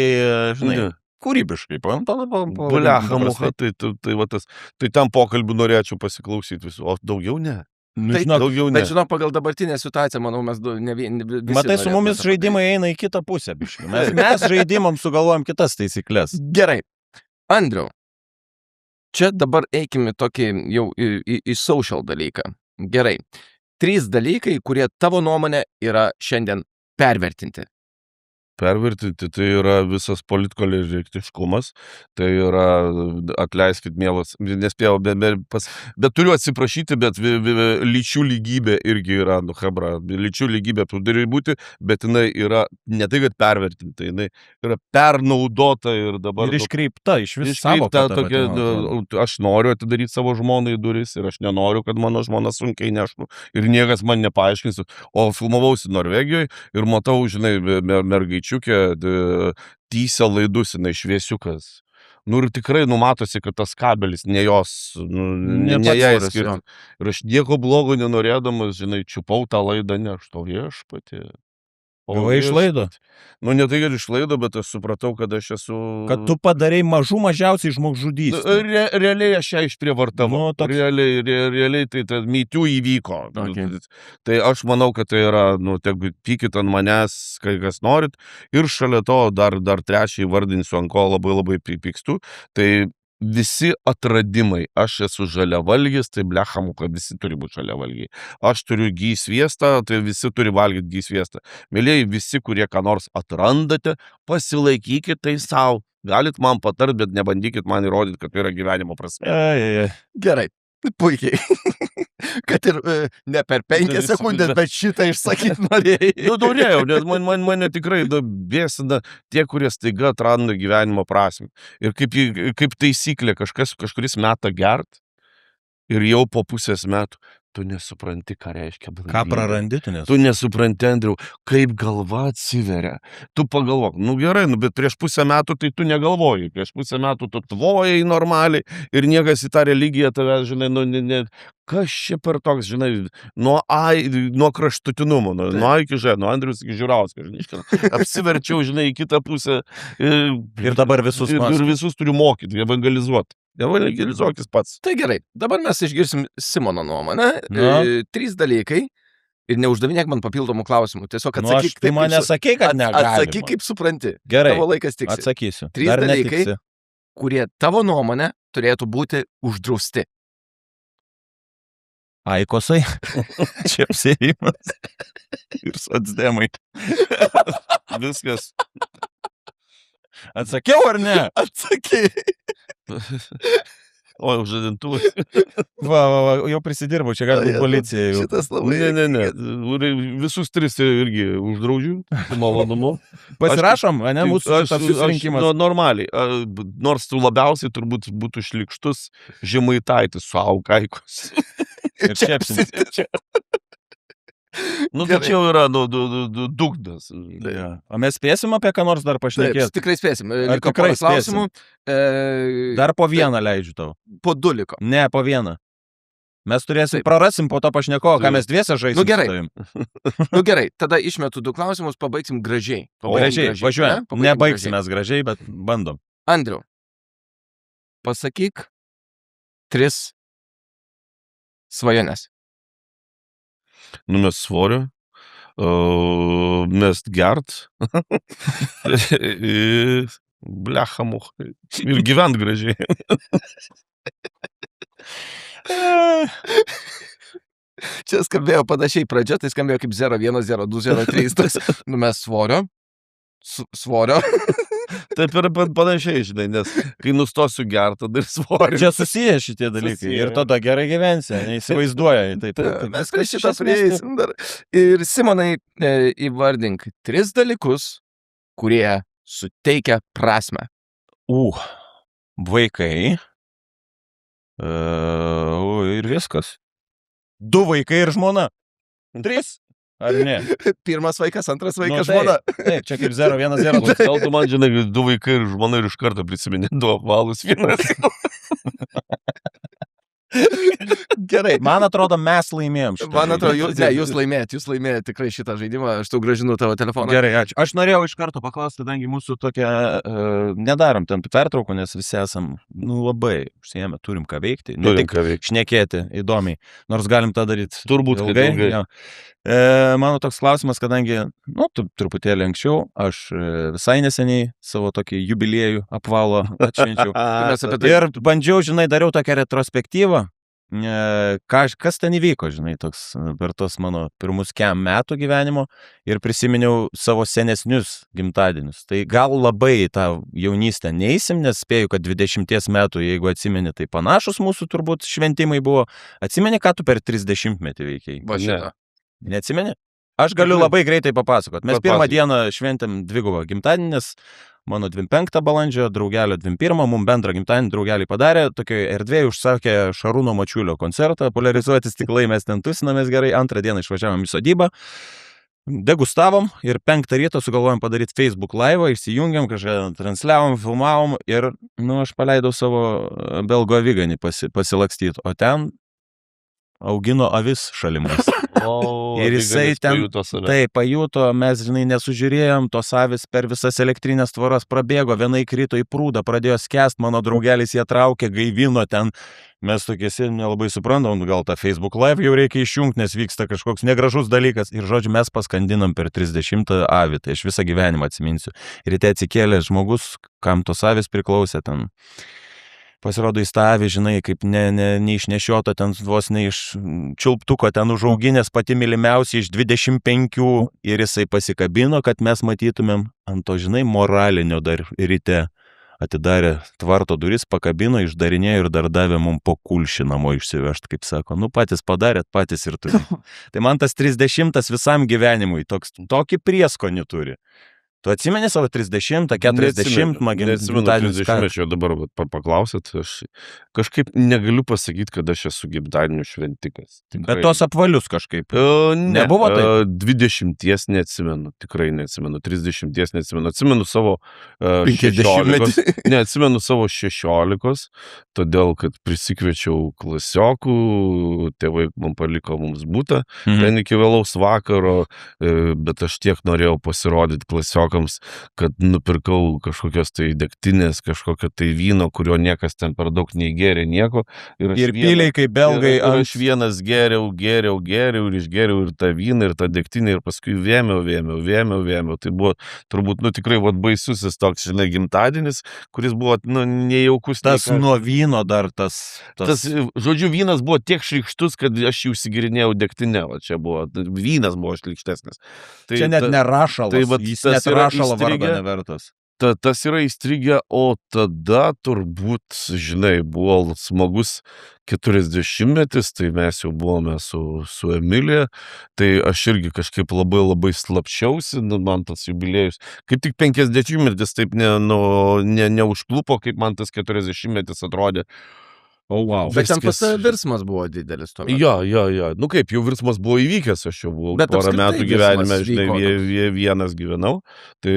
žinai, Ne. kūrybiškai. Blecha mucha, tai va tas. Tai tam pokalbių norėčiau pasiklausyti visų, o daugiau ne. Nu, Tai žinok, Daugiau ne. Bet žinau, pagal dabartinę situaciją, manau, mes ne visi matai, su norėtume mumis tą žaidimai eina į kitą pusę, biškai. Mes žaidimams sugalvojam kitas taisyklės. Gerai. Andriau, čia dabar eikime tokį jau į social dalyką. Gerai. 3 dalykai, kurie tavo nuomonė yra šiandien pervertinti. Pervertinti, tai yra visas politkorektiškumas, tai yra, atleiskit mielas, nespėjau, bet turiu atsiprašyti, bet lyčių lygybė irgi yra, nu, hebra, lyčių lygybė turi būti, bet jinai yra ne tai, kad pervertinta, jinai yra pernaudota ir dabar... Ir iškreipta, iš vis savo. Aš noriu atidaryti savo žmonai duris ir aš nenoriu, kad mano žmona sunkiai neštų ir niekas man nepaaiškins. O filmavausi Norvegijoje ir matau, žinai, mergaičiukę, tysę laidus, jinai šviesiukas. Nu ir tikrai numatosi, kad tas kabelis ne jos, ne jai skirti. Ir aš nieko blogo nenorėdamas, žinai, čiupau tą laidą, ne, aš to viešpatį. Gavai išlaido? Nu, ne tai, kad išlaido, bet aš supratau, kad aš esu... Kad tu padarai mažiausiai žmogžudystę. Realiai aš ją išprievartavau. Nu, toks- Realiai tai mytių įvyko. Okay. Tai aš manau, kad tai yra, nu, pykit ant manęs, kai kas norit. Ir šalia to dar trečiai vardinsiu, ant ko labai pykstu. Tai visi atradimai. Aš esu žaliavalgis, tai blechamuka, visi turi būti žaliavalgiai. Aš turiu gy sviestą, tai visi turi valgyti gy sviestą. Mėlėjai, visi, kurie ką nors atrandate, pasilaikykit tai savo. Galit man patart, bet nebandykit man įrodyti, kad tai yra gyvenimo prasme. Gerai, puikiai. Kad ir ne per 5 sekundės, bet šitą išsakyti norėjai. Nu, norėjau, nes mane tikrai bėsina tie, kurie staiga atranda gyvenimo prasmę. Ir kaip taisyklė, kažkuris metą gert ir jau po pusės metų tu nesupranti, ką reiškia blaivybė. Ką prarandi, tu Tu nesupranti, Andriau, kaip galva atsiveria. Tu pagalvok, nu gerai, bet prieš pusę metų tai tu negalvoji. Prieš pusę metų tu tvojai normaliai ir niekas į tą religiją tave, žinai, kas čia per toks, žinai, nuo kraštutinumo, nuo A iki Ž, nuo Andrius iki Žiūrauskas, žinai, apsiverčiau, žinai, į kitą pusę Ir dabar visus ir visus turiu mokyti, evangelizuoti. Evangelizuokis pats. Tai gerai, dabar mes išgirsim Simono nuomonę. Na. 3 dalykai. Ir neuždavinėk man papildomų klausimų. Tiesiog Nu, atsakyk. tu mane sakei, kad negalima. Atsakyk, kaip supranti. Gerai, Tavo laikas tiksi. atsakysiu. 3 Dar dalykai, netiksi. kurie tavo nuomonė turėtų būti uždrausti. Aikosai. Čiapsėjimas. Ir socdemai. Viskas. Atsakiau ar ne? Atsakyk. O, žadintuvai. Va, jau prisidirbau, čia gali būti policija. Jau. Šitas labai. Ne. Visus 3 irgi uždraudžiu. Malonumu. Pasirašom, ne, mūsų susirinkimas. Normaliai. Nors tu labiausiai turbūt būtų šlikštus Žemaitaitis su Aukaikos. Ir čiapsinis. Nu, tai čia jau yra dugnas. Ja. O mes spėsim apie ką nors dar Taip, pašnekėti? tikrai spėsim. Ar Liko tikrai porą klausimų. Dar po vieną leidžiu tau. Po 2 liko. Ne, po vieną. Mes turėsim, Taip. prarasim po to pašnekovo, ką mes dviese žaisim. Nu, gerai. su tavim. Nu gerai, tada išmetu 2 klausimus, pabaigsim gražiai. Gražiai, važiuojam. ne? Pabaigsim Nebaigsim gražiai. mes gražiai, bet bandom. Andriau, pasakyk 3 svajonės. Numest svorio, mest gert, blecha much, ir gyvent gražiai. Čia skambėjo panašiai pradžia, tai skambėjo kaip 0,1,0,2,0,3. Numest svorio. Svorio. Taip ir panašiai, žinai, nes kai nustosiu gert, tada ir svorio. Čia susiję šitie dalykai. Susiję. Ir tada gerai gyvensi, neįsivaizduoja. Taip, Mes prie šitą prieisim dar. Ir Simonai, įvardink 3 dalykus, kurie suteikia prasmę. Vaikai. Ir viskas. 2 vaikai ir žmona. 3. Ar ne? Pirmas vaikas, antras vaikas, Nu, žmona. Taip, čia kaip 0,1,0. Gal tu man, žinai, 2 vaikai ir žmona ir iš karto prisiminė 2 apvalus vienas. Gerai. Man atrodo, mes laimėjom šitą. Man atrodo, žaidimą. jūs laimėjot tikrai šitą žaidimą, aš tau gražinu tavo telefoną. Gerai, ačiū. Aš norėjau iš karto paklausti, kadangi mūsų tokia, nedarom ten pertraukų, nes visi esam, labai užsiėmę, turim ką veikti. Ne tik šnekėti įdomiai, nors galim tą daryti. Turbūt ilgai. ilgai. Jo. Mano toks klausimas, kadangi, truputėlį anksčiau, aš visai neseniai savo tokį jubiliejų apvalo atšvenčiau. Ir bandžiau, žinai, dariau tokią retrospektyvą. Kas ten įvyko, žinai, toks per tos mano pirmus metų gyvenimo ir prisiminiau savo senesnius gimtadienius. Tai gal labai į tą jaunystę neįsim, nes spėju, kad 20 metų, jeigu atsimeni, tai panašus mūsų turbūt šventimai buvo. Atsimeni, ką tu per 30 metį veikiai? Va šitą. Neatsimeni? Aš galiu labai greitai papasakot. Mes pirmą dieną šventėm 2 gimtadienį, nes mano 25 balandžio, draugelio 21, mums bendrą gimtadienį draugeliai padarė, tokioje erdvėje užsakė Šarūno Mačiulio koncertą, polarizuoti stiklai, mes ten tusinamės gerai, 2 dieną išvažiavom į sodybą, degustavom ir 5 ryto sugalvojom padaryti Facebook live, įsijungiam, kažką transliavom, filmavom ir, aš paleidau savo belgo aviganį pasilakstyti, o ten augino avis šalimais. Ir jisai ten pajuto, mes, žinai, nesužiūrėjom, tos avis per visas elektrinės tvoras prabėgo, viena įkrito į prūdą, pradėjo skęst, mano draugelis jie traukė, gaivino ten. Mes tokie nelabai suprantam, gal tą Facebook live jau reikia išjungti, nes vyksta kažkoks negražus dalykas. Ir žodžiu, mes paskandinam per 30 avį, tai aš visą gyvenimą atsiminsiu. Ryte atsikėlė žmogus, kam tos avis priklausė ten. Pasirodo į stavį, žinai, kaip neišnešiota ten vos ne iš čiulptuko ten užauginės pati mylimiausia iš 25 ir jisai pasikabino, kad mes matytumėm ant to, žinai, moralinio dar ryte. Atidarė tvarto duris, pakabino, išdarinėjo ir dar davė mums po kulšį namo išsivežti, kaip sako. Patys padarėt, patys ir turi. Tai man tas 30 visam gyvenimui tokį prieskonį turi. Tu atsimeni savo 30, 40 gimtadienius? 30, aš jau dabar paklausėt, aš kažkaip negaliu pasakyti, kad aš esu gimtadienių šventikas. Bet tos apvalius kažkaip. Nebuvo tai? 20 neatsimenu, tikrai neatsimenu, 30 neatsimenu, atsimenu savo 16, neatsimenu savo 16, todėl, kad prisikviečiau klasiokų, tėvai man paliko mums butą, ten iki vėlaus vakaro, bet aš tiek norėjau pasirodyti klasiokams, kad nupirkau kažkokios tai degtinės, kažkokio tai vyno, kurio niekas ten per daug neįgėrė nieko. Ir piliai kaip belgai. Ir aš vienas geriau ir išgeriau ir tą vyną, ir tą degtinę, ir paskui vėmiau. Tai buvo turbūt, tikrai baisusis toks, žinai, gimtadienis, kuris buvo, nejaukus. Tas nuo vyno dar tas... Žodžiu, vynas buvo tiek šrikštus, kad aš jį užsigirinėjau degtinę. Čia buvo, vynas buvo šrikštesnis. Tai, čia net nerašalas, jis net rašalo vardą nevertas. Tas yra įstrigę, o tada turbūt, žinai, buvo smagus 40-metis, tai mes jau buvome su Emilija, tai aš irgi kažkaip labai slapčiausi, man tas jubiliejus, kaip tik 50-metis taip neužklupo, kaip man tas 40-metis atrodė. O, wow. Bet ten pas Viskas. tave virsmas buvo didelis tuo metu. Jo. Nu kaip, jau virsmas buvo įvykęs, aš jau buvau Bet porą apskritai metų gyvenime, virsmas žinai, vyko toks. vienas gyvenau. Tai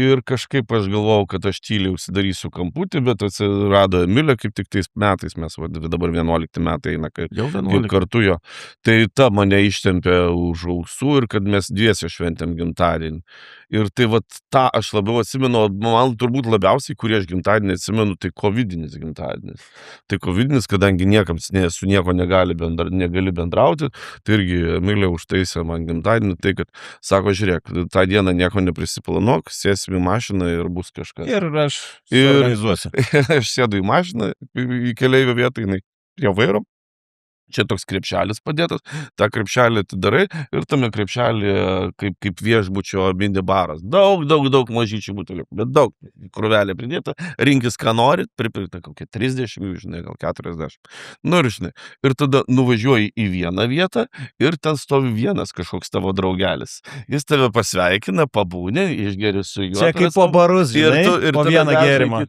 ir kažkaip aš galvojau, kad aš tyliai užsidarysiu kamputį, bet atsirado Emilė, kaip tik tais metais, mes dabar 11 metai eina, kai Jau kaip 11. kartu jo. Tai ta mane ištempė už ausų ir kad mes dviese šventėm gimtadienį. Ir tai vat tą aš labiau atsimenu, man turbūt labiausiai, kurį aš gimtadienį atsimenu, tai covidinis gimtadienis. Tai covidinis, kadangi niekams su nieko negali bendrauti, tai irgi Emilė užtaisė man gimtadienį, tai kad sako, žiūrėk, tą dieną nieko neprisiplanuok, sėsim į mašiną ir bus kažkas. Ir aš suorganizuosiu. Aš sėdu į mašiną, į keleivio vietą, jinai prie vairo. Čia toks krepšelis padėtas, tą krepšelį atidarai ir tame krepšelį kaip viešbučio mini baras. Daug mažyčių butelių, bet daug krūvelė pridėta, rinkis ką norit, pripirkta kokie 30, žinai, gal 40. Nu ir žinai, ir tada nuvažiuoji į vieną vietą ir ten stovi vienas kažkoks tavo draugelis. Jis tave pasveikina, pabūnė, išgeri su juo. Čia kaip po barus, žinai, po vieną gėrimą.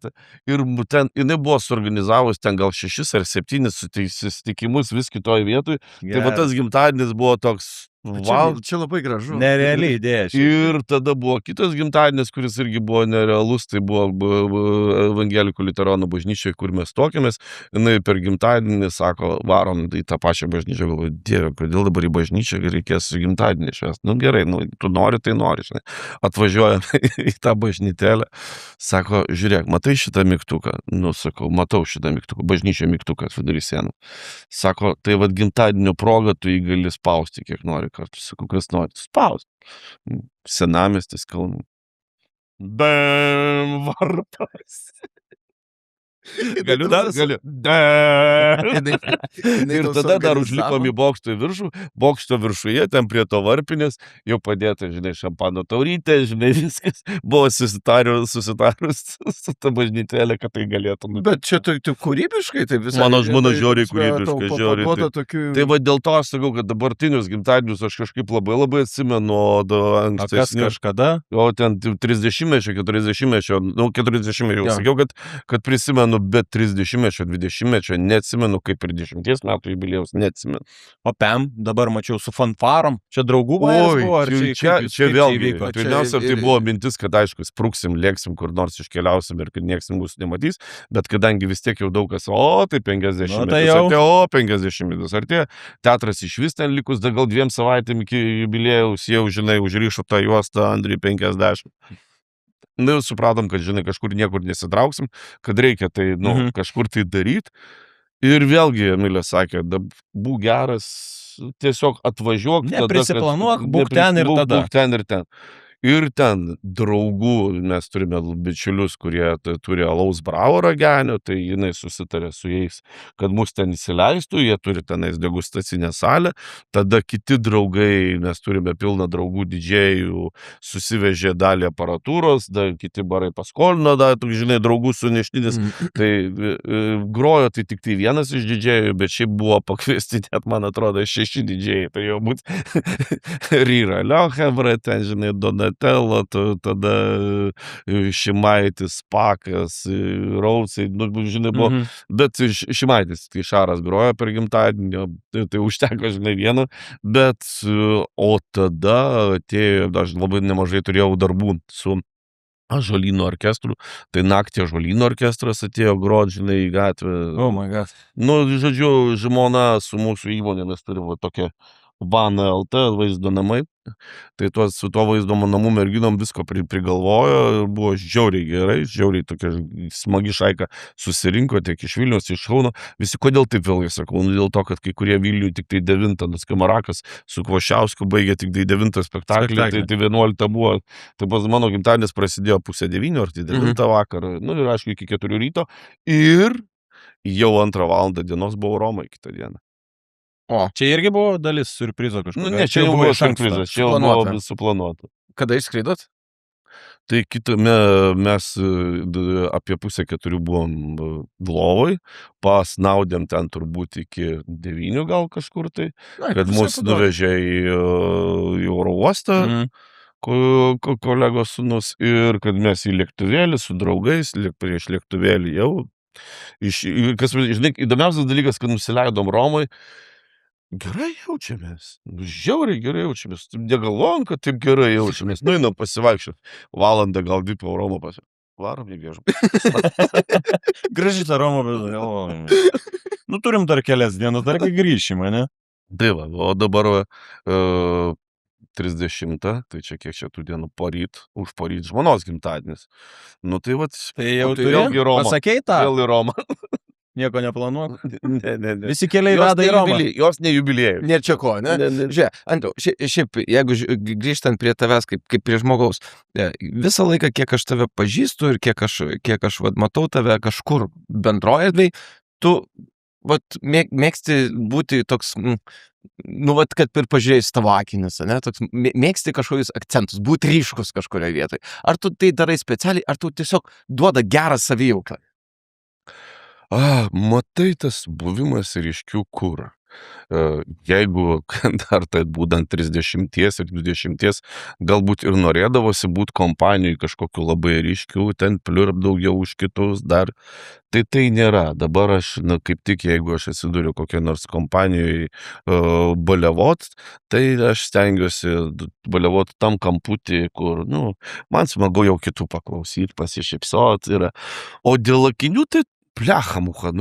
Ir ten, jinai buvo suorganizavus ten gal 6 ar 7 susitikimus vis kitoje vietoje. Tai va tas gimtadienis buvo toks, wow. Čia labai gražu. Nerealiai idėja. Ir tada buvo kitas gimtadienis, kuris irgi buvo nerealus, tai buvo Evangelikų liuteronų bažnyčioje, kur mes tokėmės. Jinai per gimtadienį sako, varom į tą pačią bažnyčią, galvoju, Dieve, kodėl dabar į bažnyčią reikės gimtadienį švęsti. Nu gerai, tu nori, tai nori. Žinai. Atvažiuojame į tą bažnytėlę, sako, žiūrėk, matai šitą mygtuką? Nu, sakau, matau šitą mygtuką, bažnyčio mygtukas vidury sienų. Sako, tai vad gimtadienio proga tu jį gali spausti, kiek nori kartu. Sakau, kas nori, spaust. Senamiestis Kauno. Varpas. Galiu dar? Galiu. Ir tada dar užlipom į bokšto viršų, bokšto viršuje, ten prie to varpinės, jau padėta, žinai, šampano taurytė, žinai, viskas. Buvo susitarus su ta bažnytėlė, kad tai galėtų. Bet čia tai kūrybiškai, tai visai. Mano žmona žiauriai kūrybiškai, žiauriai. Tokių... Tai va dėl to aš sakau, kad dabartinius gimtadienius aš kažkaip labai atsimenu, o ankstesnių. Kažkada? O ten 30-mečio, 40-mečio, nu 40-mečio, sakiau, kad prisimenu, bet 30-mečio, 20-mečio neatsimenu, kaip ir 10 metų jubiliejaus neatsimenu. O PEM dabar mačiau su fanfarom, čia draugų buvo, ar čia vėlgi, pirmiausia, tai buvo mintis, kad aišku, spruksim, lėksim, kur nors iškeliausim ir kad nieks mūsų nematys, bet kadangi vis tiek jau daug kas, tai 50 metų, 50 metų artėja, teatras iš vis ten likus, gal 2 savaitėm iki jubiliejaus, jau, žinai, užrišo tą juostą Andriui 50. Nu, supratom, kad, žinai, kažkur niekur nesitrauksim, kad reikia tai, kažkur tai daryti. Ir vėlgi, Emilė sakė, būk geras, tiesiog atvažiuok. Neprisiplanuok, būk ten ir tada. Būk ten ir ten. Ir ten draugų, mes turime bičiulius, kurie turi alaus Bravo ragenio, tai jinai susitarė su jais, kad mus ten įsileistų, jie turi tenais degustacinę salę, tada kiti draugai, mes turime pilną draugų didžėjų, susivežė dalį aparatūros, kiti barai paskolino, žinai, draugų suneštinis, tai grojo tai tik tai vienas iš didžėjų, bet šiaip buvo pakviesti, net man atrodo, 6 didžėjai, tai jau būt Ryra Liochevra, ten, žinai, Donatello, tada Šimaitis, Pakas, Raucai, žinai, buvo, bet Šimaitis, kai Šaras grojo per gimtadienį, tai užteko, žinai, vieno, bet, o tada atėjo, aš labai nemažai turėjau darbų su Ąžuolyno orkestru, tai naktį Ąžuolyno orkestras atėjo grot, žinai, į gatvę. Oh my God. Nu, žodžiu, žmona su mūsų įmonėmis turi tokią Vana LT vaizdo namai, tai su tuo vaizdo namų merginom visko prigalvojo, buvo žiauriai gerai, žiauriai tokia smagi šaika susirinko tiek iš Vilniaus, iš Kauno. Visi, kodėl taip vėlgi sakau, dėl to, kad kai kurie Vilniui tik tai 9, Skamarakas su Kvošiausku baigė tik tai 9 spektaklį, tai 11 buvo, tai mano gimtadienis prasidėjo 8:30 ar 9 vakarą, nu ir aišku iki 4 ryto ir jau 2 valandą dienos buvo Romai kitą dieną. O, čia irgi buvo dalis siurprizo kažkokio. Nu, ne, čia jau buvo siurprizas, čia jau buvo suplanuota. Kada išskridot? Tai mes apie 3:30 buvom Vlovoj, pasnaudėm ten turbūt iki 9 gal kažkur tai, kad mus nuvežė į oro uostą, kolegos sūnus, ir kad mes į lėktuvėlį su draugais, prieš lėktuvėlį jau Žinai, įdomiausias dalykas, kad nusileidom Romai, gerai jaučiamės. Žiauriai gerai jaučiamės. Negalvojom, kad taip gerai jaučiamės. Einam pasivaikščiot. Valandą gal 2 po Romą pasivaikščiot. Varom į viešbutį. Graži ta Roma, bet galvojame. Nu, turim dar kelias dienas, dar kai grįšim, ne? Tai va, o dabar 30, tai čia kiek čia tų dienų poryt, už poryt žmonos gimtadienis. Nu tai vat, Tai jau tai vėlgi Roma. Pasakei tą? Vėl į Romą. Nieko neplanuok. Ne. Visi keliai veda į Romą. Jos ne jubiliejų. Nėra čia ko, ne? Žiūrėk, Andriau, šiaip, jeigu grįžtant prie tavęs, kaip prie žmogaus, visą laiką, kiek aš tave pažįstu ir kiek aš matau tave kažkur bendroje erdvėje, tu mėgsti būti toks, nu, kad ir pažiūrėjus tavo akinis, ne, toks, mėgsti kažkokius akcentus, būti ryškus kažkurioje vietoje. Ar tu tai darai specialiai, ar tu tiesiog duoda gerą savijautą? Matai, tas buvimas ryškių kur. Jeigu dar tai būdant 30 ir 20, galbūt ir norėdavosi būti kompanijoje kažkokiu labai ryškiu, ten pliurp daugiau už kitus dar, tai nėra. Dabar aš, kaip tik, jeigu aš atsiduriu kokiai nors kompanijoje baliavot, tai aš stengiuosi baliavot tam kamputį, kur, man smagu jau kitų paklausyti, pasišypsot yra. O dėl akinių, tai plechamucha,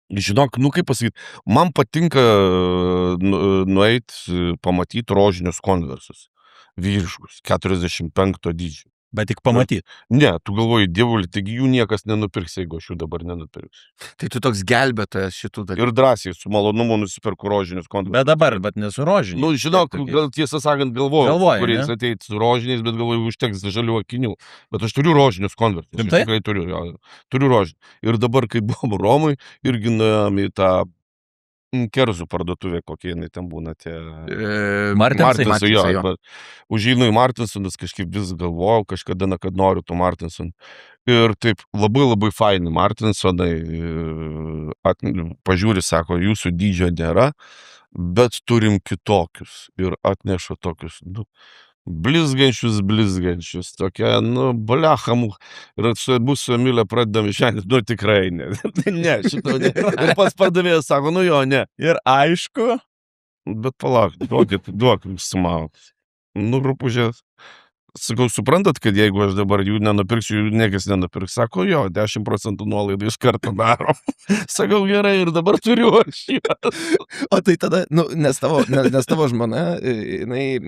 žinok, kaip pasakyti, man patinka nueiti, pamatyti rožinius konversus, vyriškus, 45 dydžio. Bet tik pamatyti. Ne, tu galvoji, dievuli, taigi jų niekas nenupirks, jeigu aš jų dabar nenupirksiu. Tai tu toks gelbėtojas šitų dalykų. Ir drąsiai, su malonumu nusiperku rožinius konversus. Bet dabar, nesu rožiniais. Žinok, gal tiesą sakant, galvoju, kuriais ateit su rožiniais, bet galvoju, užteks žalių akinių. Bet aš turiu rožinius konversus. Aš tikrai turiu rožinių. Ir dabar, kai buvom Romui, irgi nuėjom į tą kerzų parduotuvė, kokie jinai ten būna tie... Martinsai, jo. Užeinu į Martinsonus, kažkaip vis galvojau, kažkada, kad noriu tų Martinson. Ir taip, labai labai faini Martinsonai, pažiūri, sako, jūsų dydžio nėra, bet turim kitokius. Ir atneša tokius, blizgančius, tokia, blechamų. Ir bus su Emilė pradedam išvengti, tikrai ne. Ne, šito ne. Ir pas pardavėjas sako, jo, ne. Ir aišku. Bet palauk, duok sumau. Rūpužės. Sakau, suprantat, kad jeigu aš dabar jų nenupirksiu, jų niekas nenupirks. Sako, jo, 10% nuolaidų iš karto darom. Sakau, gerai, ir dabar turiu aš. O tai tada, nes tavo žmona, jinai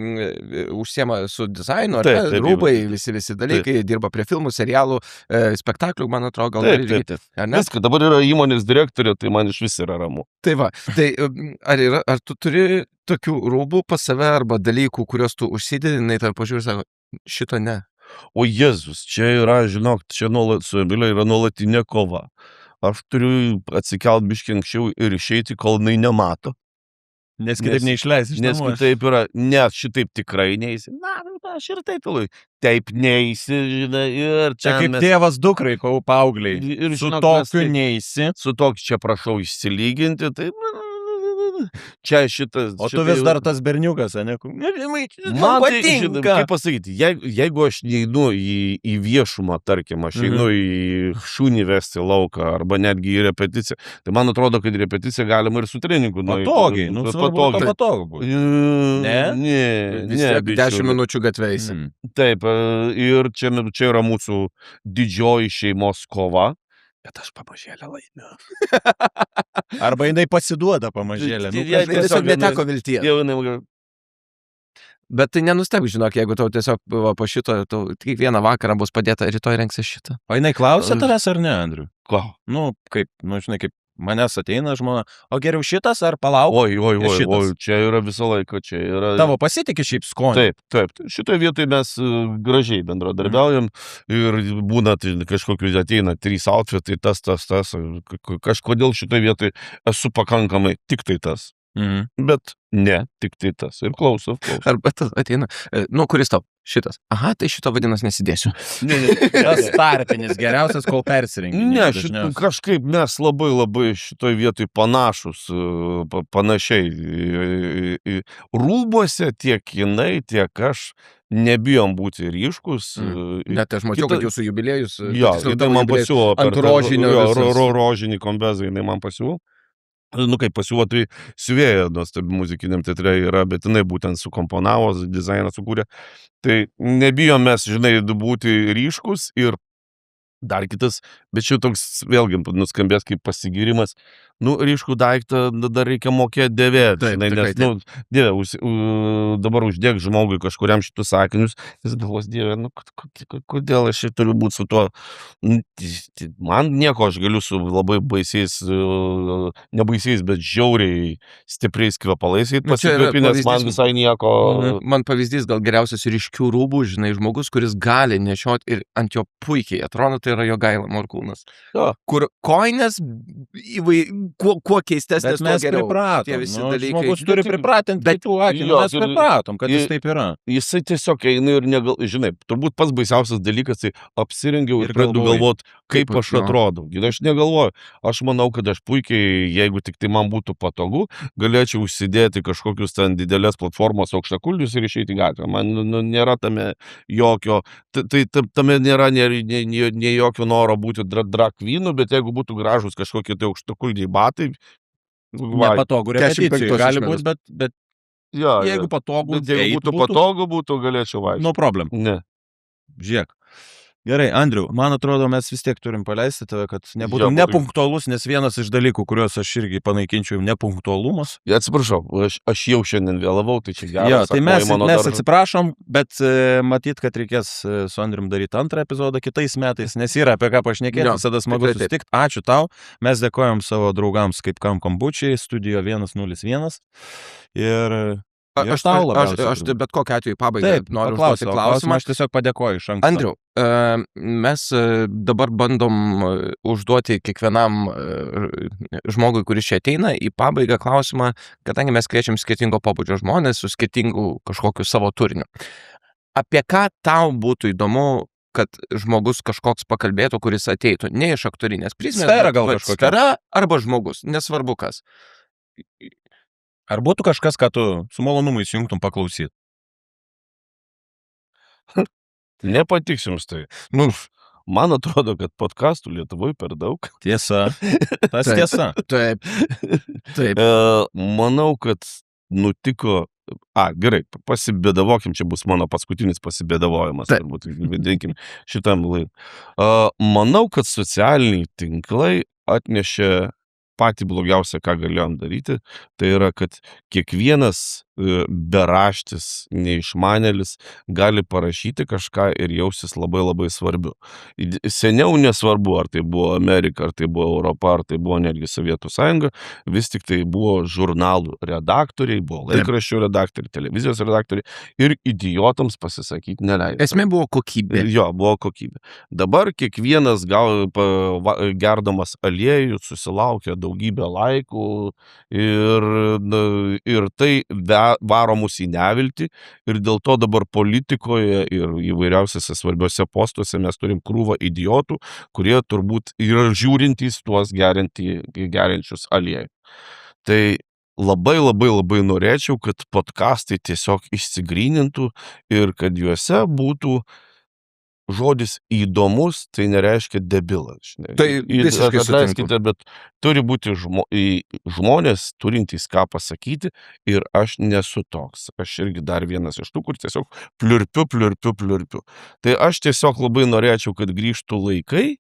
užsiema su dizainu, rūbai, visi dalykai, dirba prie filmų, serialų, spektaklių, man atrodo, gal daryti. Viską, dabar yra įmonės direktorė, tai man iš vis yra ramu. Tai va, ar tu turi tokių rūbų pas save arba dalykų, kuriuos tu užsidedi, jinai tarp pažiūrė, sako, šito ne. O Jėzus, čia yra, žinok, čia su Emilė yra nuolatinė kova. Aš turiu atsikelt biškį anksčiau ir išeiti, kol jinai nemato. Nes kitaip neišleisi iš namų. Nes kitaip yra, nes šitaip tikrai neįsi. Aš ir taip neįsi, žinai, ir čia kaip tėvas dukrai, kol paaugliai. Ir su tokiu neįsi. Su tokiu čia prašau išsilyginti, tai... Čia šitas... O tu vis dar tas berniukas, ne? Man patinka. Kaip pasakyti, jeigu aš neinu į viešumą, tarkim, aš einu į šunį vesti lauką arba netgi į repeticiją, tai man atrodo, kad repeticiją galima ir su treningu. Patogiai, patogu būti. Ne. 10 minučių gatveisi. Taip, ir čia yra mūsų didžioji šeimos kova. Bet aš pamažėlę laimiu. Arba jinai pasiduoda pamažėlę. Tiesiog neteko vilties. Bet tai nenustebi, žinok, jeigu tau tiesiog po šito, kiekvieną vakarą bus padėta, rytoj rengsi šitą. O jinai klausia tavęs ar ne, Andriu? Ko? Žinai, kaip manęs ateina žmona, o geriau šitas ar palauk? Oi, čia yra visą laiką, čia yra... Tavo pasitikė šiaip skonį? Taip. Šitoje vietoje mes gražiai bendradarbiaujam ir būna kažkokius ateina 3 outfitai, tas. Kažkodėl šitoje vietoje esu pakankamai tik tai tas. Bet ne, tik tai tas. Ir klausau. Arba tas ateina, kuris tau? Šitas. Aha, tai šito vadinasi nesidėsiu. Tas tarpinis geriausias, kol persirengi. Ne, kažkaip mes labai šitoj vietoj panašus, panašiai. Rūbuose tiek jinai, tiek aš nebijom būti ryškus. Net aš mačiau, kad jūsų jubiliejus. Jo, tai man pasiūlo ant rožinio. Rožinį kombezą, jinai man pasiūlo. Nu, kaip pasiūlo, tai siuvėja nuostabi muzikiniam teatre yra, bet jinai būtent sukomponavo, dizainą sukūrė. Tai nebijom mes, žinai, būti ryškus ir dar kitas, bet šitoks vėlgi nuskambės kaip pasigirimas. Nu, ryškų daiktą dar reikia mokėti dėvėti. Taip, Nes, nu, dieve, dabar uždėk žmogui kažkuriam šitus sakinius, jis galvos, dieve, nu, kodėl aš čia turiu būti su tuo. Man nieko, aš galiu su labai baisiais, nebaisiais, bet žiauriai stipriais kvepalais pasikvėpinęs, man visai nieko. Man pavyzdys gal geriausias ryškių rūbų, žinai, žmogus, kuris gali nešioti ir ant jo puikiai atrodo, tai yra Jogaila Morkūnas. Jo. Kur koinės kuo keistesnės, mes pripratom. Žmogus turi pripratinti, bet tų akinių mes pripratom, kad jis taip yra. Jisai tiesiog eina ir žinai, turbūt pats baisiausias dalykas, tai apsirengiau ir pradedu galvoti, kaip aš atrodau. Aš negalvoju, aš manau, kad aš puikiai, jeigu tik tai man būtų patogu, galėčiau užsidėti kažkokius ten didelės platformos aukštakulnius ir išeiti į gatvę. Man nėra tame jokio, tame nėra nei jokio noro būti drag queenu, bet jeigu būtų gražus kažkokie tai aukštakulniai batai, nepatogu repeticijų gali būti, bet jeigu patogu, jeigu būtų patogu, galėčiau vaikščioti. No problem. Ne. Žiūrėk. Gerai, Andriau, man atrodo, mes vis tiek turim paleisti tave, kad nebūtum nepunktualus, nes vienas iš dalykų, kuriuos aš irgi panaikinčiau, nepunktualumas. Atsiprašau, aš jau šiandien vėlavau, tai čia geras. Jo, tai mes atsiprašom, bet matyt, kad reikės su Andrium daryti antrą epizodą kitais metais, nes yra apie ką pašnekėti, visada smagu susitikti. Ačiū tau, mes dėkojam savo draugams kaip Kam Kombučiai, Studio 101 ir... Aš bet kokiu atveju pabaigai noriu užduoti klausimą. Aš tiesiog padėkoju iš anksto. Andriau, mes dabar bandom užduoti kiekvienam žmogui, kuris čia ateina, į pabaigą klausimą, kadangi mes kviečiam skirtingo pobūdžio žmonės su skirtingu kažkokiu savo turiniu. Apie ką tau būtų įdomu, kad žmogus kažkoks pakalbėtų, kuris ateitų, ne iš aktorinės prizmės, sfera gal kažkokia. Sfera arba žmogus, nesvarbu kas. Ar būtų kažkas, ką tu su malonumu įsijungtum paklausyti? Nepatiks jums tai. Nu, man atrodo, kad podcastų Lietuvoje per daug. Tiesa. Tas tiesa. Taip. Manau, kad nutiko... Gerai, pasibėdavokim, čia bus mano paskutinis pasibėdavojimas. Turbūt, vadinkim, šitam laikui. Manau, kad socialiniai tinklai atnešė patį blogiausią, ką galėjom daryti, tai yra, kad kiekvienas beraštis, neišmanėlis gali parašyti kažką ir jausis labai labai svarbiu. Seniau nesvarbu, ar tai buvo Amerika, ar tai buvo Europa, ar tai buvo netgi Sovietų sąjunga, vis tik tai buvo žurnalų redaktoriai, buvo laikraščių redaktoriai, televizijos redaktoriai ir idiotams pasisakyti neleido. Esmė buvo kokybė. Jo, buvo kokybė. Dabar kiekvienas gerdamas aliejų susilaukia daugybę laikų ir tai varo mus į neviltį ir dėl to dabar politikoje ir įvairiausiose svarbiose postuose mes turim krūvą idiotų, kurie turbūt yra žiūrintys tuos geriančius aliejų. Tai labai labai labai norėčiau, kad podcastai tiesiog išsigrynintų ir kad juose būtų žodis įdomus, tai nereiškia debilas. Tai visiškai atleiskite, bet turi būti žmonės turintys ką pasakyti ir aš nesu toks. Aš irgi dar vienas iš tų, kur tiesiog pliurpiu. Tai aš tiesiog labai norėčiau, kad grįžtų laikai,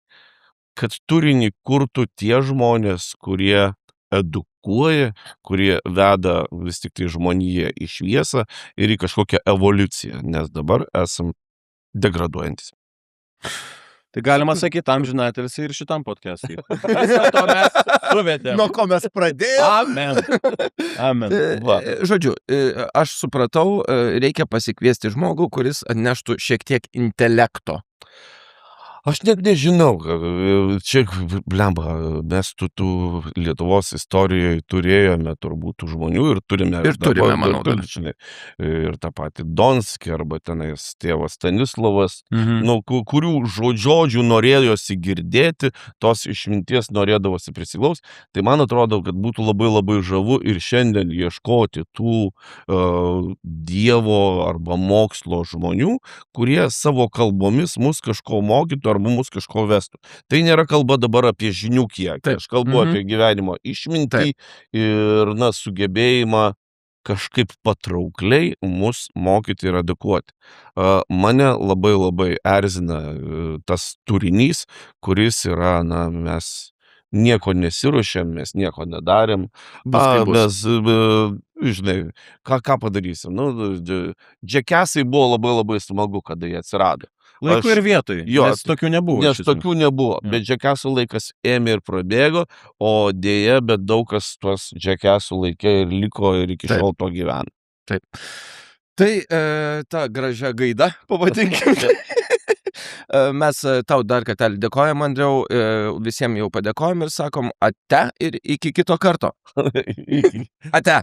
kad turinį kurtų tie žmonės, kurie edukuoja, kurie veda vis tik tai žmoniją į šviesą ir į kažkokią evoliuciją, nes dabar esam degraduojantis. Tai galima sakyti, amžinatelis ir šitam podcast'ui. To mes suvedėm. Nuo ko mes pradėjome? Amen. Žodžiu, aš supratau, reikia pasikviesti žmogų, kuris atneštų šiek tiek intelekto. Aš net nežinau, čia, blemba, mes tų Lietuvos istorijoje turėjome turbūt tų žmonių ir turime. Ir turime, manau. Ir tą patį Donskį arba tenais tėvas Stanislovas, kurių žodžių norėjosi girdėti, tos išminties norėdavosi prisiglaus. Tai man atrodo, kad būtų labai labai žavu ir šiandien ieškoti tų Dievo arba mokslo žmonių, kurie savo kalbomis mus kažko mokytų arba mus kažko vestų. Tai nėra kalba dabar apie žinių kiekį. Aš kalbu apie gyvenimo išmintį ir, sugebėjimą kažkaip patraukliai mus mokyti ir edukuoti. Mane labai labai erzina tas turinys, kuris yra, mes nieko nesiruošėm, mes nieko nedarėm. Mes, žinai, ką padarysim? Džekesai buvo labai labai smagu, kada jie atsirado. Laiku ir vietoj, nes tokių nebuvo. Nes tokių nebuvo, bet Džekesų laikas ėmė ir prabėgo, o dėja, bet daug kas tuos Džekesų laikė ir liko ir iki šiol to gyvena. Taip. Tai ta gražia gaida, pavadinkime. Mes tau dar kartelį dėkojam, Andriau, visiems jau padėkojom ir sakom ate ir iki kito karto. Ate.